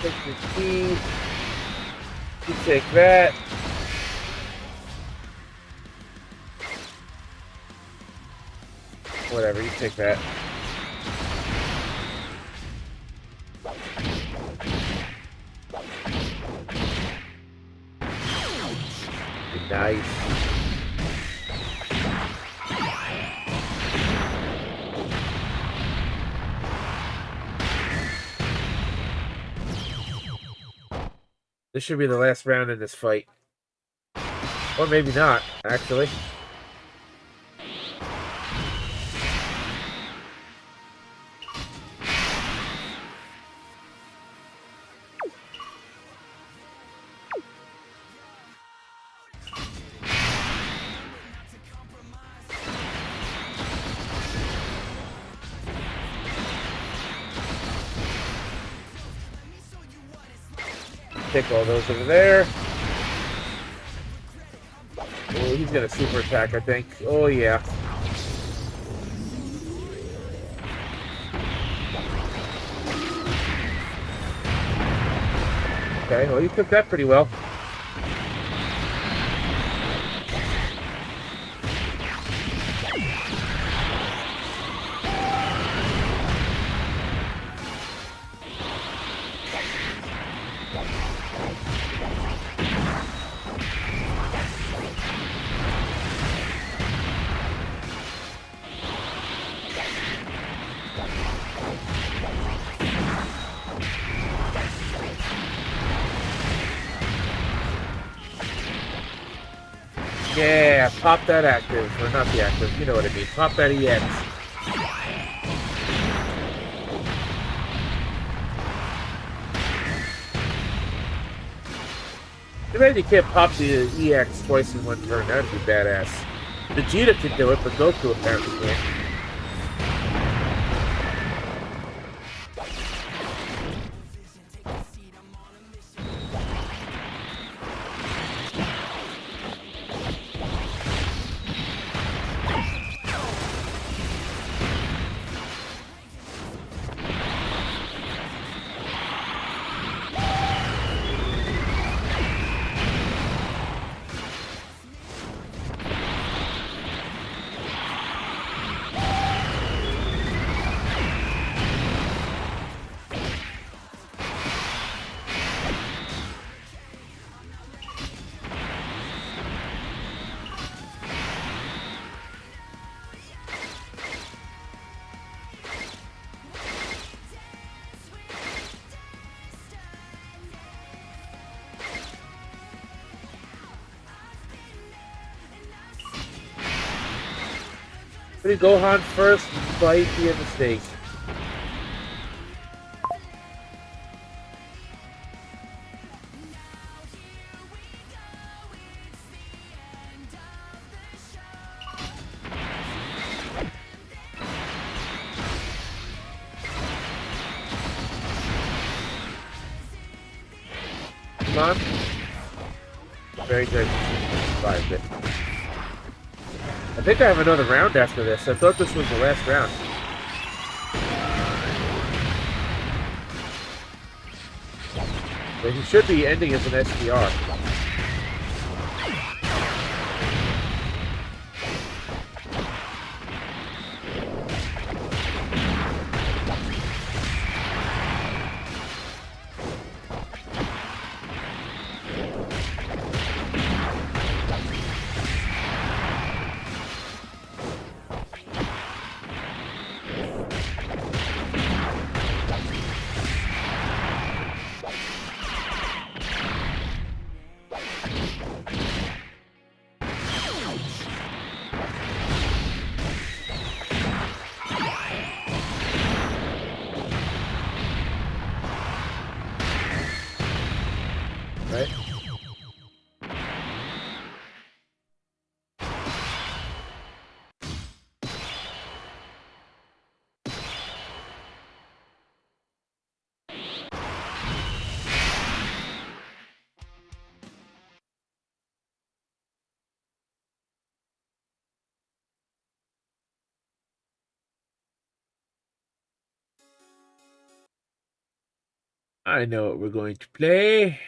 Take the key. You take that. Whatever, you take that. Nice. This should be the last round in this fight. Or maybe not, actually. Take all those over there. Oh, he's got a super attack, I think. Oh, yeah. Okay, well, you took that pretty well. Yeah, pop that active, or not the active, you know what I mean. Pop that EX. Too bad you can't pop the EX twice in one turn, that'd be badass. Vegeta could do it, but Goku apparently can't. Putting Gohan first might be a mistake. Come on. Very good. Survived it. I think I have another round after this. I thought this was the last round. But he should be ending as an SDR. Right? I know what we're going to play.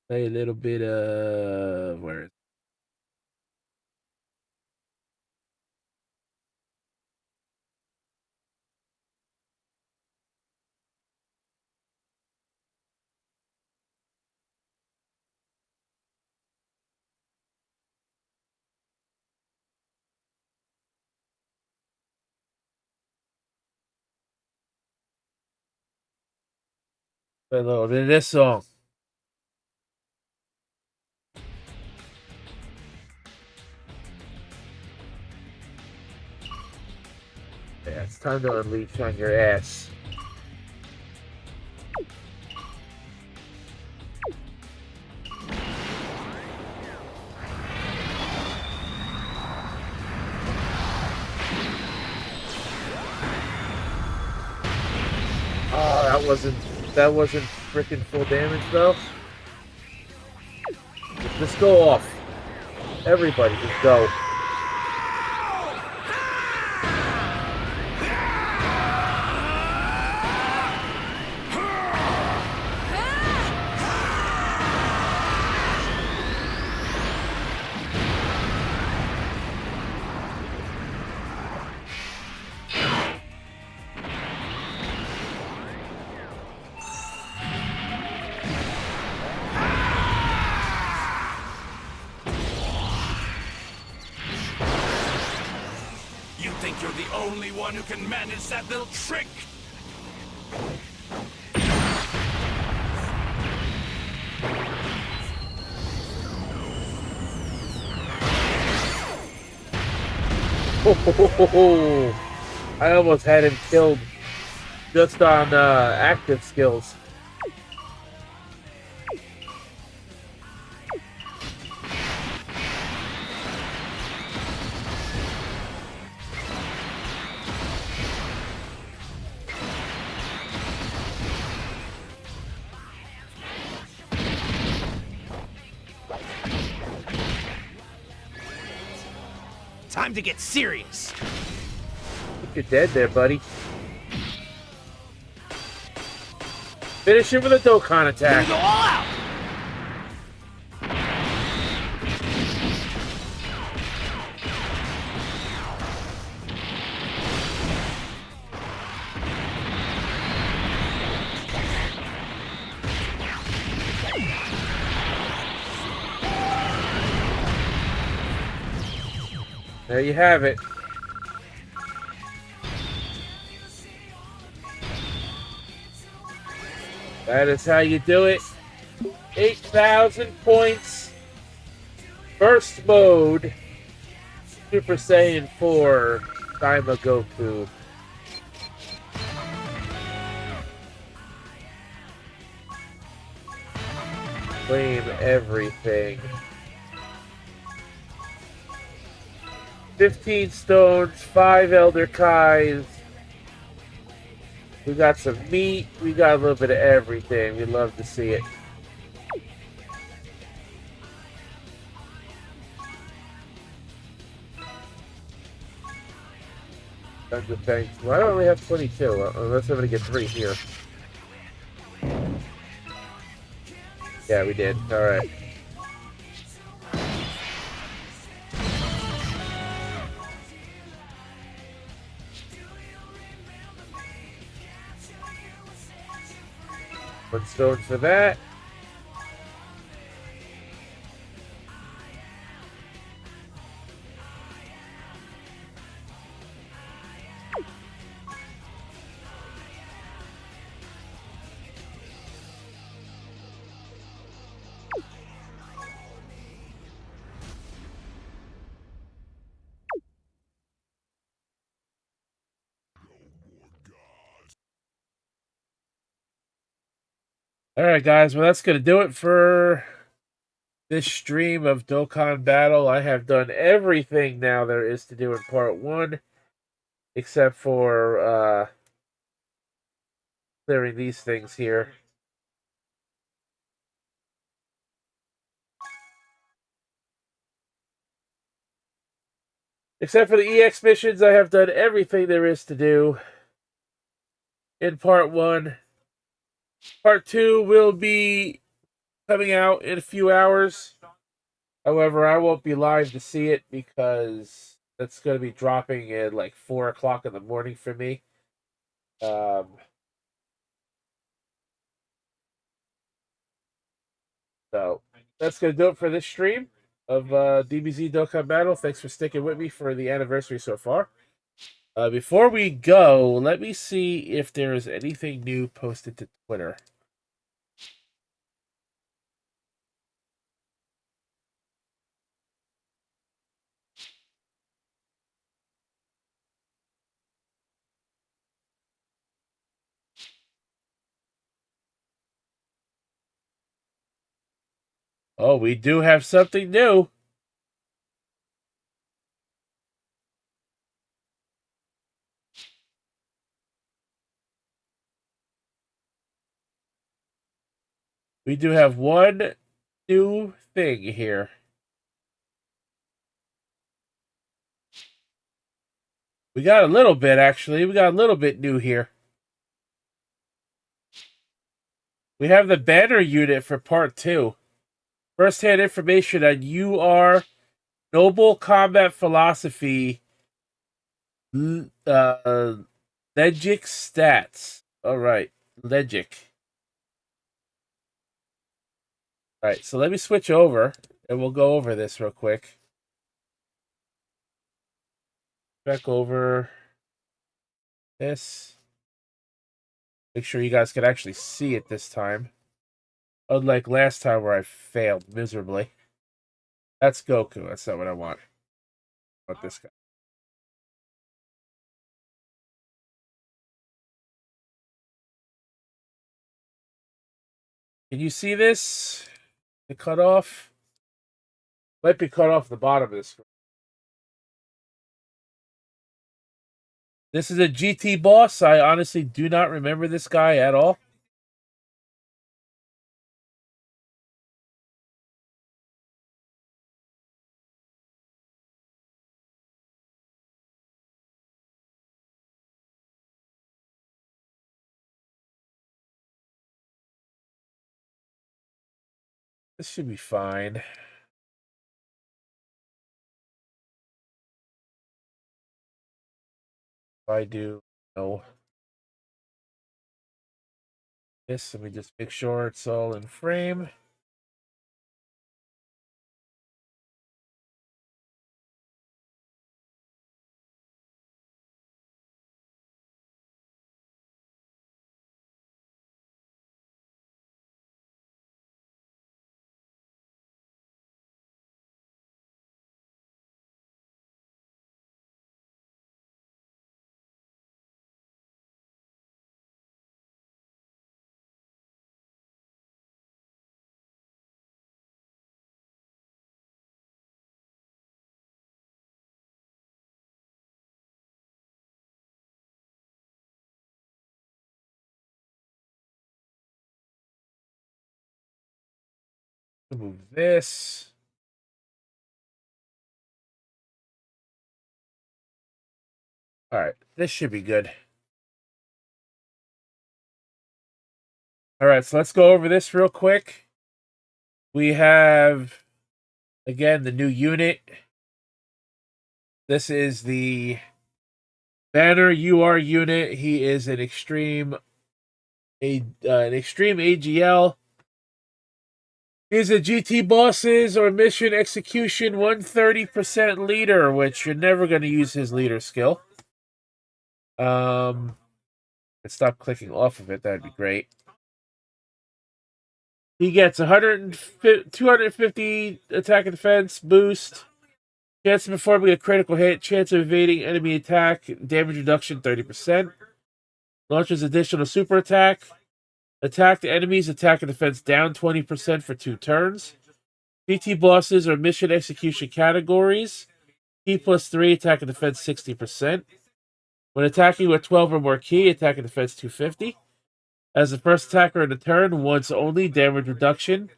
Play a little bit of where is play a little bit of this song. Yeah, it's time to unleash on your ass. Oh, that wasn't freaking full damage though. Just go off. Everybody just go. You're the only one who can manage that little trick! I almost had him killed just on active skills. Time to get serious. I think you're dead there, buddy. Finish him with a Dokkan attack. Go all out. There you have it. That is how you do it. 8,000 points. First mode. Super Saiyan 4. MUI Goku. Claim everything. 15 stones, 5 Elder Kais. We got some meat. We got a little bit of everything. We love to see it. Tons of things. Why don't we have 22? Unless I'm going to get 3 here. Yeah, we did. Alright. One stone for that. Alright guys, well that's going to do it for this stream of Dokkan Battle. I have done everything now there is to do in part 1, except for clearing these things here. Except for the EX missions, I have done everything there is to do in part 1. Part 2 will be coming out in a few hours. However, I won't be live to see it because that's going to be dropping at like 4 o'clock in the morning for me. So that's going to do it for this stream of DBZ Dokkan Battle. Thanks for sticking with me for the anniversary so far. Before we go, let me see if there is anything new posted to Twitter. Oh, we do have something new. We do have one new thing here. We got a little bit, actually. We got a little bit new here. We have the banner unit for part 2. First-hand information on UR Noble Combat Philosophy Legic Stats. Alright, Legic. Alright, so let me switch over, and we'll go over this real quick. Back over this. Make sure you guys can actually see it this time. Unlike last time where I failed miserably. That's Goku. That's not what I want. I want this guy. Can you see this? The cutoff? Might be cut off the bottom of this. This is a GT boss. I honestly do not remember this guy at all. This should be fine. If I do no. This, let me just make sure it's all in frame. Move this. All right, this should be good. All right, so let's go over this real quick. We have, again, the new unit. This is the Banner UR unit. He is an extreme AGL. He's a GT bosses or mission execution 130% leader, which you're never going to use his leader skill. Stop clicking off of it. That'd be great. He gets 250 attack and defense boost. Chance of performing a critical hit. Chance of evading enemy attack. Damage reduction 30%. Launches additional super attack. Attack the enemies. Attack and defense down 20% for 2 turns. GT bosses or mission execution categories. T+3 attack and defense 60%. When attacking with 12 or more ki, attack and defense 250. As the first attacker in the turn, once only, damage reduction.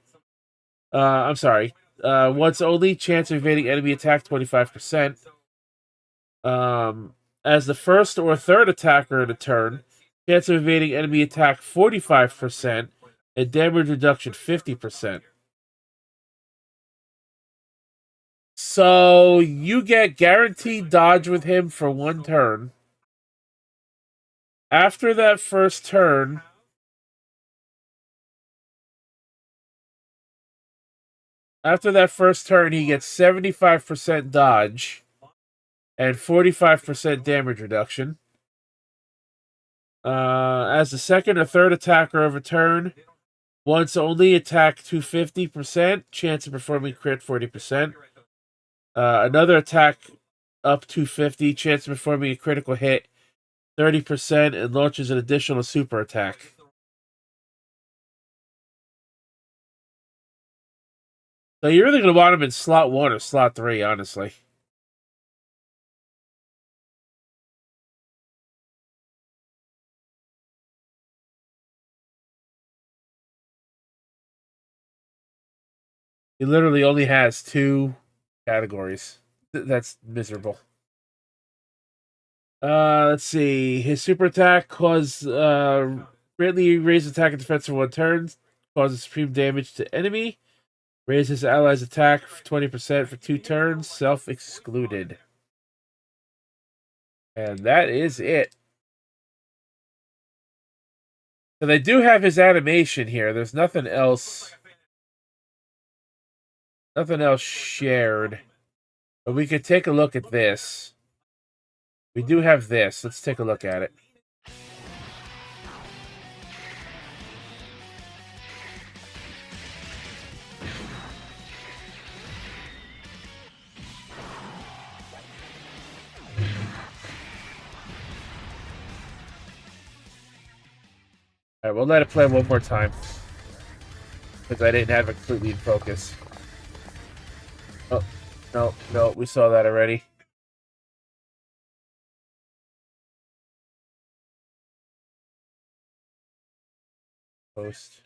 Once only, chance of evading enemy attack 25%. As the first or third attacker in the turn, chance of evading enemy attack 45%, and damage reduction 50%. So you get guaranteed dodge with him for 1 turn. After that first turn, he gets 75% dodge and 45% damage reduction. As the second or third attacker of a turn, once only, attack 250%, chance of performing crit 40%. Another attack up 250, chance of performing a critical hit 30%, and launches an additional super attack. So you're really going to want him in slot 1 or slot 3, honestly. He literally only has 2 categories. That's miserable. Let's see. His super attack greatly raises attack and defense for 1 turn. Causes supreme damage to enemy. Raises allies' attack 20% for 2 turns. Self-excluded. And that is it. So they do have his animation here. There's nothing else. Nothing else shared. But we could take a look at this. We do have this. Let's take a look at it. Alright, we'll let it play one more time. Because I didn't have it completely in focus. Oh, no, we saw that already. Post.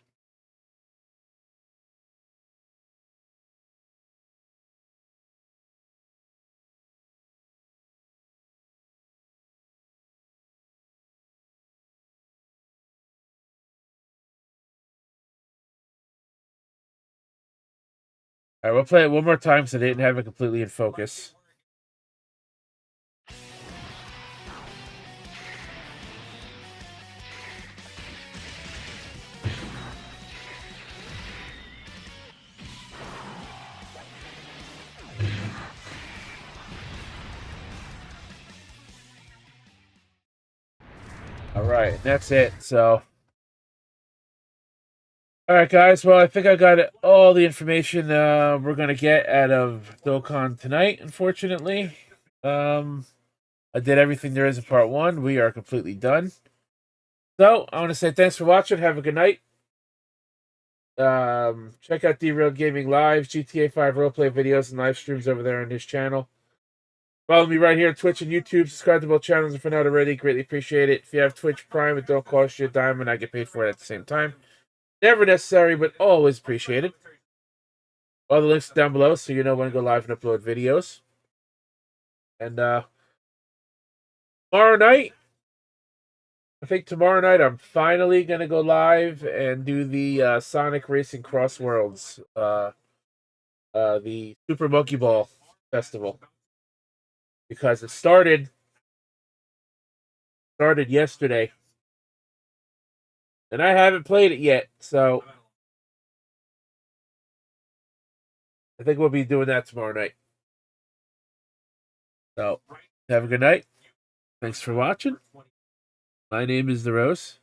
Alright, we'll play it one more time so I didn't have it completely in focus. Alright, that's it, so... Alright guys, well I think I got all the information we're going to get out of Dokkan tonight, unfortunately. I did everything there is in part 1. We are completely done. So, I want to say thanks for watching. Have a good night. Check out D-Real Gaming Live, GTA 5 roleplay videos and live streams over there on his channel. Follow me right here on Twitch and YouTube. Subscribe to both channels if you're not already. Greatly appreciate it. If you have Twitch Prime, it don't cost you a dime and I get paid for it at the same time. Never necessary, but always appreciated. All the links down below so you know when to go live and upload videos. And tomorrow night, I think tomorrow night I'm finally going to go live and do the Sonic Racing Cross Worlds, the Super Monkey Ball Festival. Because it started yesterday. And I haven't played it yet, so I think we'll be doing that tomorrow night. So, have a good night. Thanks for watching. My name is The Rose.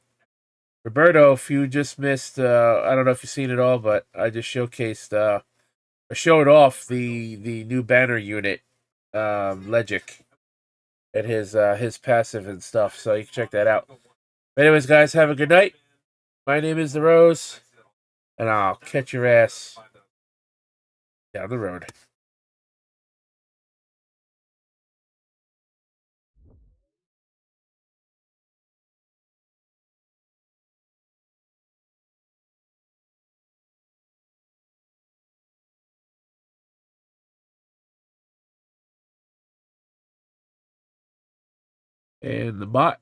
Roberto, if you just missed, I don't know if you've seen it all, but I just showcased, I showed off the new banner unit, Legic, and his passive and stuff, so you can check that out. But anyways, guys, have a good night. My name is The Rose, and I'll catch your ass down the road. And the bot